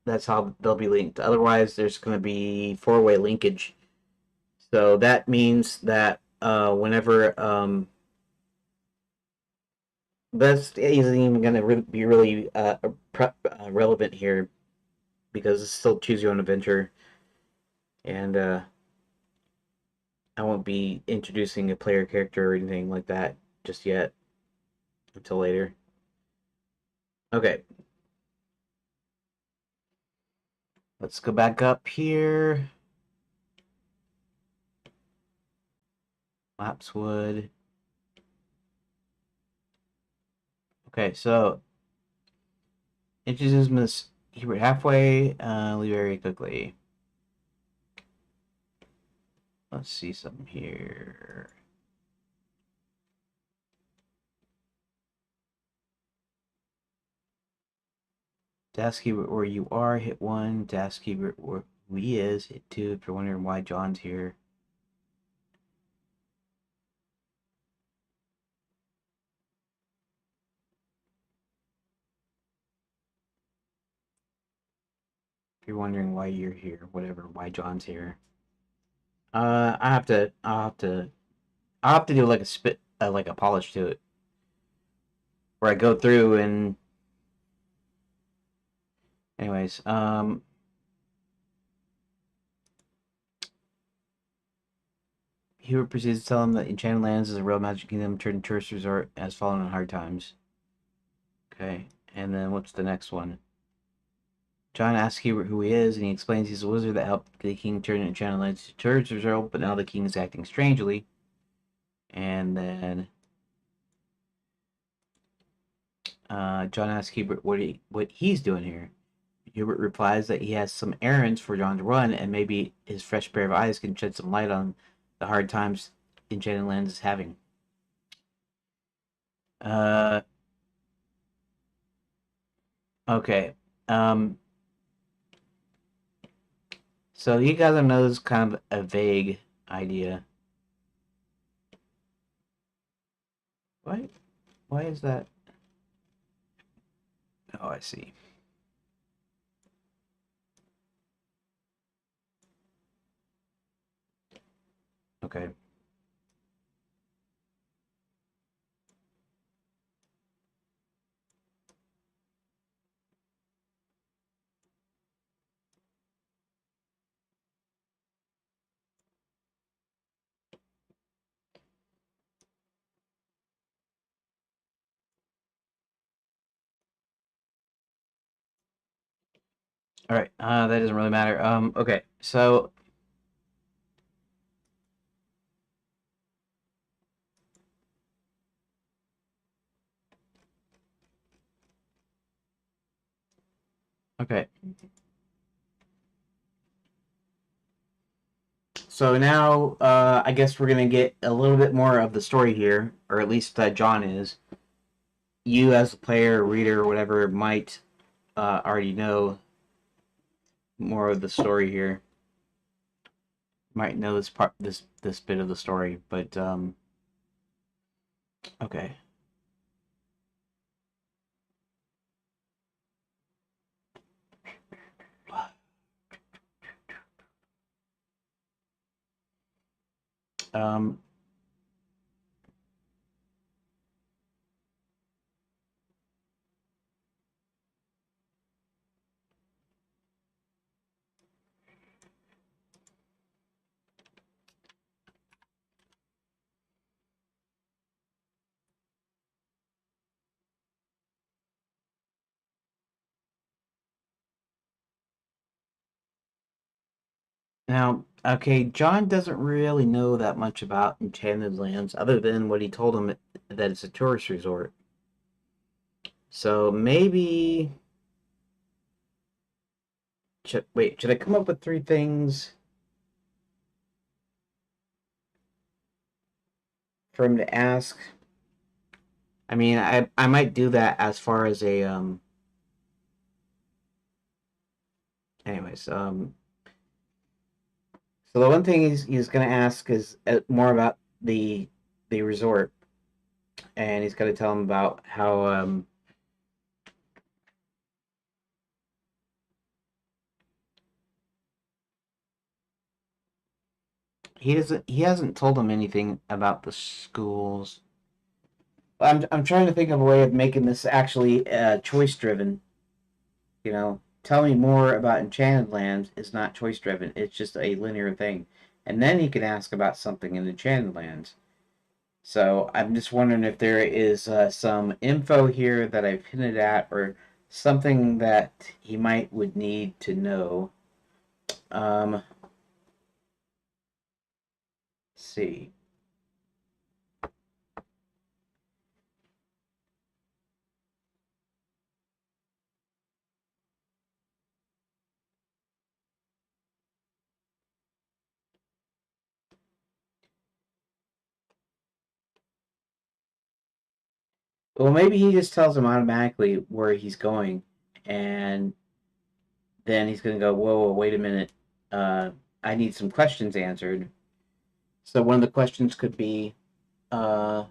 that's how they'll be linked. Otherwise, there's going to be four-way linkage. So that means that whenever this isn't even going to be really relevant here because it's still choose your own adventure, and I won't be introducing a player character or anything like that just yet until later. Okay, let's go back up here. Lapswood. Okay, so introduce Miss Hubert halfway, leave very quickly. Let's see something here. Task Hubert where you are, hit 1. Task Hubert where he is, hit 2 if you're wondering why John's here. If you're wondering why you're here, whatever, why John's here. I'll have to do like a like a polish to it, where I go through and, anyways, Hubert proceeds to tell him that Enchanted Lands is a real magic kingdom turned tourist resort has fallen on hard times. Okay, and then what's the next one? John asks Hubert who he is, and he explains he's a wizard that helped the king turn Enchanted Lands to tourist resort, but now the king is acting strangely. And then John asks Hubert what he's doing here. Hubert replies that he has some errands for John to run, and maybe his fresh pair of eyes can shed some light on the hard times Enchanted Lands is having. Uh, okay. So you guys know this is kind of a vague idea. What? Why is that? Oh, I see. Okay. All right. That doesn't really matter. Okay. So okay. So now, I guess we're gonna get a little bit more of the story here, or at least John is. You, as a player, reader, whatever, might already know more of the story here. might know this part, this bit of the story, but okay. Um, Now, okay, John doesn't really know that much about Enchanted Lands other than what he told him that it's a tourist resort. So maybe should I come up with three things for him to ask? I mean, I might do that as far as a anyways, so the one thing he's going to ask is more about the resort, and he's going to tell him about how he hasn't told him anything about the schools. I'm trying to think of a way of making this actually choice driven. Tell me more about Enchanted Lands is not choice driven. It's just a linear thing, and then he can ask about something in Enchanted Lands. So I'm just wondering if there is some info here that I've hinted at, or something that he might would need to know. Let's see. Well, maybe he just tells him automatically where he's going, and then he's going to go, whoa, whoa, wait a minute. Uh, I need some questions answered. So one of the questions could be, uh,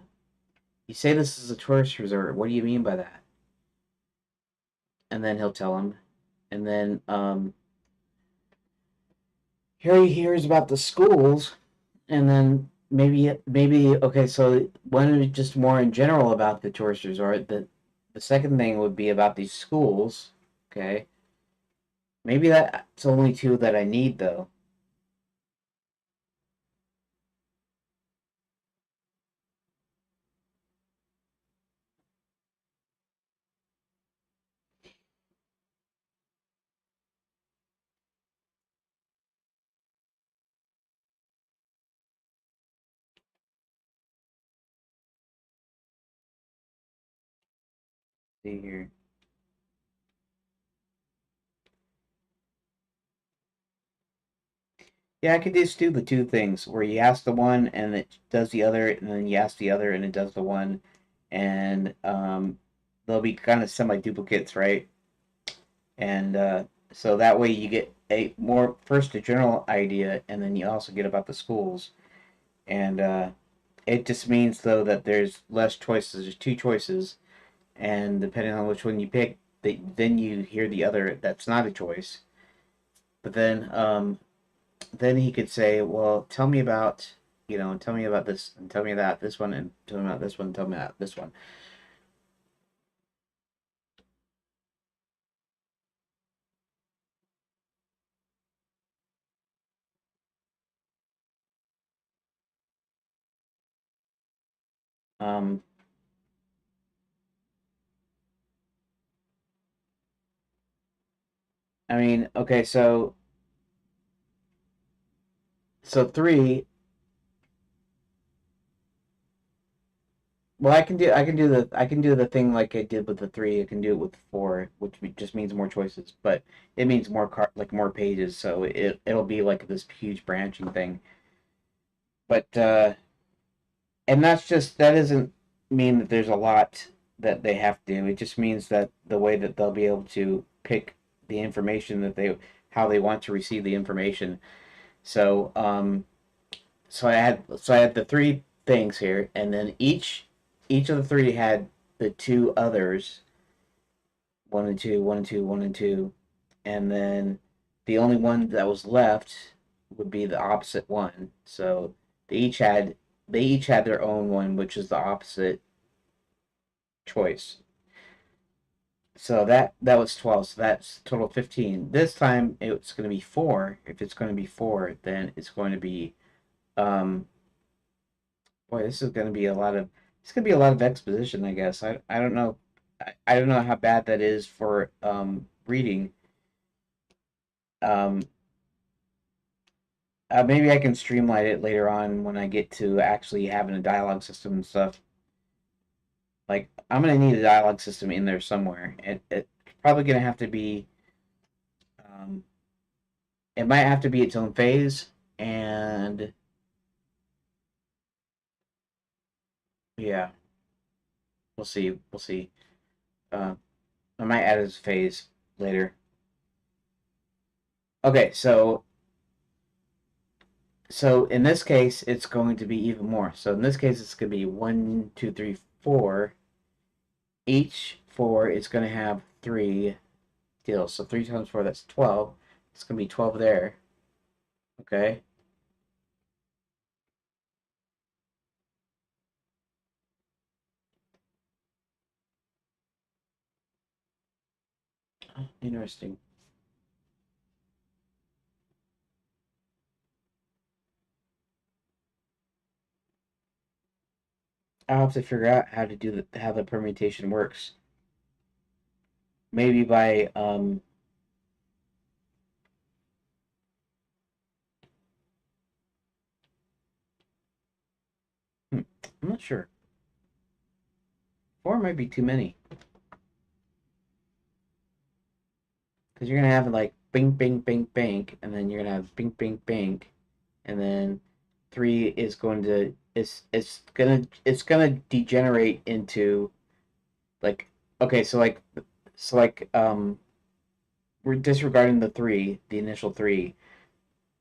you say this is a tourist resort. What do you mean by that? And then he'll tell him. And then here he hears about the schools, and then maybe okay. So one is just more in general about the tourist resort. The second thing would be about these schools. Okay, maybe that's only two that I need though. See here. Yeah, I could just do the two things where you ask the one and it does the other, and then you ask the other and it does the one, and they'll be kind of semi duplicates, right? And so that way you get a more first a general idea, and then you also get about the schools, and it just means though that there's less choices. There's two choices, and depending on which one you pick, then you hear the other that's not a choice. But then he could say, well, tell me about this, and tell me about this one, and tell me about this one, tell me about this one. Um, I mean, okay, so three. Well, I can do the thing like I did with the three. I can do it with four, which just means more choices, but it means like more pages. So it'll be like this huge branching thing. But and that doesn't mean that there's a lot that they have to do. It just means that the way that they'll be able to pick the information that they how they want to receive the information. So so I had the three things here, and then each of the three had the two others, one and two, one and two, one and two, and then the only one that was left would be the opposite one. So they each had they each had their own one, which is the opposite choice. So that was 12. So that's total 15. This time it's going to be 4. If it's going to be 4, then it's going to be um boy, this is going to be a lot of it's going to be a lot of exposition, I guess. I don't know. I don't know how bad that is for reading. Um maybe I can streamline it later on when I get to actually having a dialogue system and stuff. Like I'm going to need a dialogue system in there somewhere. It's probably going to have to be um it might have to be its own phase, and yeah, we'll see. We'll see. Uh, I might add as a phase later. Okay, so in this case, it's going to be even more. So in this case, it's going to be one, two, three, four. Each four is going to have three deals. So 3 times 4, that's 12. It's going to be 12 there. Okay. Interesting. I'll have to figure out how to do how the permutation works. Maybe by I'm not sure. 4 might be too many. Because you're gonna have like bing, bing, bing, bing, and then you're gonna have bing, bing, bing, and then 3 is going to it's gonna degenerate into like okay, so we're disregarding the 3, the initial 3.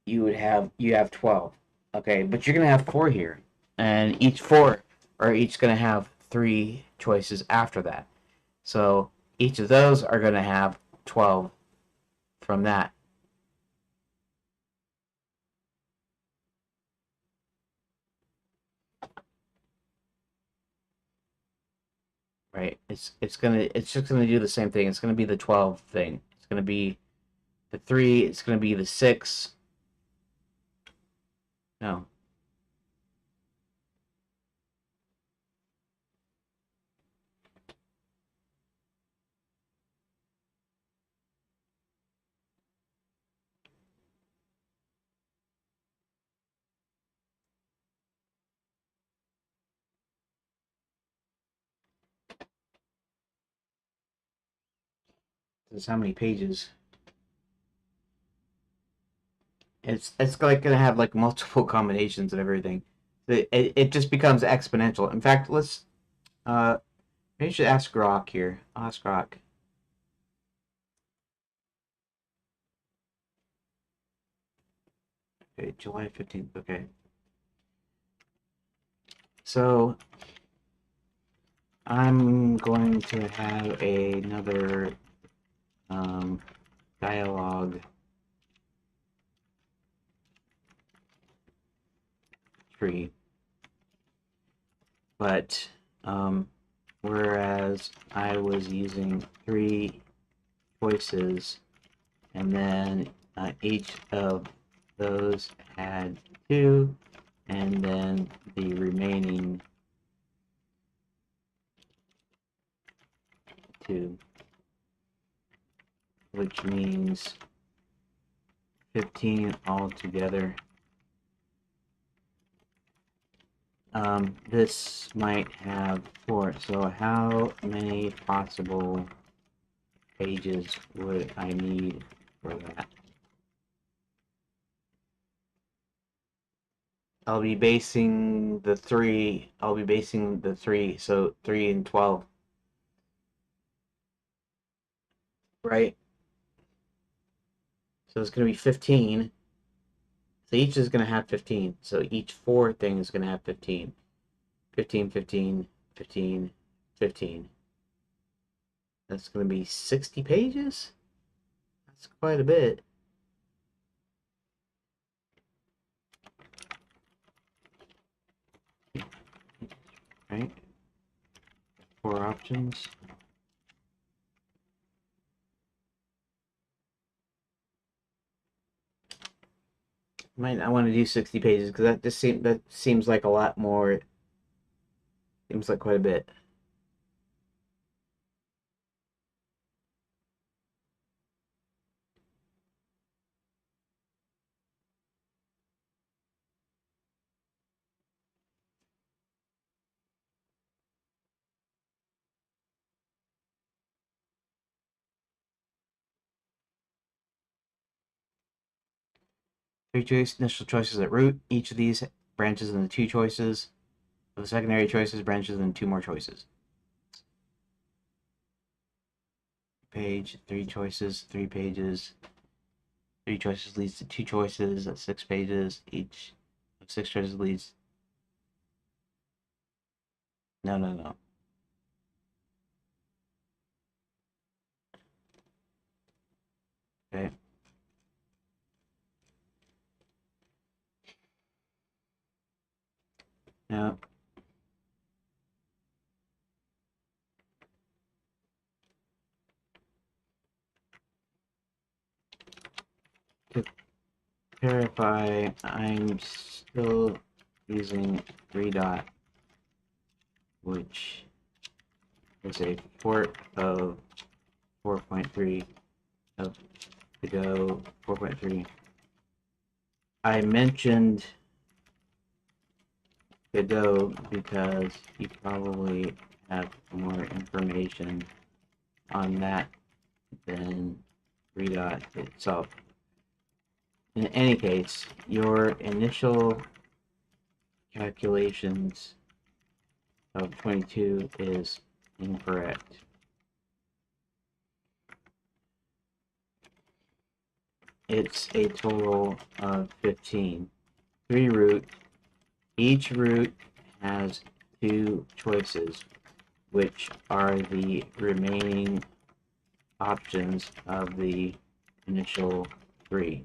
You have 12, okay, but you're gonna have 4 here, and each 4 are each gonna have 3 choices after that. So each of those are gonna have 12 from that. Right? It's just gonna do the same thing. It's gonna be the 12 thing. It's gonna be the 3. It's gonna be the 6. No, this is how many pages. It's like gonna have like multiple combinations of everything. It just becomes exponential. In fact, let's maybe you should ask Grok here. I'll ask Grok. Okay, July 15th. Okay, so I'm going to have another um, dialogue tree, but whereas I was using 3 choices, and then each of those had 2, and then the remaining 2, which means 15 altogether. This might have 4. So how many possible pages would I need for that? I'll be basing the 3, so 3 and 12, right? So it's going to be 15. So each is going to have 15. So each 4 thing is going to have 15. 15, 15, 15, 15. That's going to be 60 pages? That's quite a bit. Right? 4 options. Might not want to do 60 pages because that seems like a lot more. Seems like quite a bit. Three initial choices at root. Each of these branches into 2 choices. The secondary choices branches into 2 more choices. Page, 3 choices, 3 pages. 3 choices leads to 2 choices at 6 pages. Each of 6 choices leads. No. Okay. Now, to clarify, I'm still using 3 dot, which is a port of 4.3 of the Go 4.3. I mentioned Godot because you probably have more information on that than 3 dot itself. In any case, your initial calculations of 22 is incorrect. It's a total of 15. 3 root. Each root has 2 choices, which are the remaining options of the initial 3.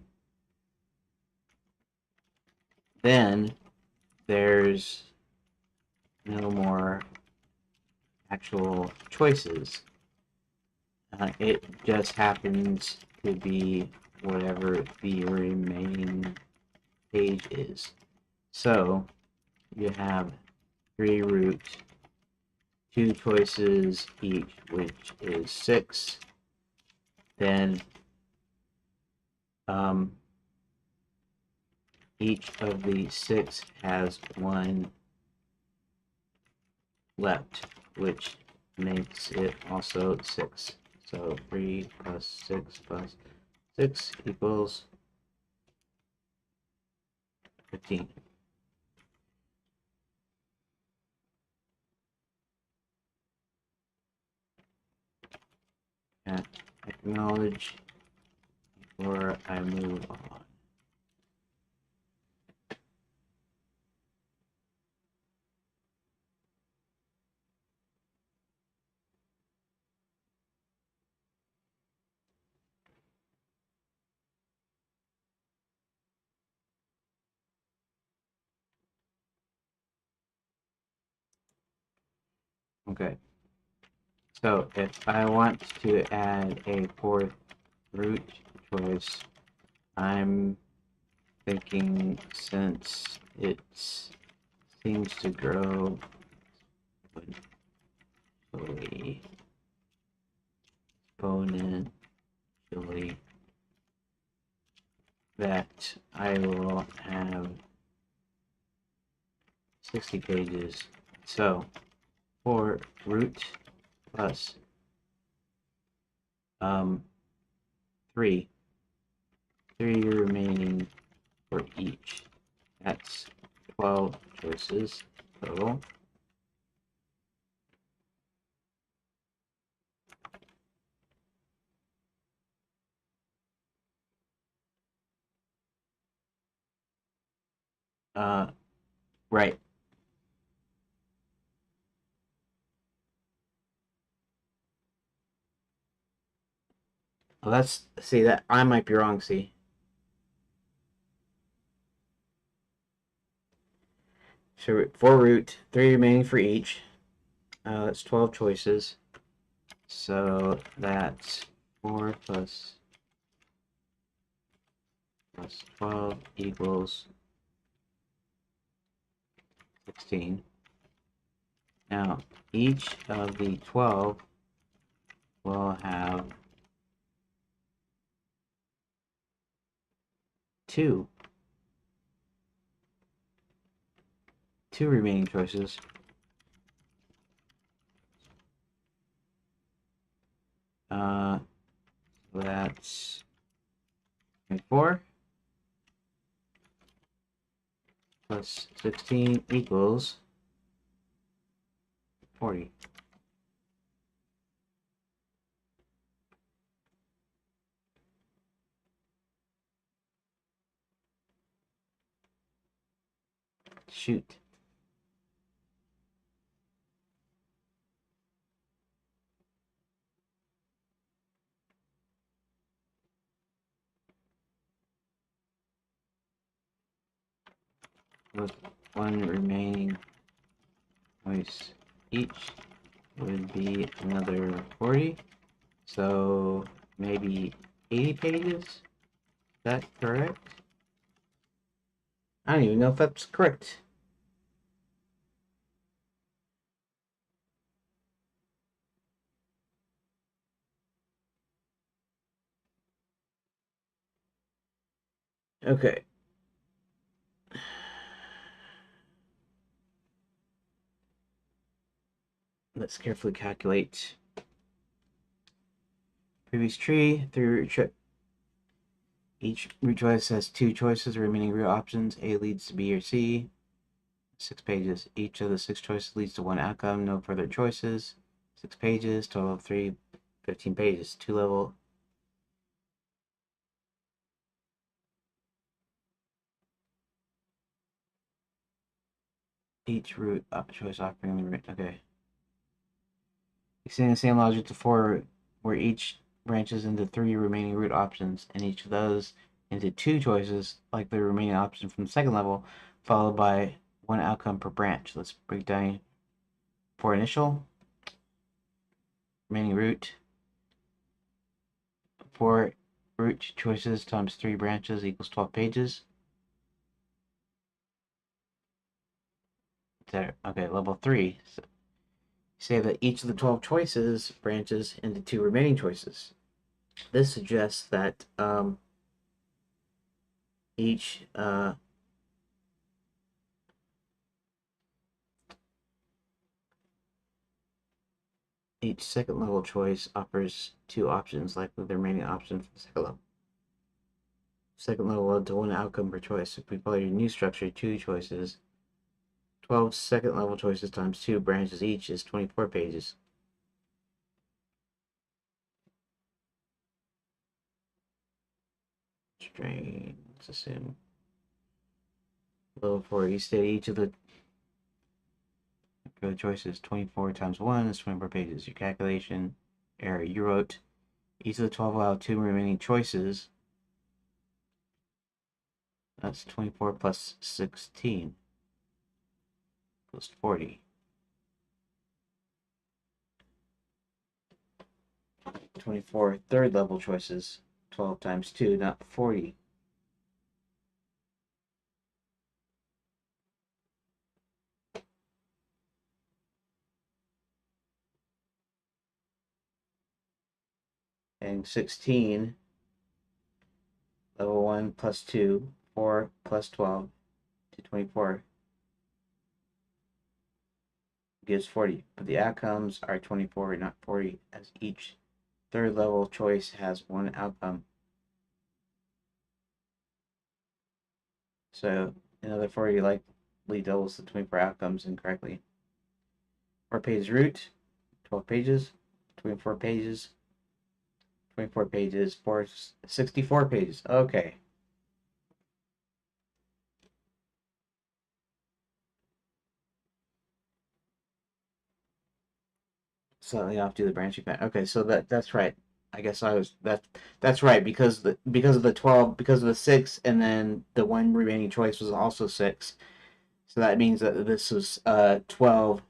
Then there's no more actual choices. It just happens to be whatever the remaining page is. So you have 3 root, 2 choices each, which is 6. Then each of the 6 has 1 left, which makes it also 6. So 3 plus 6 plus 6 equals 15. And acknowledge before I move on. Okay. So if I want to add a 4th root choice, I'm thinking since it seems to grow exponentially, that I will have 60 pages. So for root plus 3 remaining for each. That's 12 choices total. Right. Well, that's, see, that I might be wrong, see. So for root, 3 remaining for each. That's 12 choices. So that's 4 plus 12 equals 16. Now, each of the 12 will have 2 remaining choices. That's 24 plus 16 equals 40. Shoot. With 1 remaining choice each would be another 40. So maybe 80 pages? Is that correct? I don't even know if that's correct. Okay. Let's carefully calculate. Previous tree, 3 root each root choice has 2 choices, remaining root options. A leads to B or C. 6 pages. Each of the 6 choices leads to 1 outcome. No further choices. 6 pages. Total of 3. 15 pages. 2 level. Each root choice offering the root. Okay. Extending the same logic to 4, where each branches into 3 remaining root options, and each of those into 2 choices, like the remaining option from the second level, followed by 1 outcome per branch. Let's break down for initial. Remaining root. 4 root choices times 3 branches equals 12 pages. There. Okay, level 3. So say that each of the 12 choices branches into 2 remaining choices. This suggests that each each second level choice offers 2 options, likely the remaining option from the second level. Second level led to 1 outcome per choice. If we follow your new structure, 2 choices, 12 second level choices times 2 branches each is 24 pages. Strain, let's assume. Level 4, you state each of the choices 24 times 1 is 24 pages. Your calculation error. You wrote each of the 12 allow 2 remaining choices. That's 24 plus 16 plus 40. 24 third level choices. 12 times 2, not 40. And 16, level 1 plus 2, 4 plus 12 to 24 gives 40. But the outcomes are 24, not 40, as each third level choice has 1 outcome. So another 40 likely doubles the 24 outcomes incorrectly. 4 pages root, 12 pages, 24 pages, 24 pages, 64 pages. Okay. So you have to do the branching pattern. Okay, so that's right. I guess I was that's right because of the 12 because of the 6 and then the one remaining choice was also 6. So that means that this was 12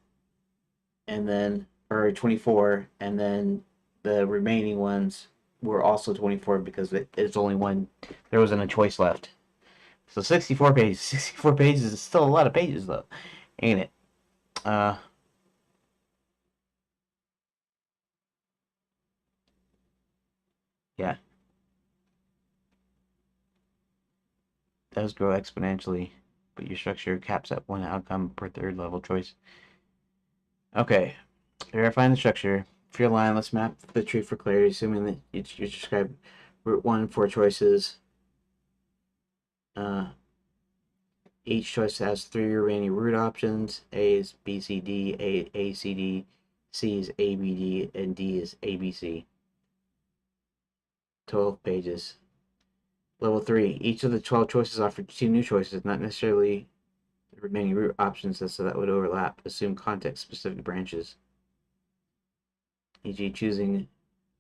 and then or 24 and then the remaining ones were also 24 because it's only one there wasn't a choice left. So 64 pages. 64 pages is still a lot of pages though, ain't it? Uh yeah, does grow exponentially, but your structure caps at one outcome per third level choice. Okay, verifying the structure. For your line, let's map the tree for clarity, assuming that you describe root 1 4 choices. Uh, each choice has 3 remaining root options. A is B, C, D, A, C, D, C is A, B, D, and D is A, B, C. 12 pages. Level 3. Each of the 12 choices offer 2 new choices, not necessarily the remaining root options, so that would overlap. Assume context-specific branches. E.g. choosing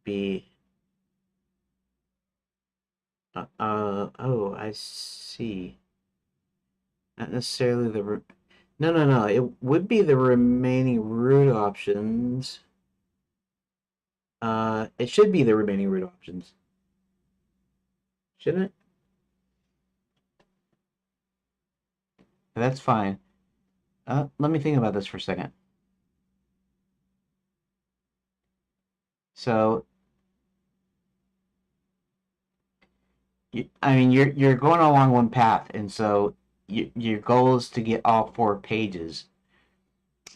B. Oh, I see. Not necessarily the... No. It would be the remaining root options. It should be the remaining root options. Shouldn't it? That's fine. Let me think about this for a second. So, I mean, you're going along one path, and so your goal is to get all 4 pages.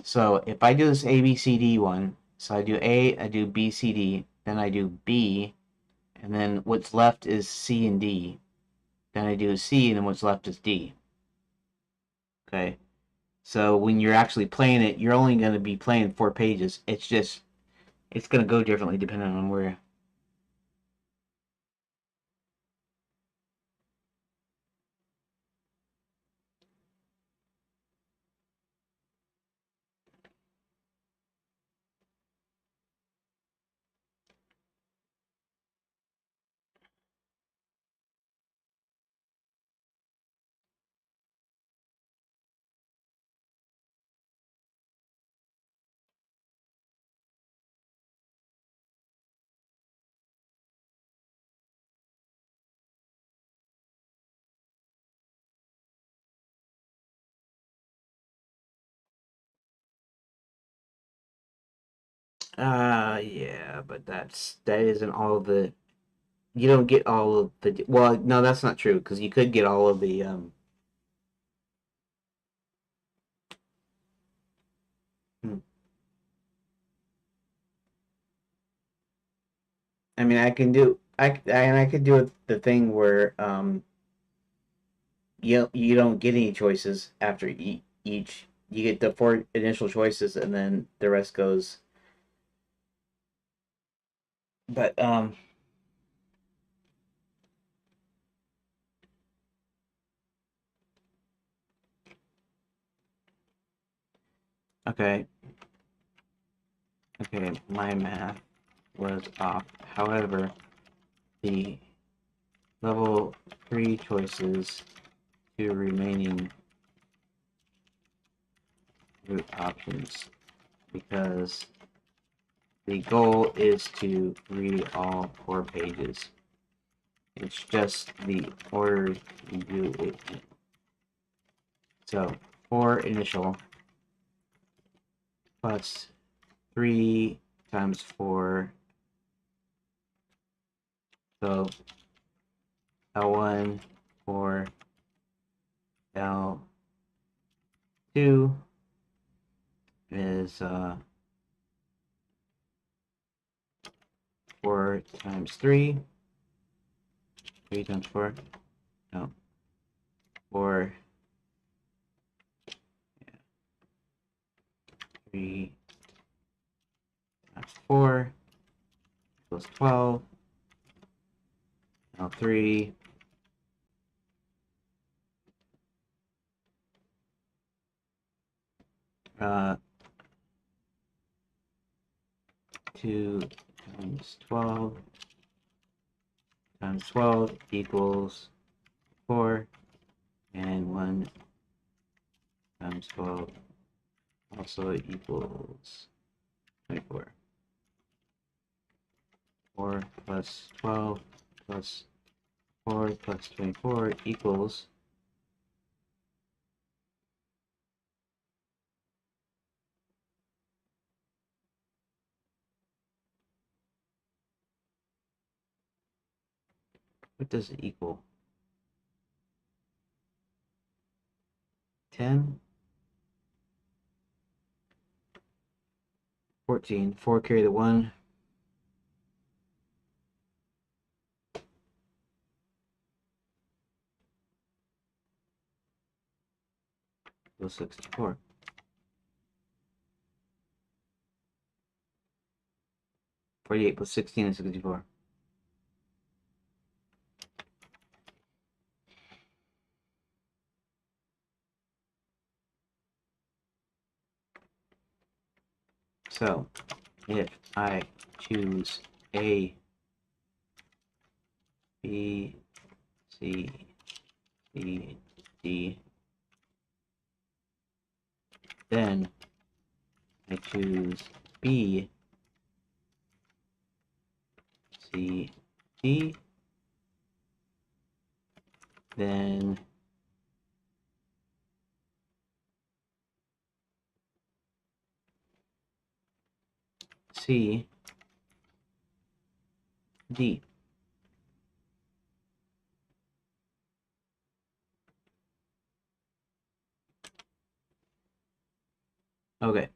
So if I do this A B C D one, so I do A, I do B C D, then I do B, and then what's left is C and D. Then I do C, and then what's left is D. Okay. So when you're actually playing it, you're only going to be playing 4 pages. It's going to go differently depending on where. Yeah, but that isn't all of the. You don't get all of the. Well, no, that's not true because you could get all of the. Hmm. I mean, I can do. I could do the thing where you don't get any choices after each. You get the 4 initial choices, and then the rest goes. But okay, okay, my math was off. However, the level 3 choices, 2 remaining root options, because the goal is to read all 4 pages. It's just the order you do it in. So 4 initial plus 3 times 4. So L1 for L2 is 4 times 3. 3 times 4. No. 4. Yeah, 3 times 4 equals 12. L3. Uh, 2 times 12 times 12 equals 4, and 1 times 12 also equals 24. 4 plus 12 plus 4 plus 24 equals what does it equal? 10? 14. 4 carry the 1. Equals 64. 48 plus 16 is 64. So, if I choose A, B, C, D, D, then I choose B, C, D, then C, D. Okay.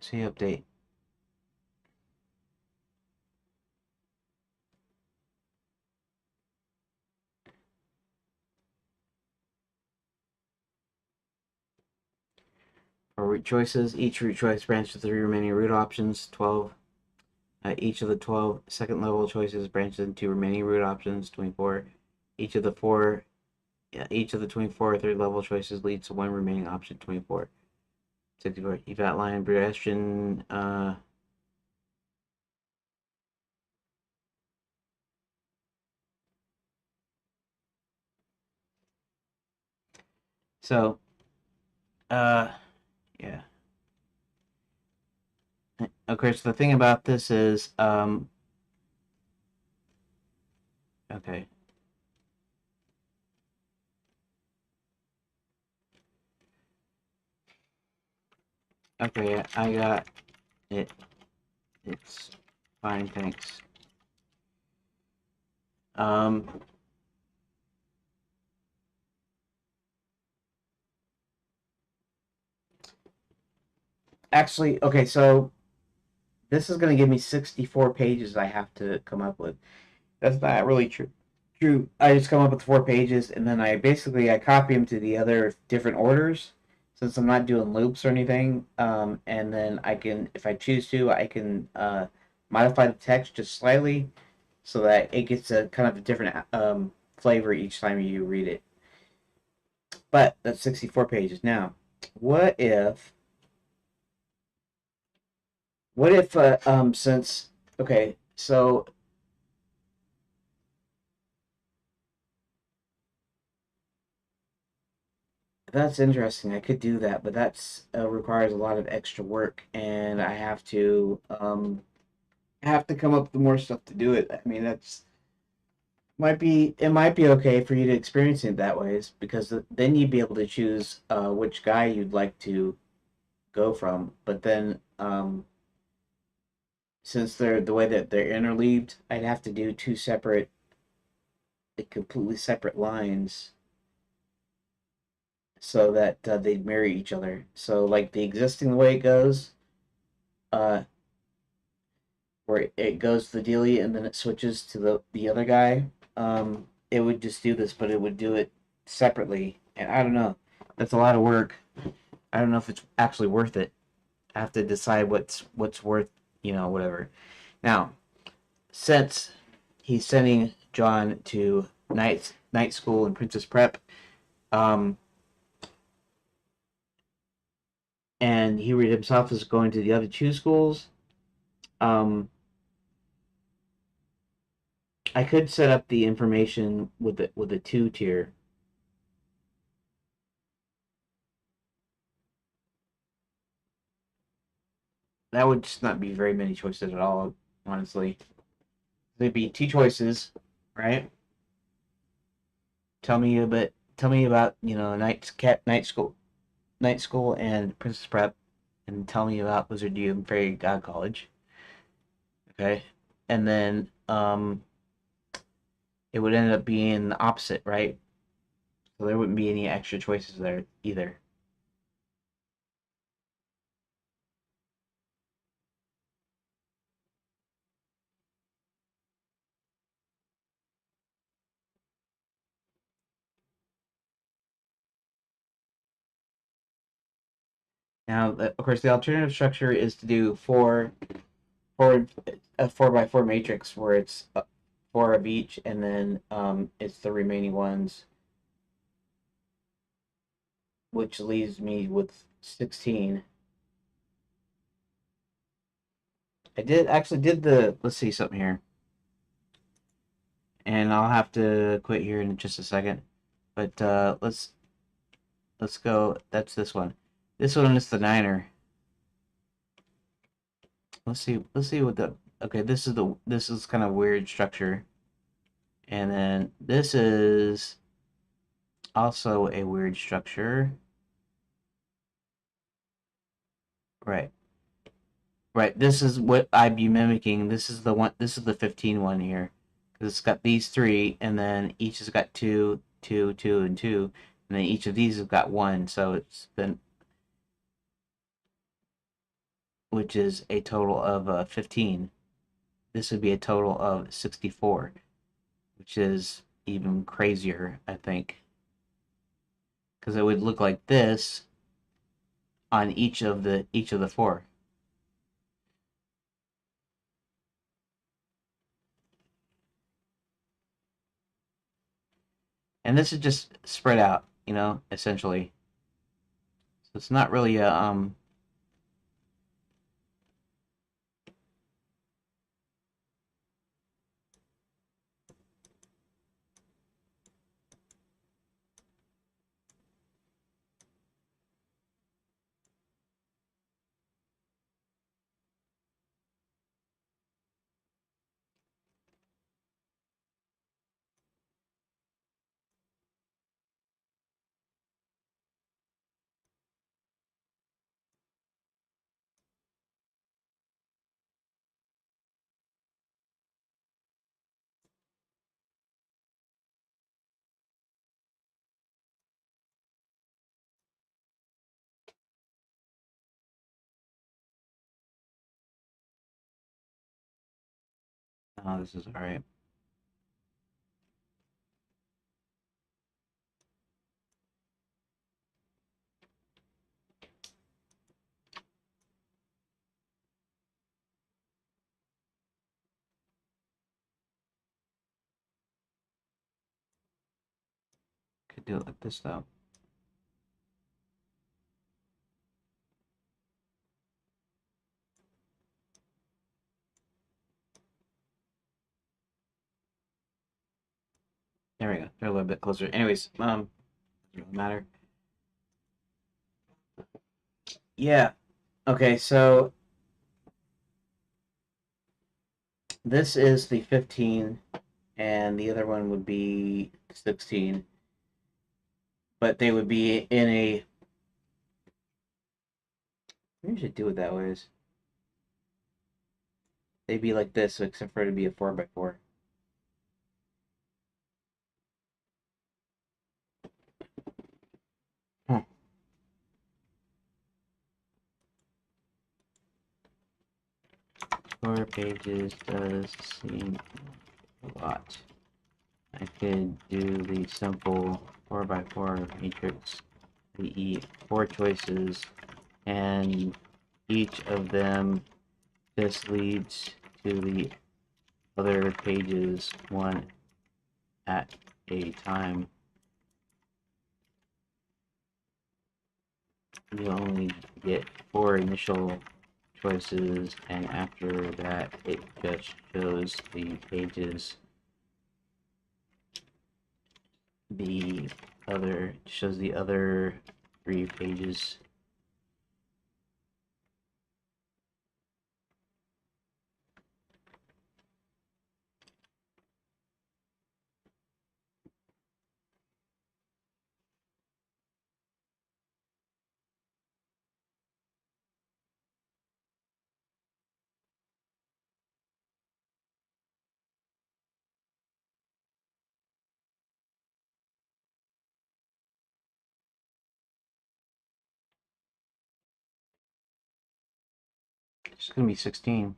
C update. For root choices, each root choice branches the 3 remaining root options, 12. Each of the 12 second level choices branches into remaining root options, 24. Each of the 24 third level choices leads to one remaining option, 24. 64. You've outlined progression. So, yeah. Of course, the thing about this is, okay. Okay, I got it. It's fine, thanks. Actually, okay, so this is going to give me 64 pages I have to come up with. That's not really true. True. I just come up with 4 pages, and then I copy them to the other different orders, since I'm not doing loops or anything. And then I can, if I choose to, I can modify the text just slightly, so that it gets a kind of a different flavor each time you read it. But that's 64 pages. Now, what if since okay, so that's interesting. I could do that, but that's requires a lot of extra work, and I have to come up with more stuff to do it. I mean, that's it might be okay for you to experience it that way, because then you'd be able to choose which guy you'd like to go from. But then since they're the way that they're interleaved, I'd have to do two separate, completely separate lines so that they'd marry each other. So like the existing way it goes, uh, where it goes to the dealie and then it switches to the other guy. It would just do this, but it would do it separately. And I don't know. That's a lot of work. I don't know if it's actually worth it. I have to decide what's worth, whatever. Now, since he's sending John to night school and Princess Prep, um, and he himself is going to the other two schools. Um, I could set up the information with a 2 tier. That would just not be very many choices at all, honestly. There'd be 2 choices, right? Tell me about night school and Princess Prep, and tell me about Wizardry and Fairy God College. Okay, and then it would end up being the opposite, right? So there wouldn't be any extra choices there either. Now, of course, the alternative structure is to do four a 4 by 4 matrix where it's 4 of each, and then it's the remaining ones, which leaves me with 16. I did actually did the let's see something here, and I'll have to quit here in just a second. But let's go. That's this one. This one is the niner. Let's see. Let's see what the okay. This is kind of weird structure, and then this is also a weird structure. Right. Right. This is what I'd be mimicking. This is the one. This is the 15 one here. Because it's got these three, and then each has got two, two, two, and two, and then each of these has got one. So it's then, which is a total of 15. This would be a total of 64, which is even crazier, I think, because it would look like this on each of the four. And this is just spread out, essentially. So it's not really a oh, this is all right. Could do it like this though. There we go. They're a little bit closer. Anyways, doesn't matter. Yeah. Okay, so this is the 15, and the other one would be 16, but they would be in a. Maybe we should do it that way. They'd be like this, except for it to be a 4 by 4. Huh. 4 pages does seem a lot. I could do the simple 4 by 4 matrix, the 4 choices, and each of them just leads to the other pages one at a time. you only get 4 initial choices, and after that it just shows the pages, the shows the other 3 pages. It's gonna be 16.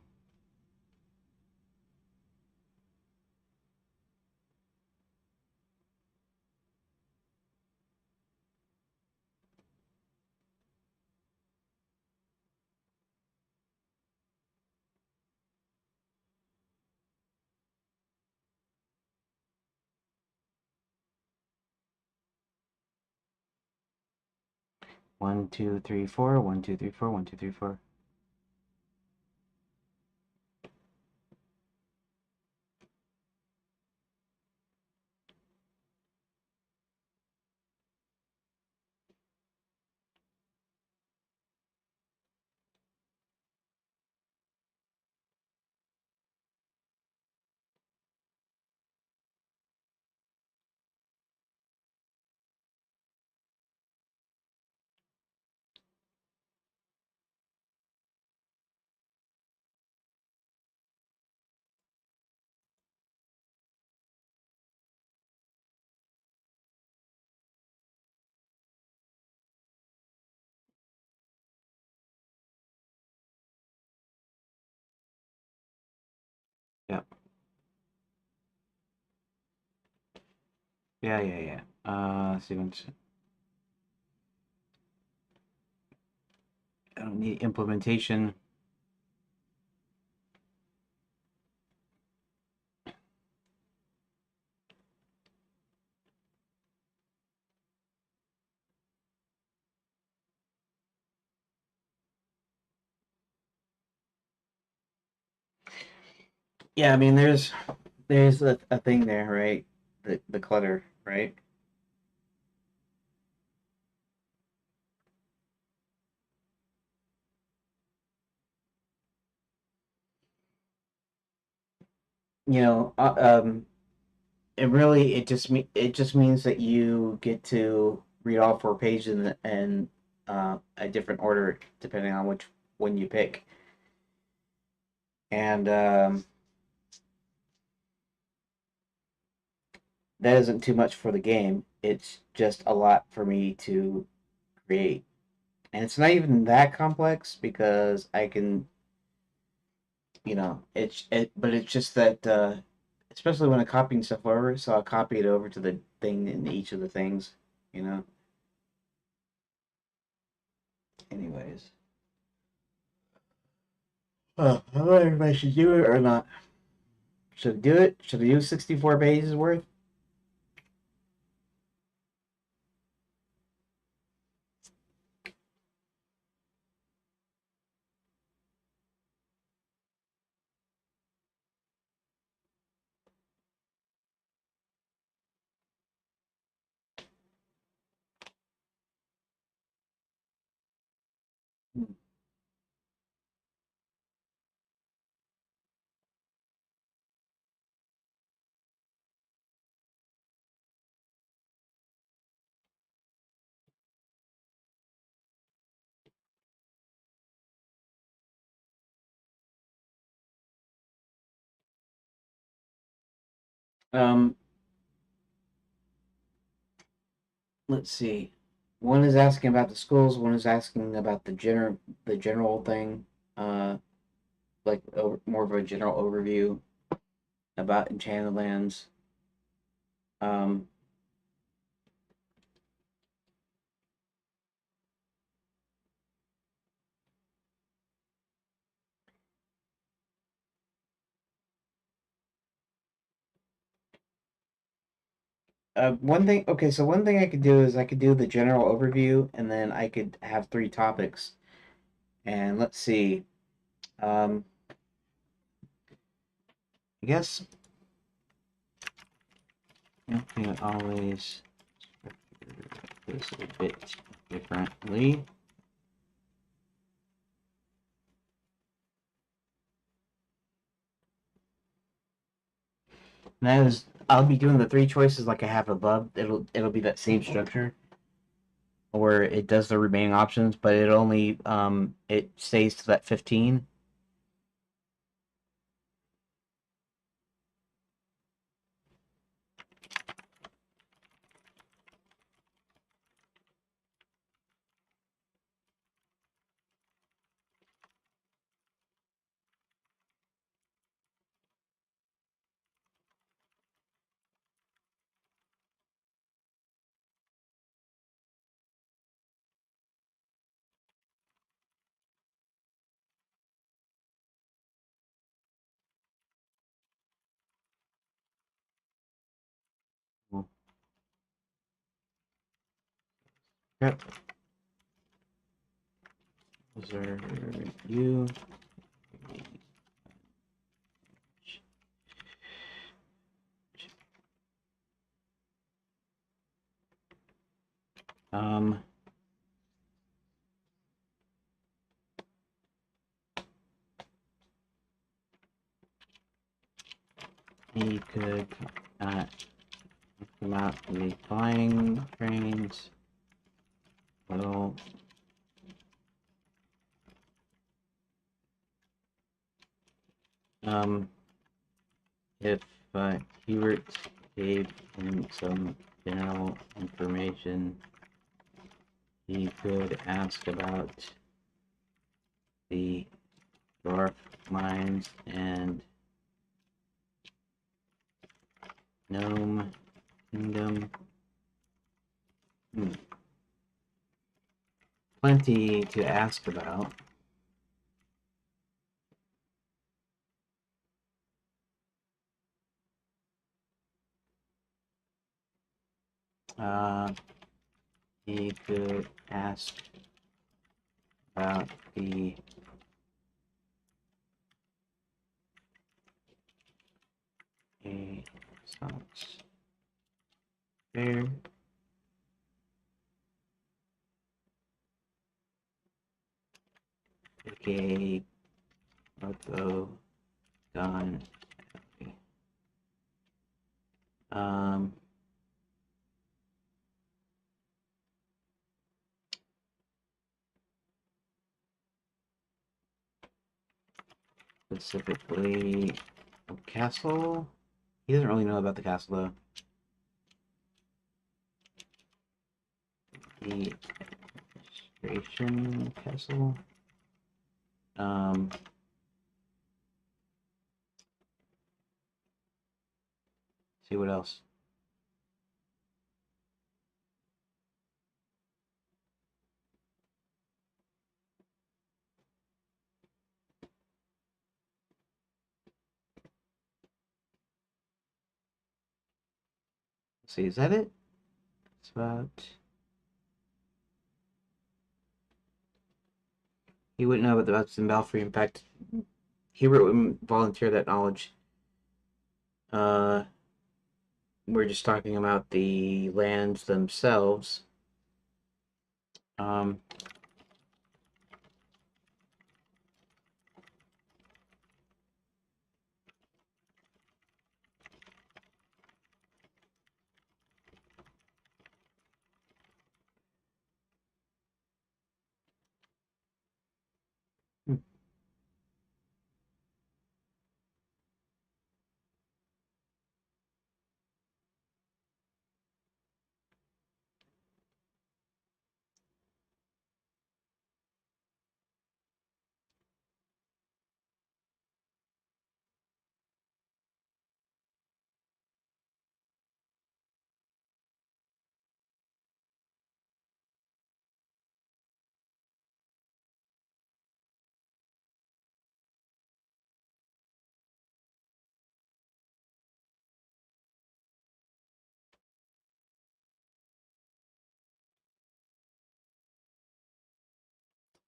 One, two, three, four. 1, 2, 3, 4. 1, 2, 3, 4. Yep. Yeah. Sequence. I don't need implementation. Yeah, I mean, there's a thing there, right? The clutter, right? You know, it just means that you get to read all 4 pages in a different order depending on which one you pick, and that isn't too much for the game. It's just a lot for me to create, and it's not even that complex because I can, but it's just that, especially when I'm copying stuff over, so I'll copy it over to the thing in each of the things, you know. Anyways, I wonder if I should do it or not. Should I do it? Should I do 64 pages worth? Um, let's see. One is asking about the schools. One is asking about the general thing. Like more of a general overview about Enchanted Lands. Um, One thing. Okay, so one thing I could do is I could do the general overview, and then I could have three topics. And let's see. Um, I guess you can always structure this a bit differently. And that is, I'll be doing the three choices like I have above. It'll be that same structure, or it does the remaining options, but it only it stays to that 15. Yep. Observe you. Um, he could come out the flying trains. Well, um, if Hubert gave him some general information, he could ask about the dwarf mines and gnome kingdom. Plenty to ask about. Uh, he could ask about the sounds fair. Okay, Otto gone. Um, specifically a castle. He doesn't really know about the castle though. The administration castle. Um, see what else. Let's see, is that it? It's about. He wouldn't know about the Belfry. In fact, he wouldn't volunteer that knowledge. Uh, we're just talking about the lands themselves. Um,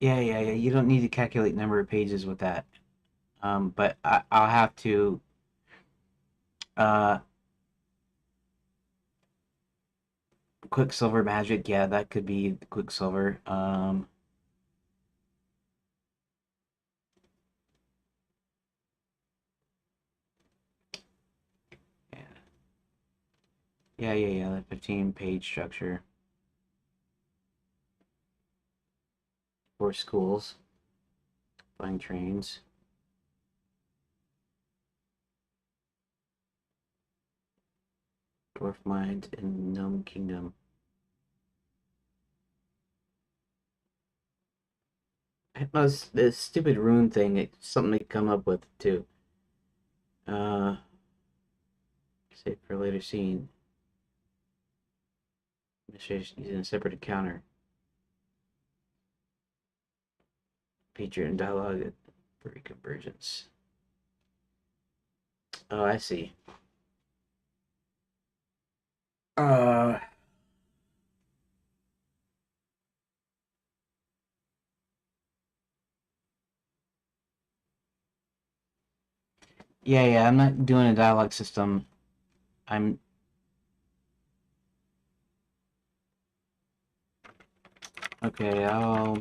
Yeah. You don't need to calculate number of pages with that. But I'll have to. Uh, Quicksilver magic. Yeah, that could be Quicksilver. Yeah, yeah. The 15-page structure for schools, flying trains, dwarf mind, and gnome kingdom. It was this stupid rune thing. It's something to come up with too. Uh, Save for a later scene. Using a separate encounter. Feature and dialogue for convergence. Oh, I see. Uh, yeah. I'm not doing a dialogue system. I'm okay. I'll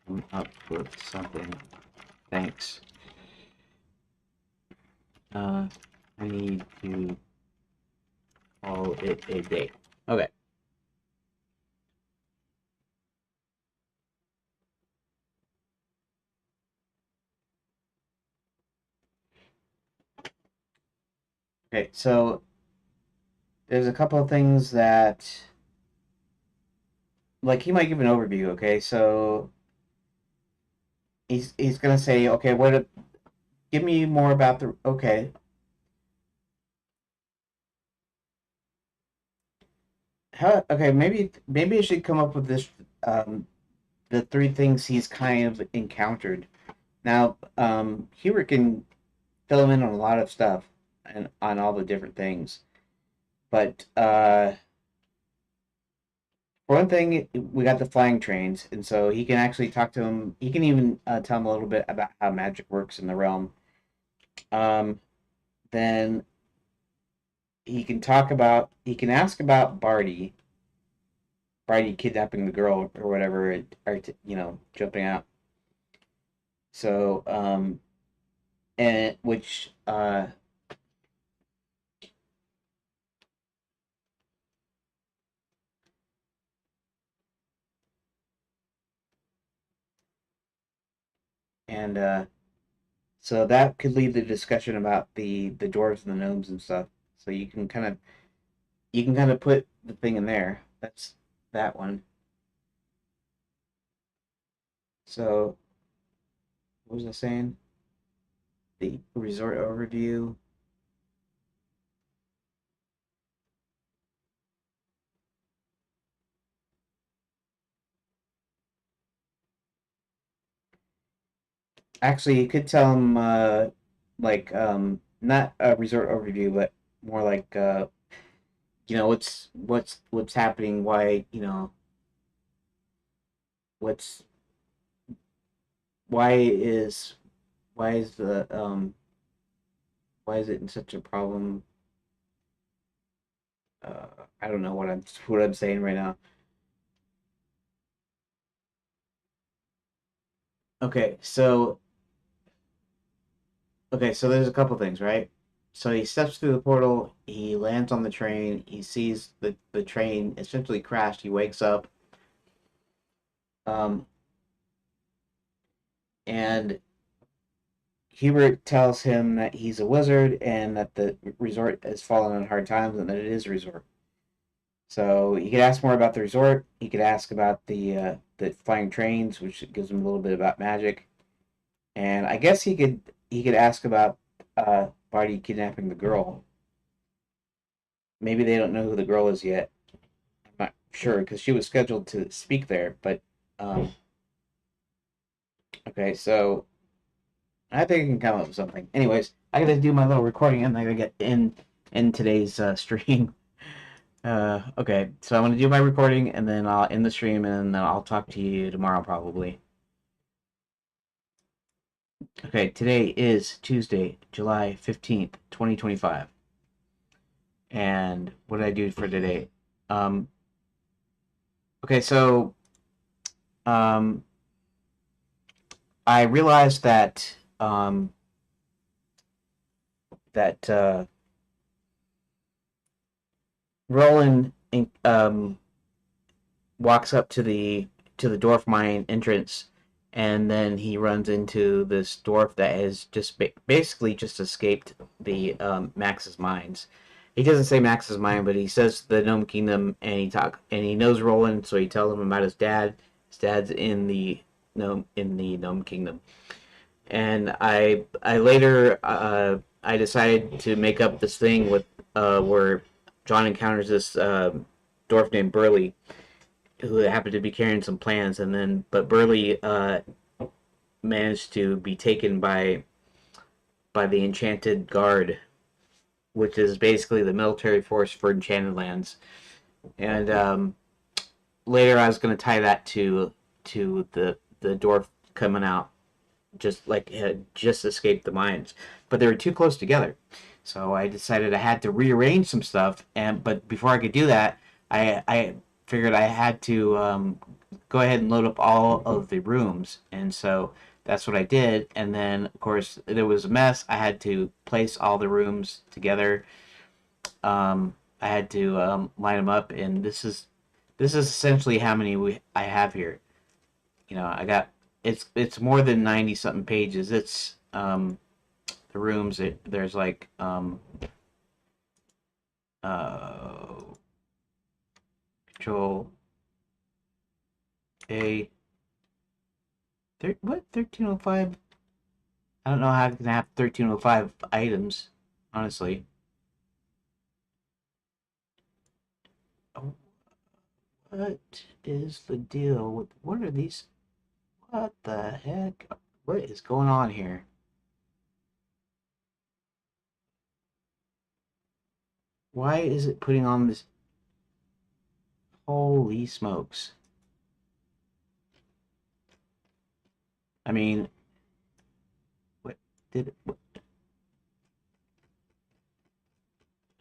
come up with something. Thanks. Uh, I need to call it a day. Okay. Okay. So there's a couple of things that, like, he might give an overview. Okay. So he's gonna say, okay, give me more about the. Okay. Okay. Maybe I should come up with this. The three things he's kind of encountered. Now, Hubert can fill him in on a lot of stuff and on all the different things. But for one thing, we got the flying trains, and so he can actually talk to him. He can even tell him a little bit about how magic works in the realm. Um, then he can ask about Barty kidnapping the girl or whatever, or jumping out. So, and which and so that could lead the discussion about the dwarves and the gnomes and stuff. So you can kind of put the thing in there. That's that one. So what was I saying? The resort overview. Actually, you could tell them like not a resort overview, but more like what's happening, what's why is why is the why is it in such a problem? I don't know what I'm saying right now. Okay, so so there's a couple things, right? So he steps through the portal, he lands on the train, he sees the train essentially crashed, he wakes up, um, and Hubert tells him that he's a wizard and that the resort has fallen on hard times and that it is a resort. So he could ask more about the resort. He could ask about the flying trains, which gives him a little bit about magic. And I guess he could ask about Barty kidnapping the girl. Maybe they don't know who the girl is yet. I'm not sure because she was scheduled to speak there. But um, okay, so I think I can come up with something. Anyways, I gotta do my little recording and I gotta get in today's stream. Okay, so I'm gonna do my recording and then I'll end the stream and then I'll talk to you tomorrow probably. Okay, today is Tuesday, July 15th, 2025. And what did I do for today? Um, okay, so um, I realized that Roland walks up to the dwarf mine entrance, and then he runs into this dwarf that has just basically just escaped the Max's mines. He doesn't say Max's mine, but he says the Gnome Kingdom, and he knows Roland, so he tells him about his dad. His dad's in the Gnome Kingdom, and I later I decided to make up this thing with where John encounters this dwarf named Burley, who happened to be carrying some plans, and then but Burley managed to be taken by the Enchanted Guard, which is basically the military force for Enchanted Lands. And later, I was going to tie that to the dwarf coming out, just like had just escaped the mines, but they were too close together. So I decided I had to rearrange some stuff, and but before I could do that, I figured I had to go ahead and load up all of the rooms, and so that's what I did. And then, of course, there was a mess. I had to place all the rooms together. I had to line them up, and this is essentially how many I have here. I got it's more than 90 something pages. It's the rooms. There's like uh Control A. What 1305? I don't know how I can have 1305 items, honestly. Oh, what is the deal with what are these? What the heck? What is going on here? Why is it putting on this? Holy smokes! I mean, what did? What,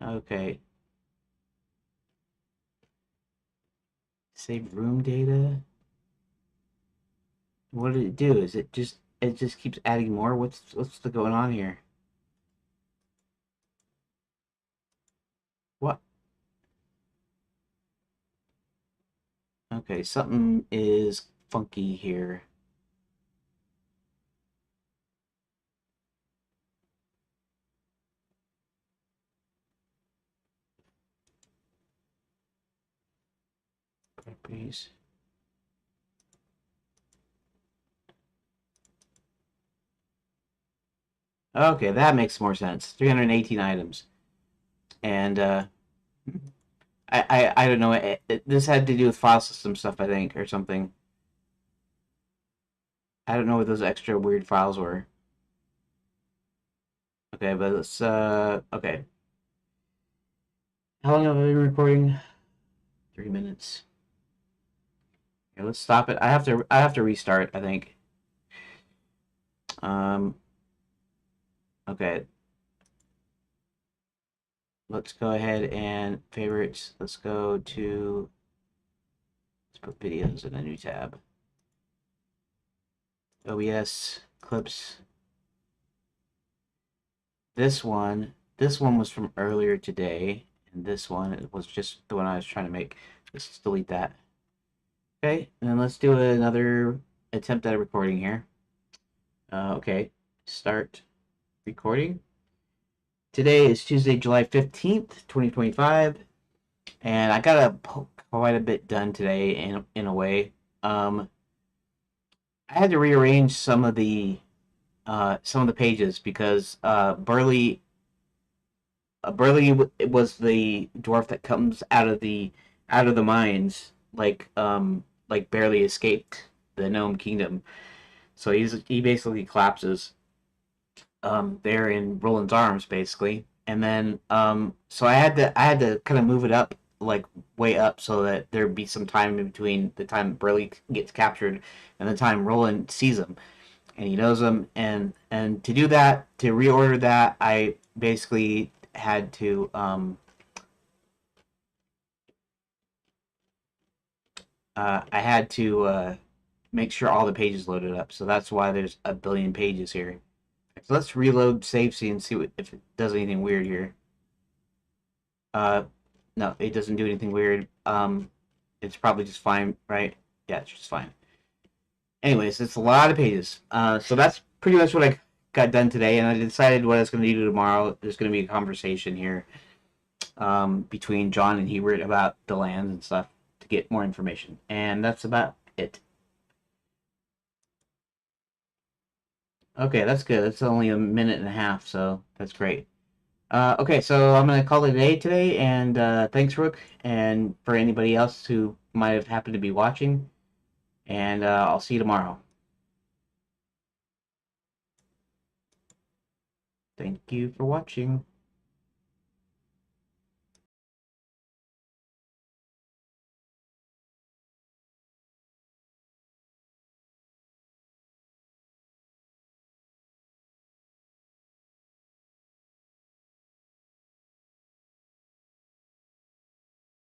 okay, save room data. What did it do? Is it just keeps adding more? What's the going on here? What? Okay, something is funky here. Properties. Okay, that makes more sense. 318 items. And I don't know. This had to do with file system stuff, I think, or something. I don't know what those extra weird files were. Okay, but let's okay. How long have I been recording? 3 minutes. Okay, let's stop it. I have to restart, I think. Um okay. Let's go ahead and favorites. Let's put videos in a new tab. OBS clips. This one was from earlier today, and this one was just the one I was trying to make. Let's delete that. Okay, and then let's do another attempt at a recording here. Okay, start recording. Today is Tuesday, July 15th, 2025, and I got quite a bit done today in a way. I had to rearrange some of the pages because Burley was the dwarf that comes out of the mines, like barely escaped the Gnome Kingdom. So he basically collapses there in Roland's arms, basically. And then so I had to kind of move it up, like way up, so that there'd be some time in between the time Burley gets captured and the time Roland sees him. and he knows them. And to do that, to reorder that, I basically had to make sure all the pages loaded up. So that's why there's a billion pages here. So let's reload save scene and see if it does anything weird here. Uh, no, it doesn't do anything weird. It's probably just fine, right? Yeah, it's just fine. Anyways, it's a lot of pages. So that's pretty much what I got done today, and I decided what I was going to do tomorrow. There's going to be a conversation here between John and Hebert about the lands and stuff to get more information, and that's about it. Okay, that's good. That's only a minute and a half, so that's great. Okay, so I'm gonna call it a day today, and thanks, Rook, and for anybody else who might have happened to be watching, and I'll see you tomorrow. Thank you for watching.